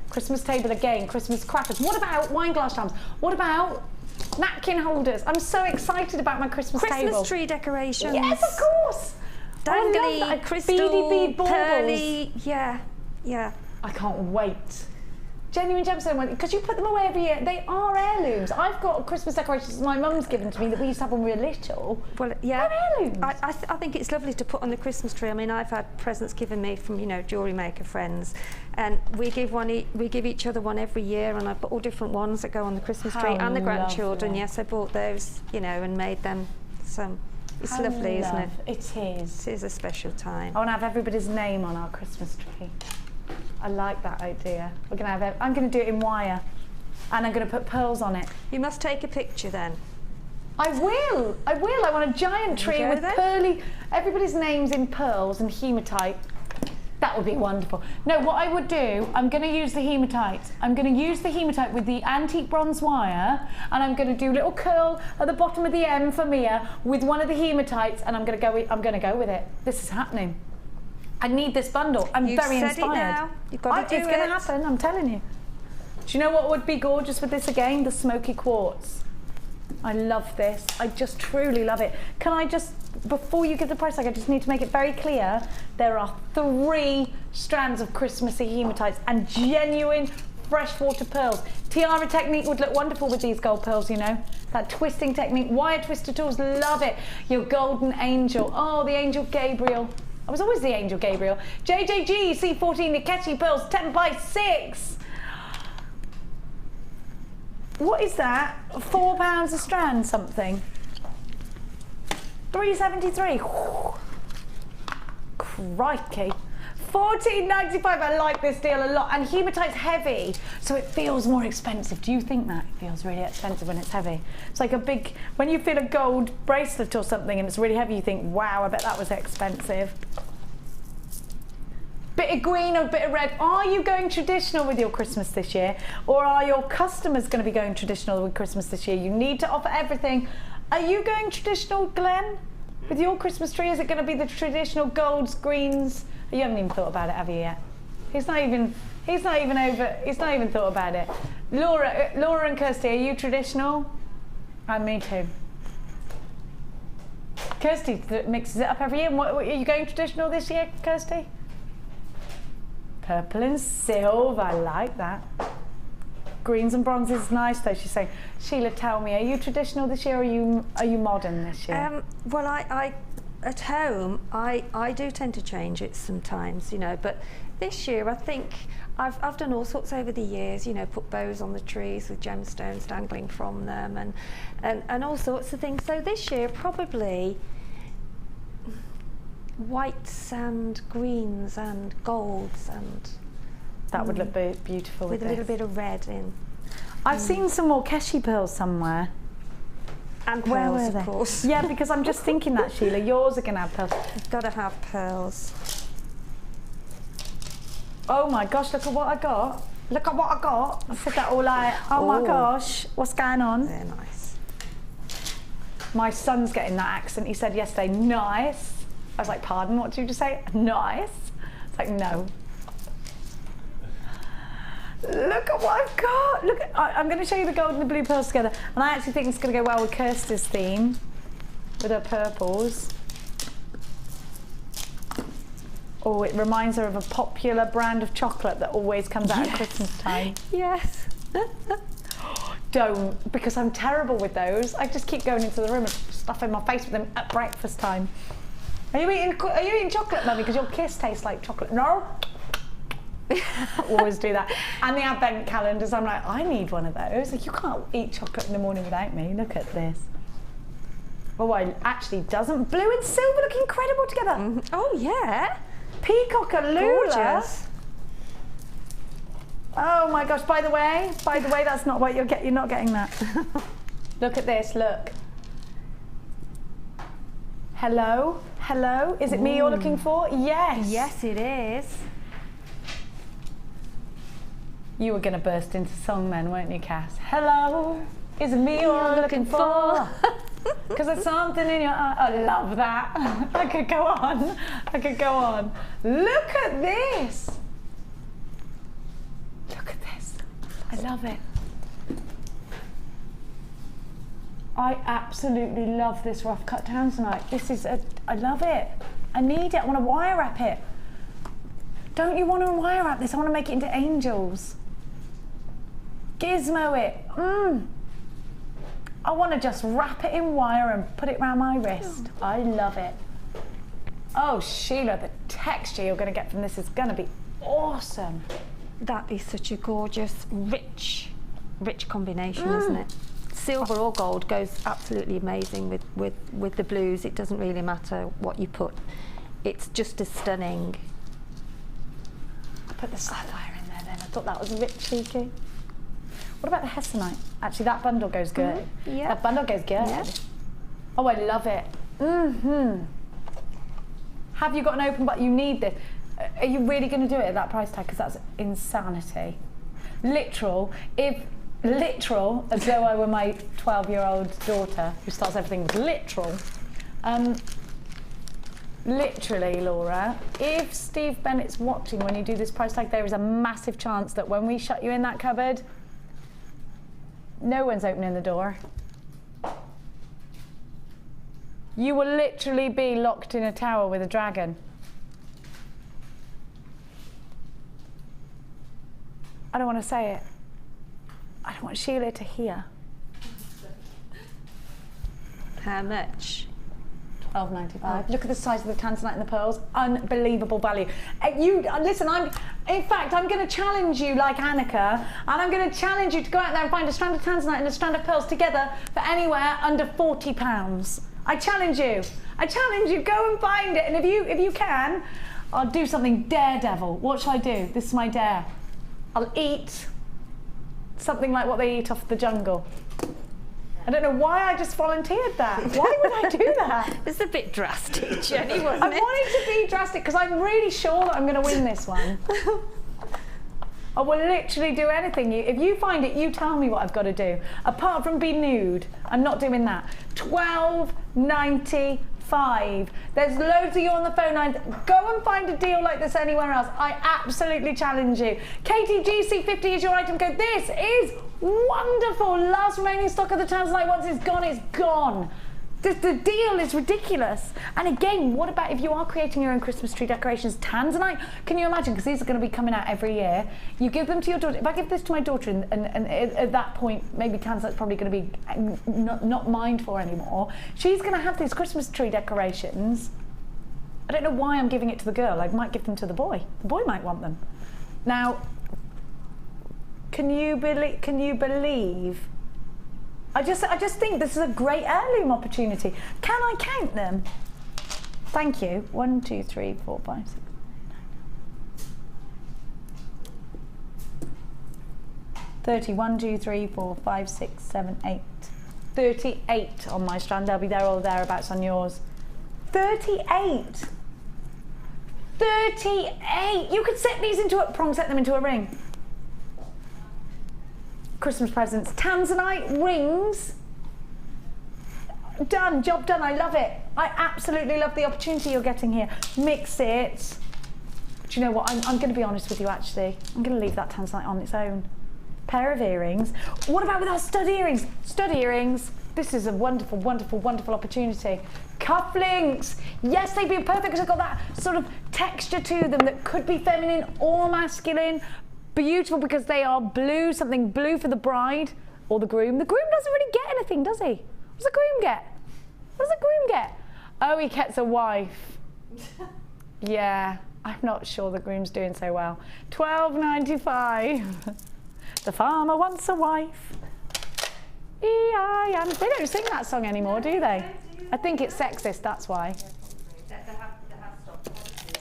Christmas table again, Christmas crackers. What about wine glass charms? What about napkin holders? I'm so excited about my Christmas table. Christmas tree decorations. Yes, of course. Dangly, crystal, beady bead baubles. pearly. Yeah. I can't wait. Genuine gemstone, because you put them away every year. They are heirlooms. I've got Christmas decorations my mum's given to me that we used to have when we were little. Well, yeah. They're heirlooms. I think it's lovely to put on the Christmas tree. I mean, I've had presents given me from, Jewellery Maker friends, and we give each other one every year, and I've got all different ones that go on the Christmas tree, and the grandchildren. Yes, I bought those, and made them some. It's lovely, isn't it? It is. It is a special time. I want to have everybody's name on our Christmas tree. I like that idea. I'm going to do it in wire, and I'm going to put pearls on it. You must take a picture then. I will. I want a giant tree with pearly, everybody's names in pearls and hematite. That would be wonderful. No, what I would do, I'm going to use the hematite. I'm going to use the hematite with the antique bronze wire, and I'm going to do a little curl at the bottom of the M for Mia with one of the hematites, and I'm going to go with it. This is happening. I need this bundle. I'm very inspired. It now. You've got to do it. It's going to happen, I'm telling you. Do you know what would be gorgeous with this again? The Smoky quartz. I love this. I just truly love it. Can I just, before you give the price tag, I just need to make it very clear, there are 3 strands of Christmassy hematites and genuine freshwater pearls. Tiara technique would look wonderful with these gold pearls, That twisting technique, wire twister tools, love it. Your golden angel. Oh, the angel Gabriel. I was always the angel Gabriel. JJG C14 Nikechi pearls 10 by 6. What is that? £4 a strand something. 373. Crikey. $14.95. I like this deal a lot. And hematite's heavy, so it feels more expensive. Do you think that? It feels really expensive when it's heavy. It's like a big, when you feel a gold bracelet or something and it's really heavy, you think, wow, I bet that was expensive. Bit of green or bit of red. Are you going traditional with your Christmas this year? Or are your customers going to be going traditional with Christmas this year? You need to offer everything. Are you going traditional, Glenn, with your Christmas tree? Is it going to be the traditional golds, greens? You haven't even thought about it, have you yet? He's not even thought about it. Laura and Kirsty, are you traditional? And me too. Kirsty mixes it up every year. Are you going traditional this year, Kirsty? Purple and silver, I like that. Greens and bronzes is nice though, she's saying. Sheila, tell me, are you traditional this year or are you modern this year? Well, I at home, I do tend to change it sometimes, you know, but this year I think I've done all sorts over the years, you know, put bows on the trees with gemstones dangling from them and all sorts of things. So this year probably whites and greens and golds and that would look beautiful with a little bit of red in. I've seen some more Keshi pearls somewhere. And Where pearls, were they? of course. Yeah, because I'm just thinking that, Sheila, yours are going to have pearls. You've got to have pearls. Oh my gosh, look at what I got. Look at what I got. I said that all like, oh my gosh, what's going on? They're nice. My son's getting that accent. He said yesterday, nice. I was like, pardon, what did you just say? Nice. It's like, no. Look at what I've got. Look, I'm going to show you the gold and the blue pearls together. And I actually think it's going to go well with Kirsty's theme, with her purples. Oh, it reminds her of a popular brand of chocolate that always comes out at Christmas time. Yes. Don't, because I'm terrible with those. I just keep going into the room and stuffing my face with them at breakfast time. Are you eating chocolate, Mummy? Because your kiss tastes like chocolate. No. Always do that. And the advent calendars, I'm like, I need one of those. Like, you can't eat chocolate in the morning without me. Look at this. Oh, it actually doesn't. Blue and silver look incredible together. Oh yeah. Peacock and Lula. Gorgeous. Oh my gosh, by the way, that's not what you're not getting that. Look at this, look. Hello, hello, is it me you're looking for? Yes. Yes, it is. You were going to burst into song then, weren't you, Cass? Hello, is it me you're looking for? Because there's something in your eye. I love that. I could go on. I could go on. Look at this. Look at this. I love it. I absolutely love this rough cut tanzanite. I love it. I need it. I want to wire wrap it. Don't you want to wire wrap this? I want to make it into angels. Gizmo it. I want to just wrap it in wire and put it around my wrist. I love it. Oh, Sheila, the texture you're going to get from this is going to be awesome. That is such a gorgeous, rich combination, isn't it? Silver or gold goes absolutely amazing with the blues. It doesn't really matter what you put. It's just as stunning. I put the sapphire in there then. I thought that was a bit cheeky. What about the hessonite? Actually, that bundle goes good. Yeah. That bundle goes good. Yeah. Oh, I love it. Have you got an open but you need this? Are you really going to do it at that price tag? Because that's insanity. Literal, as though I were my 12-year-old daughter who starts everything with literal. Literally, Laura, if Steve Bennett's watching when you do this price tag, there is a massive chance that when we shut you in that cupboard, no one's opening the door. You will literally be locked in a tower with a dragon. I don't want to say it. I don't want Sheila to hear. How much? $12.95. Look at the size of the tanzanite and the pearls. Unbelievable value. Listen, in fact, I'm going to challenge you like Annika, and I'm going to challenge you to go out there and find a strand of tanzanite and a strand of pearls together for anywhere under £40. I challenge you. I challenge you. Go and find it, and if you can, I'll do something daredevil. What shall I do? This is my dare. I'll eat something like what they eat off the jungle. I don't know why I just volunteered that. Why would I do that? It's a bit drastic, Jenny, wasn't it? I wanted to be drastic because I'm really sure that I'm going to win this one. I will literally do anything. If you find it, you tell me what I've got to do. Apart from be nude, I'm not doing that. $12.95. There's loads of you on the phone lines. Go and find a deal like this anywhere else. I absolutely challenge you. KTGC50 is your item code. This is wonderful. Last remaining stock of the tanzanite. Once it's gone, it's gone. The deal is ridiculous. And again, what about if you are creating your own Christmas tree decorations? Tanzanite, can you imagine? Because these are going to be coming out every year. You give them to your daughter. If I give this to my daughter and at that point, maybe Tanzanite's probably going to be not mined for anymore. She's going to have these Christmas tree decorations. I don't know why I'm giving it to the girl. I might give them to the boy. The boy might want them. Now, can you believe? I just think this is a great heirloom opportunity. Can I count them? Thank you. 1, 2, 3, 4, 5, 6, 9. 30. 1, 2, 3, 4, 5, 6, 7, 8. 38 on my strand. They'll be there or thereabouts on yours. 38. 38. You could set these into a prong, set them into a ring. Christmas presents. Tanzanite rings. Done. Job done. I love it. I absolutely love the opportunity you're getting here. Mix it. Do you know what? I'm going to be honest with you, actually. I'm going to leave that Tanzanite on its own. Pair of earrings. What about with our stud earrings? Stud earrings. This is a wonderful, wonderful, wonderful opportunity. Cufflinks. Yes, they'd be perfect because they've got that sort of texture to them that could be feminine or masculine. Beautiful because they are blue, something blue for the bride or the groom. The groom doesn't really get anything, does he? What does the groom get? What does the groom get? Oh, he gets a wife. Yeah, I'm not sure the groom's doing so well. £12.95. The farmer wants a wife. E-I-N. They don't sing that song anymore, do they? I think it's sexist, that's why.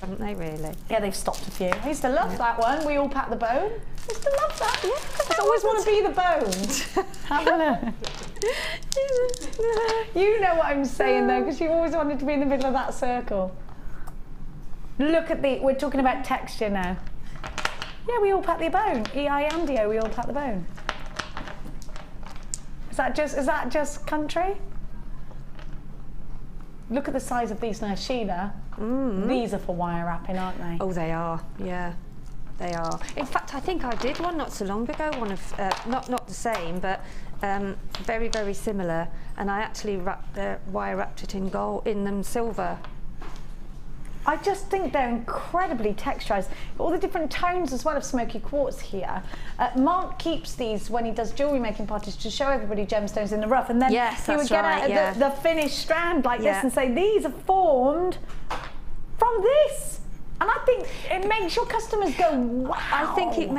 Haven't they really? Yeah, they've stopped a few. I used to love that one. We all pat the bone. I used to love that. Yeah, I always want to be the bone. Have a look. You know what I'm saying though, because you've always wanted to be in the middle of that circle. Look at we're talking about texture now. Yeah, we all pat the bone. E-I-N-D-O, we all pat the bone. Is that just country? Look at the size of these now, Sheila. These are for wire wrapping, aren't they? Oh, they are. Yeah, they are. In fact, I think I did one not so long ago. One of not the same, but very, very similar. And I actually wire wrapped it in gold, in silver. I just think they're incredibly texturized. All the different tones as well of smoky quartz here. Mark keeps these when he does jewellery making parties to show everybody gemstones in the rough, and then he would get out the finished strand like this and say, these are formed from this. And I think it makes your customers go, wow. I think it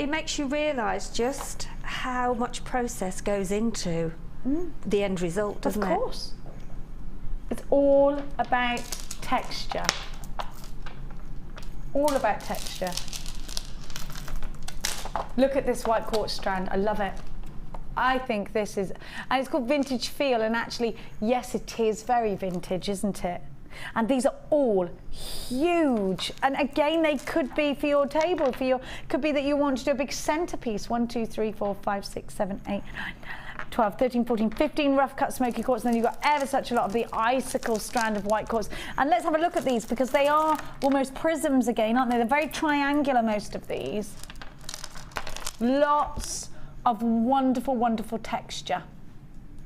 makes you realise just how much process goes into the end result, doesn't it? Of course. It's all about texture. All about texture. Look at this white quartz strand. I love it. I think this is, and it's called Vintage Feel, and actually, yes, it is very vintage, isn't it? And these are all huge. And again, they could be for your table, could be that you want to do a big centerpiece. 1, 2, 3, 4, 5, 6, 7, 8, 9, 12, 13, 14, 15 rough cut smoky quartz, and then you've got ever such a lot of the icicle strand of white quartz. And let's have a look at these, because they are almost prisms again, aren't they? They're very triangular, most of these. Lots of wonderful, wonderful texture.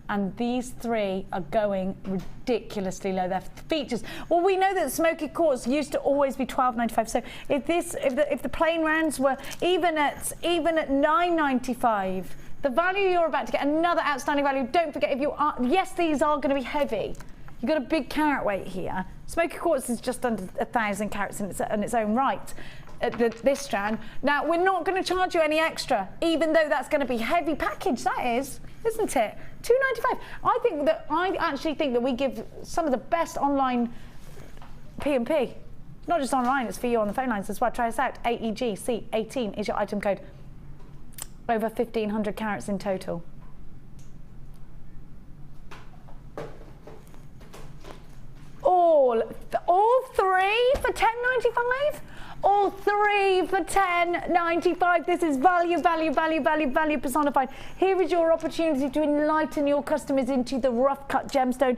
And these three are going ridiculously low. Their features. Well, we know that smoky quartz used to always be $12.95. So if the plain rounds were even at $9.95, the value you're about to get, another outstanding value. Don't forget, if you are, yes, these are going to be heavy. You've got a big carat weight here. Smoky quartz is just under 1,000 carats in its own right. This strand. Now, we're not going to charge you any extra, even though that's going to be heavy package. That is, isn't it? $2.95. I actually think that we give some of the best online P&P. Not just online, it's for you on the phone lines as well. Try us out. AEGC18 is your item code. Over 1,500 carats in total. All three for $10.95? All three for £10.95. This is value, value, value, value, value personified. Here is your opportunity to enlighten your customers into the rough cut gemstone.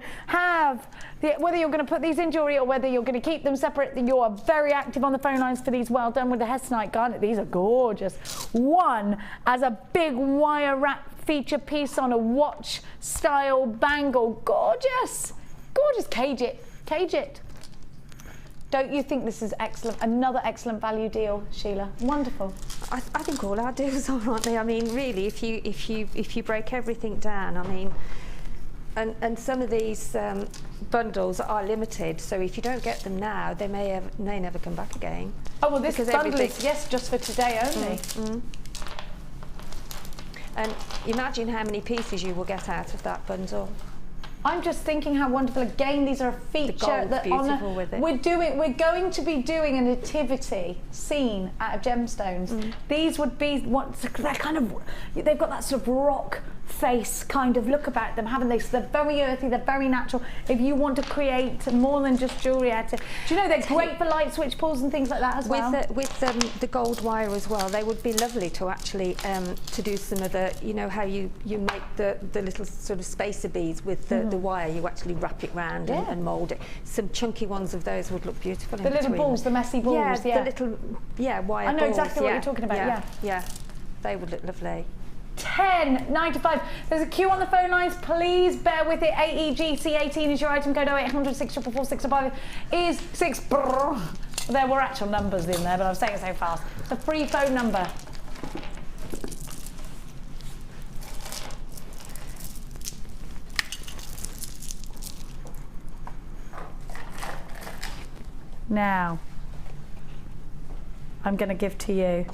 Whether you're going to put these in jewellery or whether you're going to keep them separate, you are very active on the phone lines for these. Well done with the hessonite garnet. These are gorgeous. One as a big wire wrap feature piece on a watch style bangle. Gorgeous. Gorgeous. Cage it. Cage it. Don't you think this is excellent? Another excellent value deal, Sheila. Wonderful. I think all our deals are, aren't they? I mean, really, if you break everything down, I mean, and some of these bundles are limited, so if you don't get them now, they may never come back again. Oh well, this bundle is just for today only. And imagine how many pieces you will get out of that bundle. I'm just thinking how wonderful. Again, these are a feature that beautiful with it. We're going to be doing a nativity scene out of gemstones. These would be they're kind of, they've got that sort of rock face kind of look about them, haven't they? So they're very earthy, they're very natural. If you want to create more than just jewellery out of, do you know they're great for light switch pulls and things like that as well? With the gold wire as well, they would be lovely to actually to do some of the, you know how you make the little sort of spacer beads with the wire, you actually wrap it round and mould it. Some chunky ones of those would look beautiful. The little balls, the messy balls, the little wire balls. I know exactly what you're talking about. Yeah, they would look lovely. £10.95. There's a queue on the phone lines. Please bear with it. AEGC18 is your item code. 0800 644 655 is 6. There were actual numbers in there, but I'm saying it so fast. The free phone number. Now, I'm going to give to you.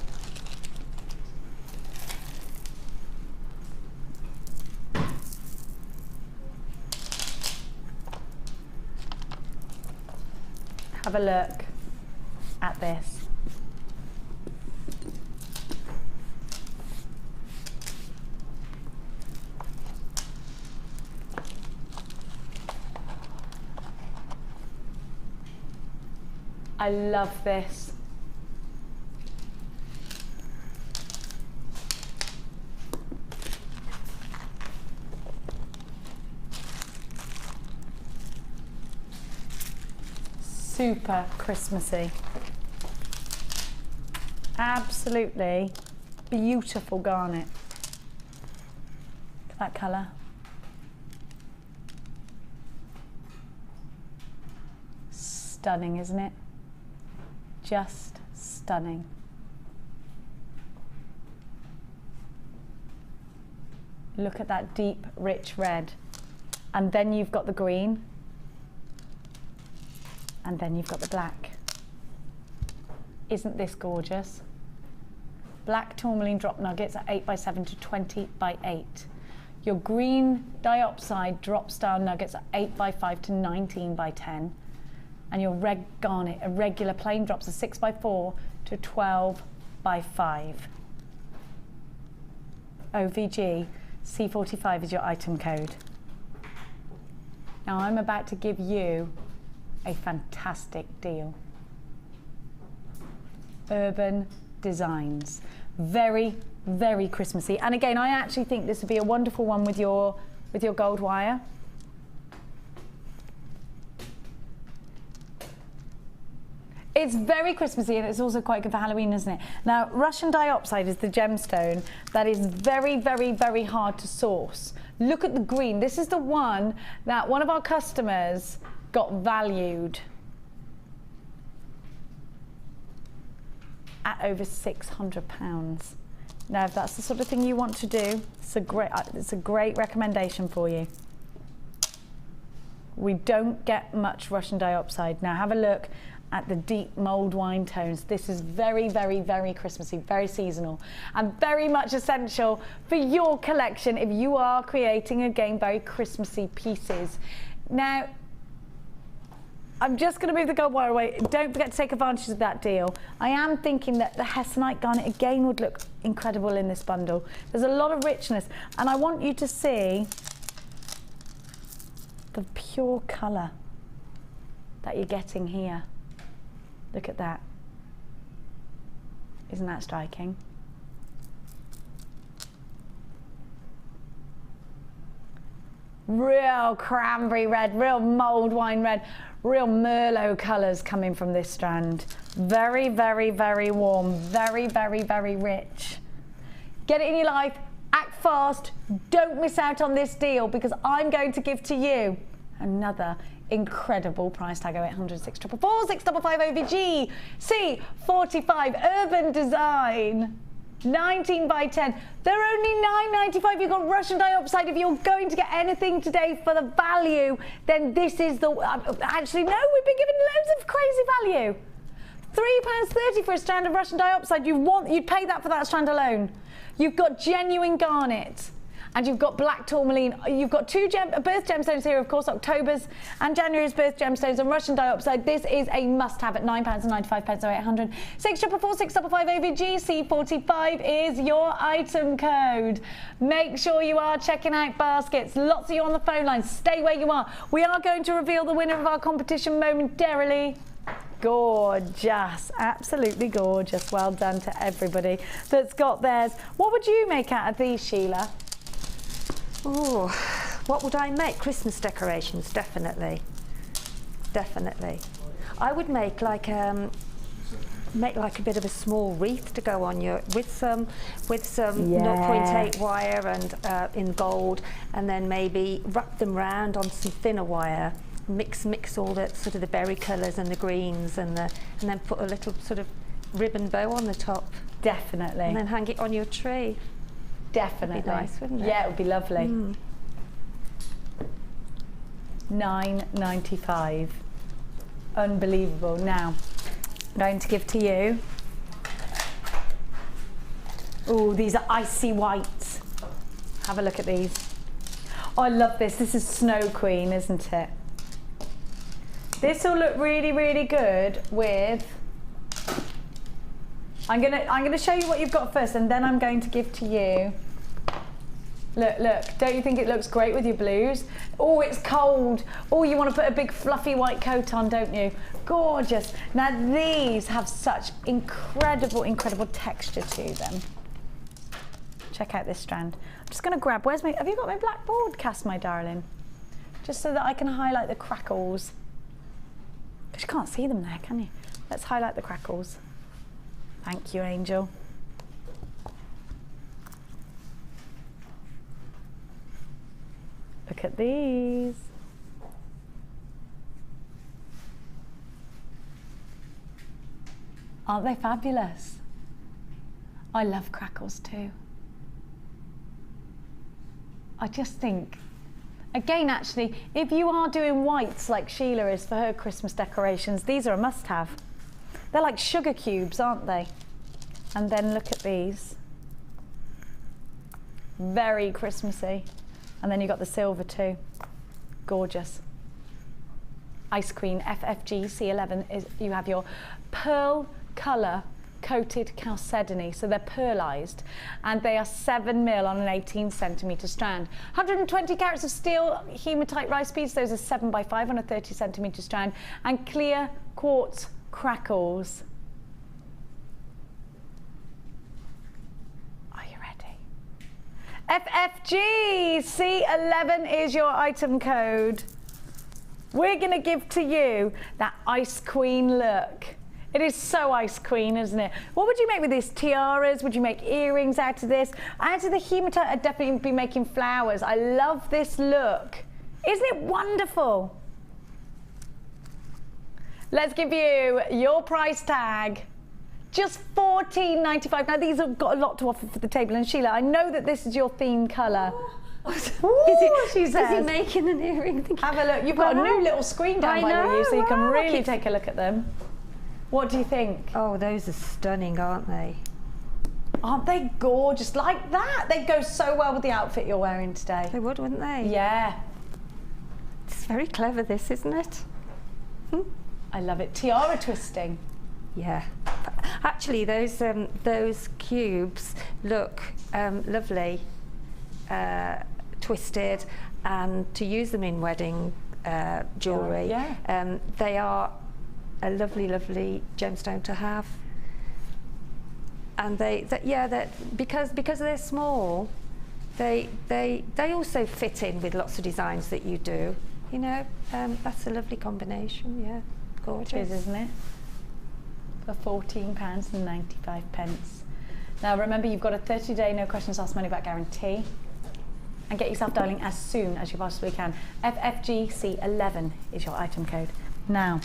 Have a look at this. I love this. Super Christmassy. Absolutely beautiful garnet. Look at that colour. Stunning, isn't it? Just stunning. Look at that deep, rich red. And then you've got the green. And then you've got the black. Isn't this gorgeous? Black tourmaline drop nuggets are 8x7 to 20x8. Your green diopside drop style nuggets are 8x5 to 19x10. And your red garnet, irregular plain drops are 6x4 to 12x5. OVG C45 is your item code. Now I'm about to give you a fantastic deal. Urban Designs. Very, very Christmassy. And again, I actually think this would be a wonderful one with your gold wire. It's very Christmassy and it's also quite good for Halloween, isn't it? Now, Russian diopside is the gemstone that is very, very, very hard to source. Look at the green. This is the one that one of our customers got valued at over £600. Now, if that's the sort of thing you want to do, it's a great recommendation for you. We don't get much Russian diopside. Now, have a look at the deep mould wine tones. This is very, very, very Christmassy, very seasonal, and very much essential for your collection if you are creating, again, very Christmassy pieces. Now, I'm just going to move the gold wire away. Don't forget to take advantage of that deal. I am thinking that the hessonite garnet again would look incredible in this bundle. There's a lot of richness, and I want you to see the pure colour that you're getting here. Look at that. Isn't that striking? Real cranberry red, real mulled wine red, real Merlot colours coming from this strand. Very, very, very warm, very, very, very rich. Get it in your life, act fast, don't miss out on this deal because I'm going to give to you another incredible price tag. 0800 644 655 OVG C45 Urban Design 19 by 10. They're only £9.95. You've got Russian dioxide. If you're going to get anything today for the value, then this is the... actually, no, we've been given loads of crazy value. £3.30 for a strand of Russian dioxide. You'd pay that for that strand alone. You've got genuine garnet. And you've got black tourmaline. You've got two birth gemstones here, of course, October's and January's birth gemstones and Russian dioxide. This is a must-have at £9.95, 0800 644 655 OVG C45 is your item code. Make sure you are checking out baskets. Lots of you on the phone lines. Stay where you are. We are going to reveal the winner of our competition momentarily. Gorgeous, absolutely gorgeous. Well done to everybody that's got theirs. What would you make out of these, Sheila? Oh, what would I make? Christmas decorations, definitely. Definitely. I would make like a bit of a small wreath to go on your with some 0.8 wire and in gold, and then maybe wrap them round on some thinner wire. Mix all the sort of the berry colours and the greens and then put a little sort of ribbon bow on the top. Definitely. And then hang it on your tree. Definitely. That'd be nice, wouldn't it? Yeah, it would be lovely. £9.95. Unbelievable. Now, I'm going to give to you. Oh, these are icy whites. Have a look at these. Oh, I love this. This is Snow Queen, isn't it? This will look really, really good with... I'm gonna show you what you've got first, and then I'm going to give to you. Look, don't you think it looks great with your blues? Oh, it's cold. Oh, you want to put a big fluffy white coat on, don't you? Gorgeous. Now these have such incredible, incredible texture to them. Check out this strand. I'm just gonna grab, have you got my black board cast, my darling? Just so that I can highlight the crackles. Because you can't see them there, can you? Let's highlight the crackles. Thank you, Angel. Look at these. Aren't they fabulous? I love crackles too. I just think, again, actually, if you are doing whites like Sheila is for her Christmas decorations, these are a must-have. They're like sugar cubes, aren't they? And then look at these. Very Christmassy. And then you've got the silver too. Gorgeous. Ice Queen FFG C11 is, you have your pearl colour coated chalcedony, so they're pearlized, and they are 7mm on an 18cm strand. 120 carats of steel hematite rice beads, those are 7x5 on a 30cm strand, and clear quartz crackles. Are you ready? FFG C11 is your item code. We're gonna give to you that Ice Queen look. It is so Ice Queen, isn't it? What would you make with this? Tiaras? Would you make earrings out of this? Out of the hematite, I'd definitely be making flowers. I love this look. Isn't it wonderful? Let's give you your price tag. Just $14.95. Now, these have got a lot to offer for the table. And Sheila, I know that this is your theme colour. Is he making an earring? Have a look. You've got a new little screen down by you, so you can really take a look at them. What do you think? Oh, those are stunning, aren't they? Aren't they gorgeous? Like that. They go so well with the outfit you're wearing today. They would, wouldn't they? Yeah. It's very clever, this, isn't it? I love it. Tiara twisting. Yeah. Actually, those cubes look lovely, twisted, and to use them in wedding jewellery. Yeah. They are a lovely, lovely gemstone to have. and because they're small, they also fit in with lots of designs that you do. You know, that's a lovely combination. Yeah, gorgeous, It is, isn't it? For £14.95. Now remember, you've got a 30-day no questions asked money back guarantee, and get yourself dialing as soon as you possibly can. FFGC11 is your item code. Now,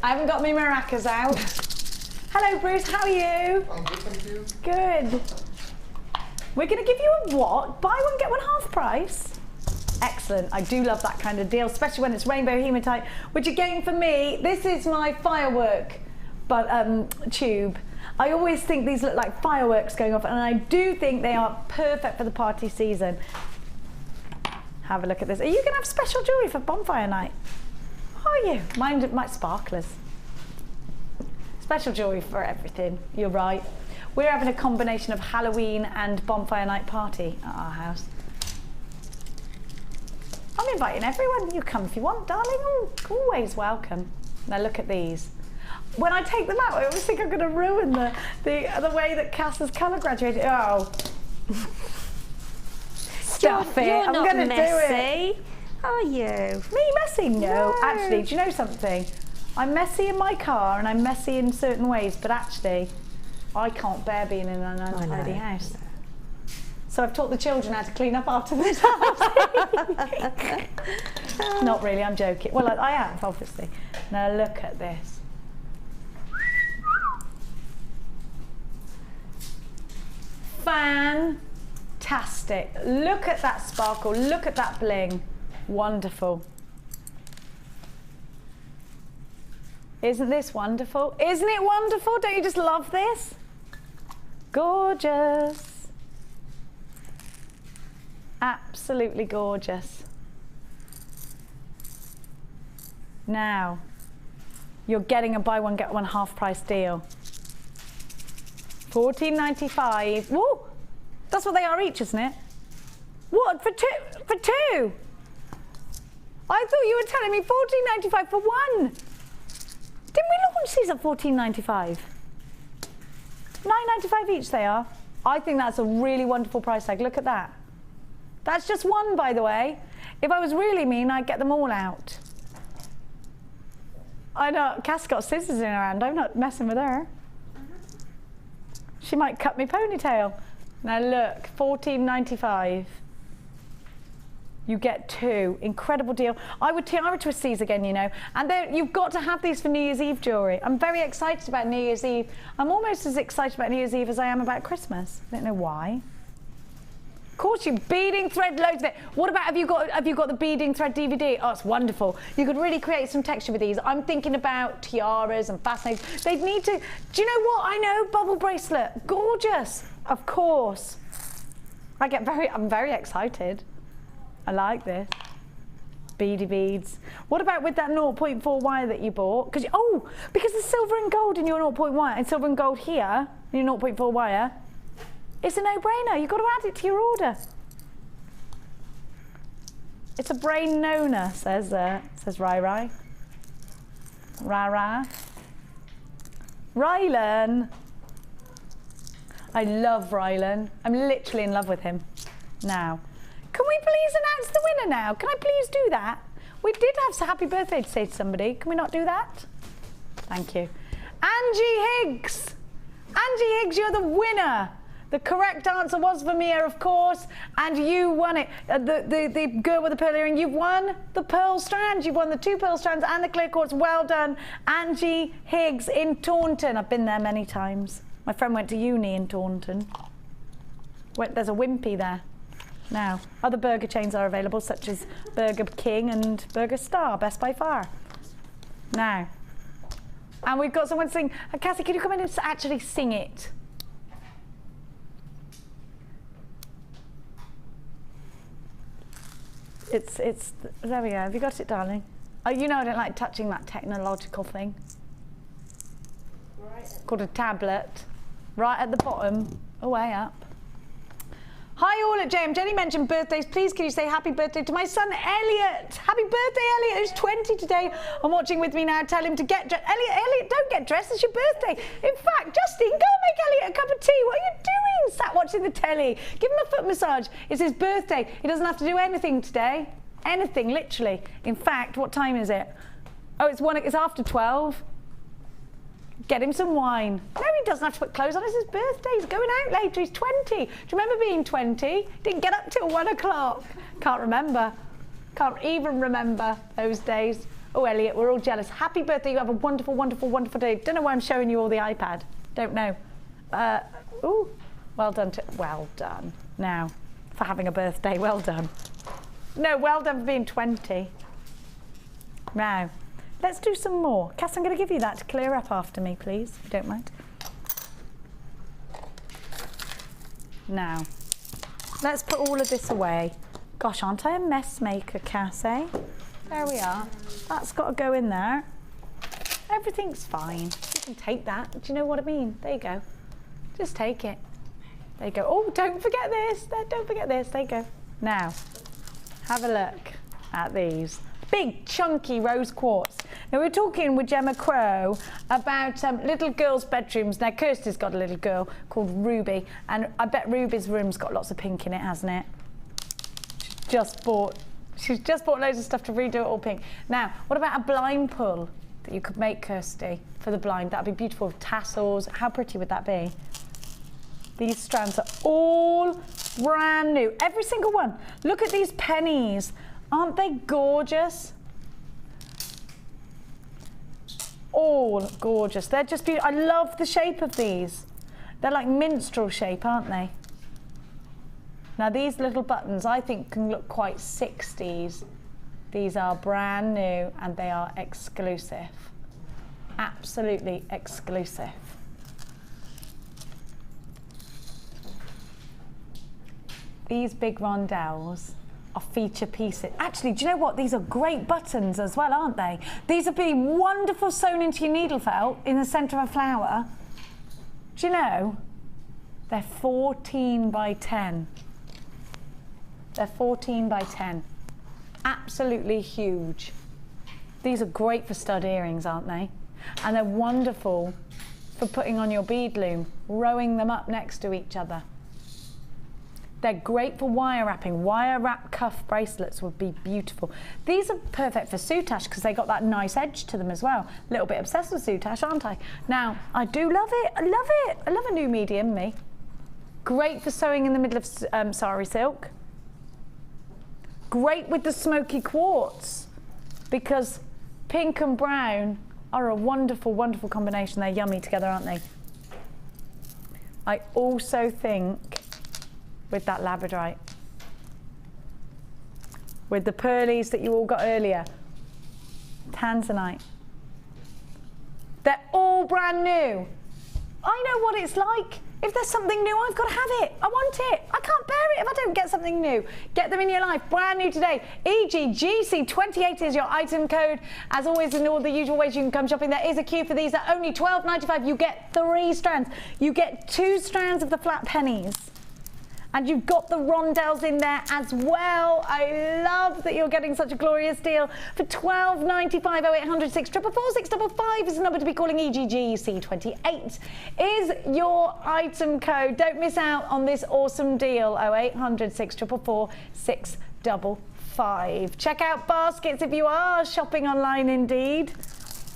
I haven't got my maracas out. Hello Bruce, how are you? I'm good, thank you. Good. We're going to give you a what? Buy one, get one half price? Excellent. I do love that kind of deal, especially when it's rainbow hematite, which again for me, this is my firework tube. I always think these look like fireworks going off, and I do think they are perfect for the party season. Have a look at this. Are you going to have special jewellery for bonfire night? Are you? Mine might sparklers. Special jewellery for everything, you're right. We're having a combination of Halloween and bonfire night party at our house. I'm inviting everyone. You come if you want, darling. Oh, always welcome. Now look at these. When I take them out, I always think I'm going to ruin the way that Cass has colour graduated. Oh. Stuff it. You're I'm not going to do it. messy, are you? Me messy? No. Actually, do you know something? I'm messy in my car and I'm messy in certain ways, but actually, I can't bear being in an untidy house. So I've taught the children how to clean up after themselves. Not really, I'm joking. Well, I am, obviously. Now look at this. Fantastic. Look at that sparkle, look at that bling. Wonderful. Isn't this wonderful? Isn't it wonderful? Don't you just love this? Gorgeous. Absolutely gorgeous. Now, you're getting a buy one get one half price deal. $14.95. Whoa, that's what they are each, isn't it? What, for two? For two? I thought you were telling me $14.95 for one. Didn't we launch these at $14.95? $9.95 each they are. I think that's a really wonderful price tag. Look at that. That's just one, by the way. If I was really mean, I'd get them all out. I know, Cass got scissors in her hand. I'm not messing with her. She might cut me ponytail. Now look, $14.95. You get two. Incredible deal. I would tiara twist these again, you know. And you've got to have these for New Year's Eve jewellery. I'm very excited about New Year's Eve. I'm almost as excited about New Year's Eve as I am about Christmas. I don't know why. Of course, you beading thread, loads of it. What about, have you got the beading thread DVD? Oh, it's wonderful. You could really create some texture with these. I'm thinking about tiaras and fascinating. They'd need to, do you know what? I know, bubble bracelet, gorgeous. Of course. I'm very excited. I like this. Beady beads. What about with that 0.4 wire that you bought? Because there's silver and gold in your 0.1 wire and silver and gold here in your 0.4 wire. It's a no-brainer. You've got to add it to your order. It's a brain nona, says Rai Rai. Ra. Rylan. I love Rylan. I'm literally in love with him. Now, can we please announce the winner now? Can I please do that? We did have a happy birthday to say to somebody. Can we not do that? Thank you. Angie Higgs. Angie Higgs, you're the winner. The correct answer was Vermeer, of course, and you won it. The girl with the pearl earring, you've won the pearl strands. You've won the 2 pearl strands and the clear quartz. Well done, Angie Higgs in Taunton. I've been there many times. My friend went to uni in Taunton. There's a Wimpy there. Now, other burger chains are available, such as Burger King and Burger Star, best by far. Now, and we've got someone sing. Cassie, can you come in and actually sing it? It's, there we go. Have you got it, darling? Oh, you know I don't like touching that technological thing. Right. Called a tablet. Right at the bottom, way up. Hi all at JM. Jenny mentioned birthdays. Please can you say happy birthday to my son Elliot? Happy birthday, Elliot, who's 20 today and watching with me now. Tell him to get dressed. Elliot, don't get dressed. It's your birthday. In fact, Justine, go and make Elliot a cup of tea. What are you doing? Sat watching the telly. Give him a foot massage. It's his birthday. He doesn't have to do anything today. Anything, literally. In fact, what time is it? Oh, it's after 12. Get him some wine. No, he doesn't have to put clothes on. It's his birthday. He's going out later. He's 20. Do you remember being 20? Didn't get up till 1 o'clock. Can't remember. Can't even remember those days. Oh, Elliot, we're all jealous. Happy birthday. You have a wonderful, wonderful, wonderful day. Don't know why I'm showing you all the iPad. Don't know. Ooh, well done. Well done. Now, for having a birthday. Well done. No, well done for being 20. Now. Let's do some more. Cass, I'm going to give you that to clear up after me, please, if you don't mind. Now, let's put all of this away. Gosh, aren't I a mess maker, Cass, eh? There we are. That's got to go in there. Everything's fine. You can take that. Do you know what I mean? There you go. Just take it. There you go. Oh, don't forget this. Don't forget this. There you go. Now, have a look at these. Big, chunky rose quartz. Now, we were talking with Gemma Crow about little girls' bedrooms. Now, Kirsty's got a little girl called Ruby, and I bet Ruby's room's got lots of pink in it, hasn't it? She's just bought loads of stuff to redo it all pink. Now, what about a blind pull that you could make, Kirsty, for the blind? That'd be beautiful with tassels. How pretty would that be? These strands are all brand new, every single one. Look at these pennies. Aren't they gorgeous? All gorgeous. They're just beautiful. I love the shape of these. They're like minstrel shape, aren't they? Now these little buttons I think can look quite 60s. These are brand new and they are exclusive. Absolutely exclusive. These big rondelles are feature pieces. Actually, do you know what? These are great buttons as well, aren't they? These would be wonderful sewn into your needle felt in the centre of a flower. Do you know? They're 14 by 10. They're 14 by 10. Absolutely huge. These are great for stud earrings, aren't they? And they're wonderful for putting on your bead loom, rowing them up next to each other. They're great for wire wrapping. Wire wrap cuff bracelets would be beautiful. These are perfect for soutache because they got that nice edge to them as well. A little bit obsessed with soutache, aren't I? Now, I do love it. I love it. I love a new medium, me. Great for sewing in the middle of Sari silk. Great with the smoky quartz because pink and brown are a wonderful, wonderful combination. They're yummy together, aren't they? I also think with that labradorite, with the pearlies that you all got earlier, tanzanite. They're all brand new. I know what it's like. If there's something new, I've got to have it. I want it. I can't bear it if I don't get something new. Get them in your life, brand new today. EGGC28 is your item code. As always, in all the usual ways you can come shopping, there is a queue for these. They're only $12.95. You get 3 strands. You get 2 strands of the flat pennies. And you've got the rondelles in there as well. I love that you're getting such a glorious deal for $12.95. 0800 644 655 is the number to be calling. EGGC28 is your item code. Don't miss out on this awesome deal. 0800 644 655. Check out baskets if you are shopping online indeed.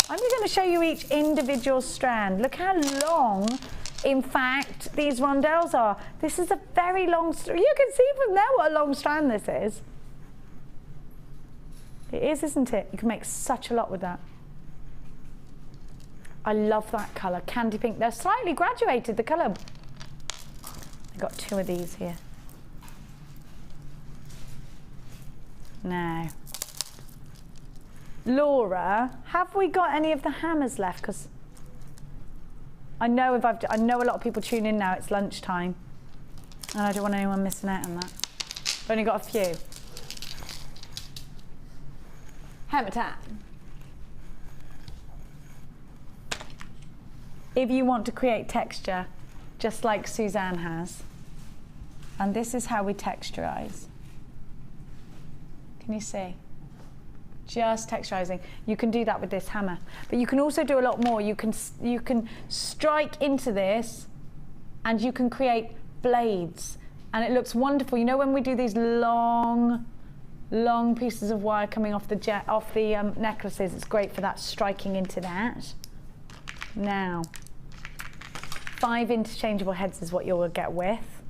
I'm going to show you each individual strand. Look how long, in fact, these rondelles are. This is a very long strand. You can see from there what a long strand this is. It is, isn't it? You can make such a lot with that. I love that colour, candy pink. They're slightly graduated, the colour. I've got 2 of these here. Now, Laura, have we got any of the hammers left? Because I know a lot of people tune in now. It's lunchtime, and I don't want anyone missing out on that. I've only got a few. Hammer time. If you want to create texture, just like Suzanne has, And this is how we texturize. Can you see? Just texturizing. You can do that with this hammer, but you can also do a lot more. You can strike into this, and you can create blades, and it looks wonderful. You know when we do these long pieces of wire coming off the necklaces, it's great for that, striking into that. Now, 5 interchangeable heads is what you'll get with.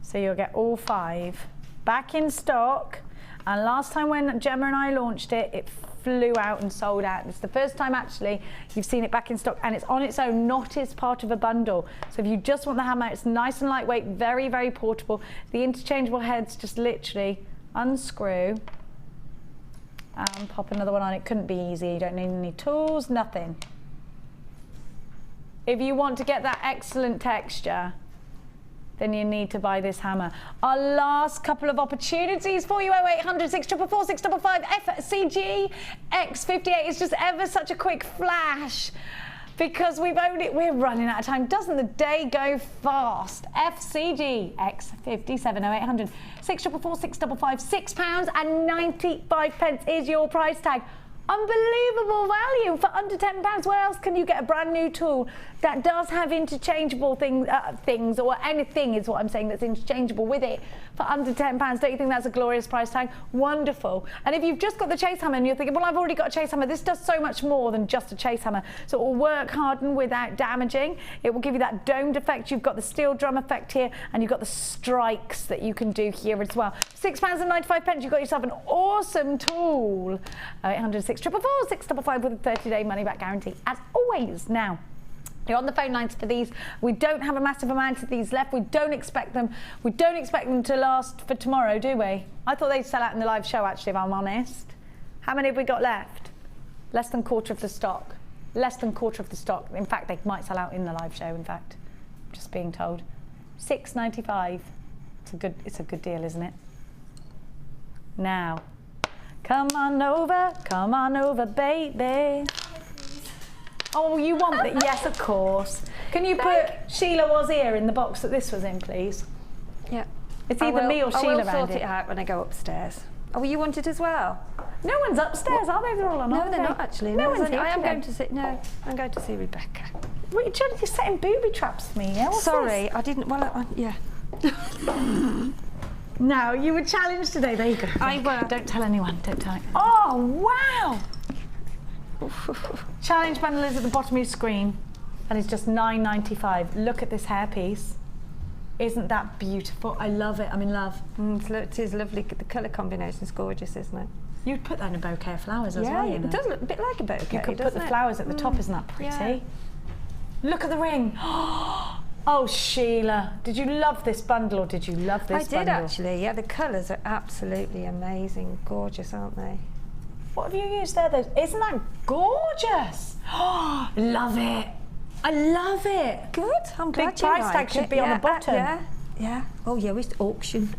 So you'll get all 5 back in stock. And last time when Gemma and I launched it, it flew out and sold out. It's the first time actually you've seen it back in stock, and it's on its own, not as part of a bundle. So if you just want the hammer, it's nice and lightweight, very, very portable. The interchangeable heads just literally unscrew and pop another one on. It couldn't be easy. You don't need any tools, nothing. If you want to get that excellent texture, then you need to buy this hammer. Our last couple of opportunities for you, 0800 644 655 FCG X58 is just ever such a quick flash because we're running out of time. Doesn't the day go fast? FCG X57 0800 644 655 £6.95 is your price tag. Unbelievable value for under £10. Where else can you get a brand new tool that does have interchangeable things, or anything is what I'm saying that's interchangeable with it for under £10? Don't you think that's a glorious price tag? Wonderful. And if you've just got the chase hammer and you're thinking, well, I've already got a chase hammer, this does so much more than just a chase hammer. So it will work harden without damaging. It will give you that domed effect. You've got the steel drum effect here, and you've got the strikes that you can do here as well. £6.95. You've got yourself an awesome tool. 800 644 655 with a 30-day money-back guarantee, as always. Now, you're on the phone lines for these. We don't have a massive amount of these left. We don't expect them to last for tomorrow, do we? I thought they'd sell out in the live show, actually, if I'm honest. How many have we got left? Less than quarter of the stock. Less than quarter of the stock. In fact, they might sell out in the live show, in fact. Just being told. £6.95. It's a good deal, isn't it? Now, come on over, baby. Oh, you want it? Yes, of course. Can you put Sheila was here in the box that this was in, please? Yeah. It's either me or Sheila around it. I will sort it out when I go upstairs. Oh, you want it as well? No one's upstairs, are they? They're all on No, holiday. they're not actually. No one's here. I'm going to see Rebecca. Wait, you're setting booby traps for me, yeah? Sorry, I didn't. Well, yeah. No, you were challenged today. There you go. I were. Don't tell anyone. Don't tell anyone. Oh, wow! Challenge bundle is at the bottom of your screen, and it's just £9.95. Look at this hairpiece. Isn't that beautiful? I love it. I'm in love. It is lovely. The colour combination is gorgeous, isn't it? You'd put that in a bouquet of flowers as well, you know. It does look a bit like a bouquet. You could put the flowers at the top. Isn't that pretty? Yeah. Look at the ring. Oh, Sheila, did you love this bundle, or did you love this bundle? I did, actually. Yeah, the colours are absolutely amazing. Gorgeous, aren't they? What have you used there, though? Isn't that gorgeous? Oh, love it. I love it. Good. I'm glad Big price tag should be on the bottom. Yeah. Oh, yeah, we used to auction.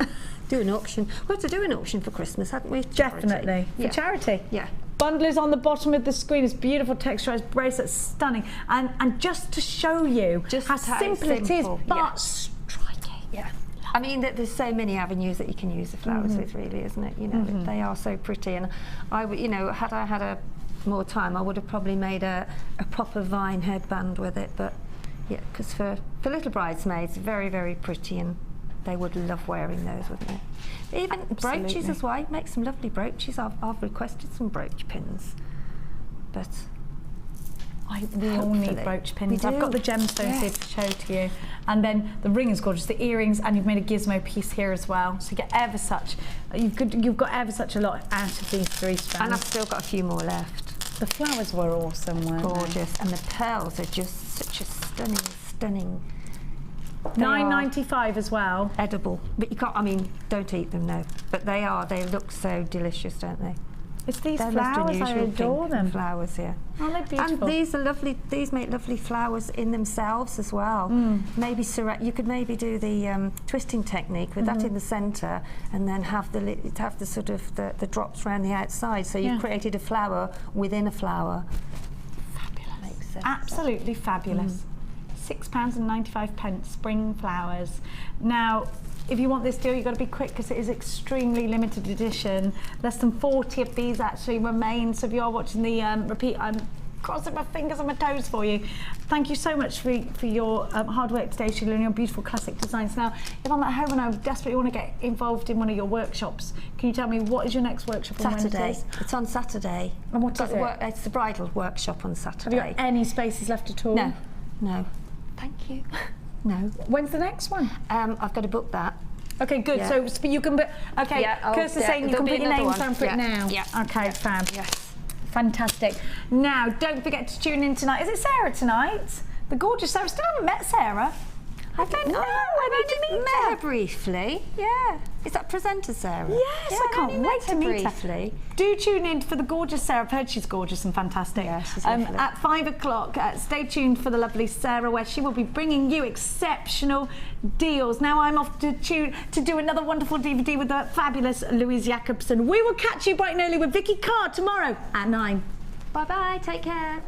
Do an auction. We had to do an auction for Christmas, hadn't we? Definitely. For charity. Yeah. Bundle is on the bottom of the screen. It's beautiful texturized bracelet, stunning. And just to show you just how simple it is, but striking. Yeah. I mean, there's so many avenues that you can use the flowers with, really, isn't it? You know, they are so pretty. And had I had more time, I would have probably made a proper vine headband with it. But yeah, because for little bridesmaids, very, very pretty, and they would love wearing those, wouldn't they? Even brooches as well. Make some lovely brooches. I've requested some brooch pins, but we all need brooch pins. I've got the gemstones here to show to you, and then the ring is gorgeous. The earrings, and you've made a gizmo piece here as well. So you get ever such. You've got ever such a lot out of these 3 strands. And I've still got a few more left. The flowers were awesome, weren't they? Gorgeous, and the pearls are just such a stunning. £9.95 as well. Edible, but you can't. I mean, don't eat them, no. But they look so delicious, don't they? It's these flowers. I adore them. Flowers, yeah. Oh, they're beautiful. And these are lovely. These make lovely flowers in themselves as well. Maybe you could maybe do the twisting technique with that in the centre, and then have the sort of the drops around the outside. So you've created a flower within a flower. Fabulous. Absolutely fabulous. £6.95, spring flowers. Now, if you want this deal, you've got to be quick because it is extremely limited edition. Less than 40 of these actually remain. So if you are watching the repeat, I'm crossing my fingers and my toes for you. Thank you so much for your hard work today, Sheila, and your beautiful classic designs. Now, if I'm at home and I desperately want to get involved in one of your workshops, can you tell me what is your next workshop on Saturday. Wednesdays? It's on Saturday. And what is it? It's the bridal workshop on Saturday. Have you got any spaces left at all? No, no. Thank you. No. When's the next one? I've got to book that. Okay, good. Yeah. So you can. Okay, Yeah, Kirsty's saying you can put your names down for it now. Yeah. Okay, fab. Yes. Fantastic. Now, don't forget to tune in tonight. Is it Sarah tonight? The gorgeous Sarah. Still haven't met Sarah. I don't know. I need to meet met her. her briefly. Yeah. Is that presenter Sarah? Yes, Yeah, I can't only wait met to meet briefly. her. Do tune in for the gorgeous Sarah. I've heard she's gorgeous and fantastic. Yeah, she's lovely. At 5 o'clock, stay tuned for the lovely Sarah, where she will be bringing you exceptional deals. Now I'm off to do another wonderful DVD with the fabulous Louise Jacobson. We will catch you bright and early with Vicky Carr tomorrow at 9. Bye-bye. Take care.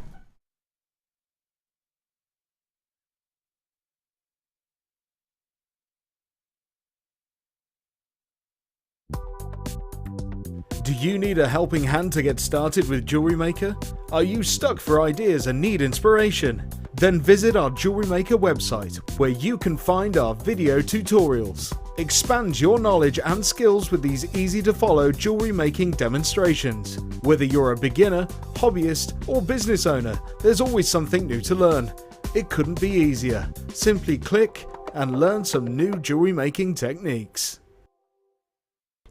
Do you need a helping hand to get started with Jewellery Maker? Are you stuck for ideas and need inspiration? Then visit our Jewellery Maker website, where you can find our video tutorials. Expand your knowledge and skills with these easy to follow jewellery making demonstrations. Whether you're a beginner, hobbyist or business owner, there's always something new to learn. It couldn't be easier. Simply click and learn some new jewellery making techniques.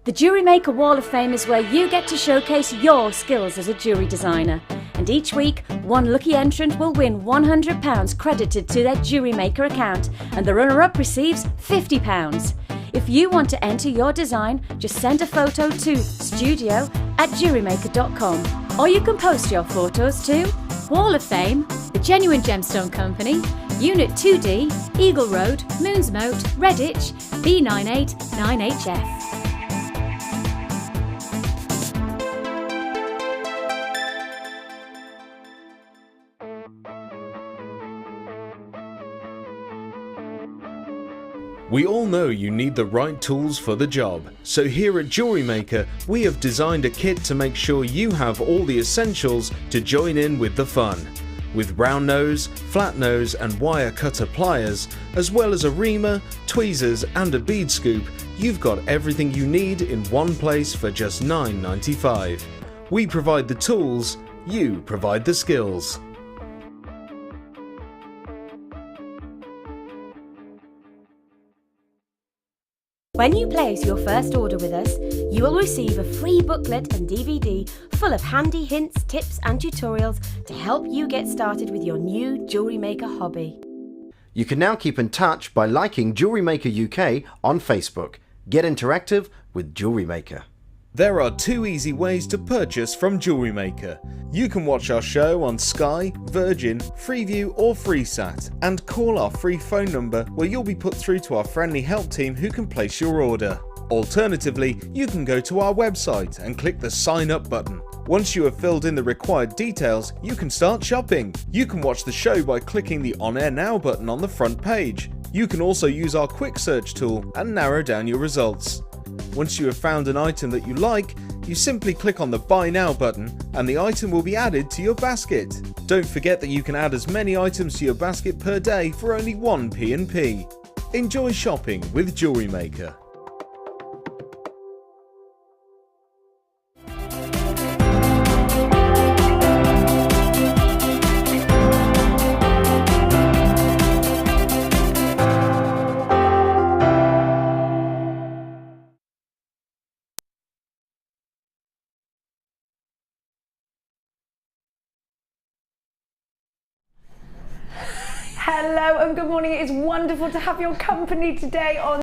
The Jewellery Maker Wall of Fame is where you get to showcase your skills as a jewellery designer. And each week, one lucky entrant will win £100 credited to their Jewellery Maker account, and the runner-up receives £50. If you want to enter your design, just send a photo to studio@jewellerymaker.com, or you can post your photos to Wall of Fame, The Genuine Gemstone Company, Unit 2D, Eagle Road, Moonsmote, Redditch, B989HF. We all know you need the right tools for the job, so here at Jewellery Maker we have designed a kit to make sure you have all the essentials to join in with the fun. With round nose, flat nose and wire cutter pliers, as well as a reamer, tweezers and a bead scoop, you've got everything you need in one place for just $9.95. We provide the tools, you provide the skills. When you place your first order with us, you will receive a free booklet and DVD full of handy hints, tips and tutorials to help you get started with your new Jewellery Maker hobby. You can now keep in touch by liking Jewellery Maker UK on Facebook. Get interactive with Jewellery Maker. There are 2 easy ways to purchase from Jewellery Maker. You can watch our show on Sky, Virgin, Freeview or FreeSat and call our free phone number where you'll be put through to our friendly help team who can place your order. Alternatively, you can go to our website and click the sign up button. Once you have filled in the required details, you can start shopping. You can watch the show by clicking the On Air Now button on the front page. You can also use our quick search tool and narrow down your results. Once you have found an item that you like, you simply click on the Buy Now button and the item will be added to your basket. Don't forget that you can add as many items to your basket per day for only 1 P&P. Enjoy shopping with Jewellery Maker. Hello and good morning. It is wonderful to have your company today on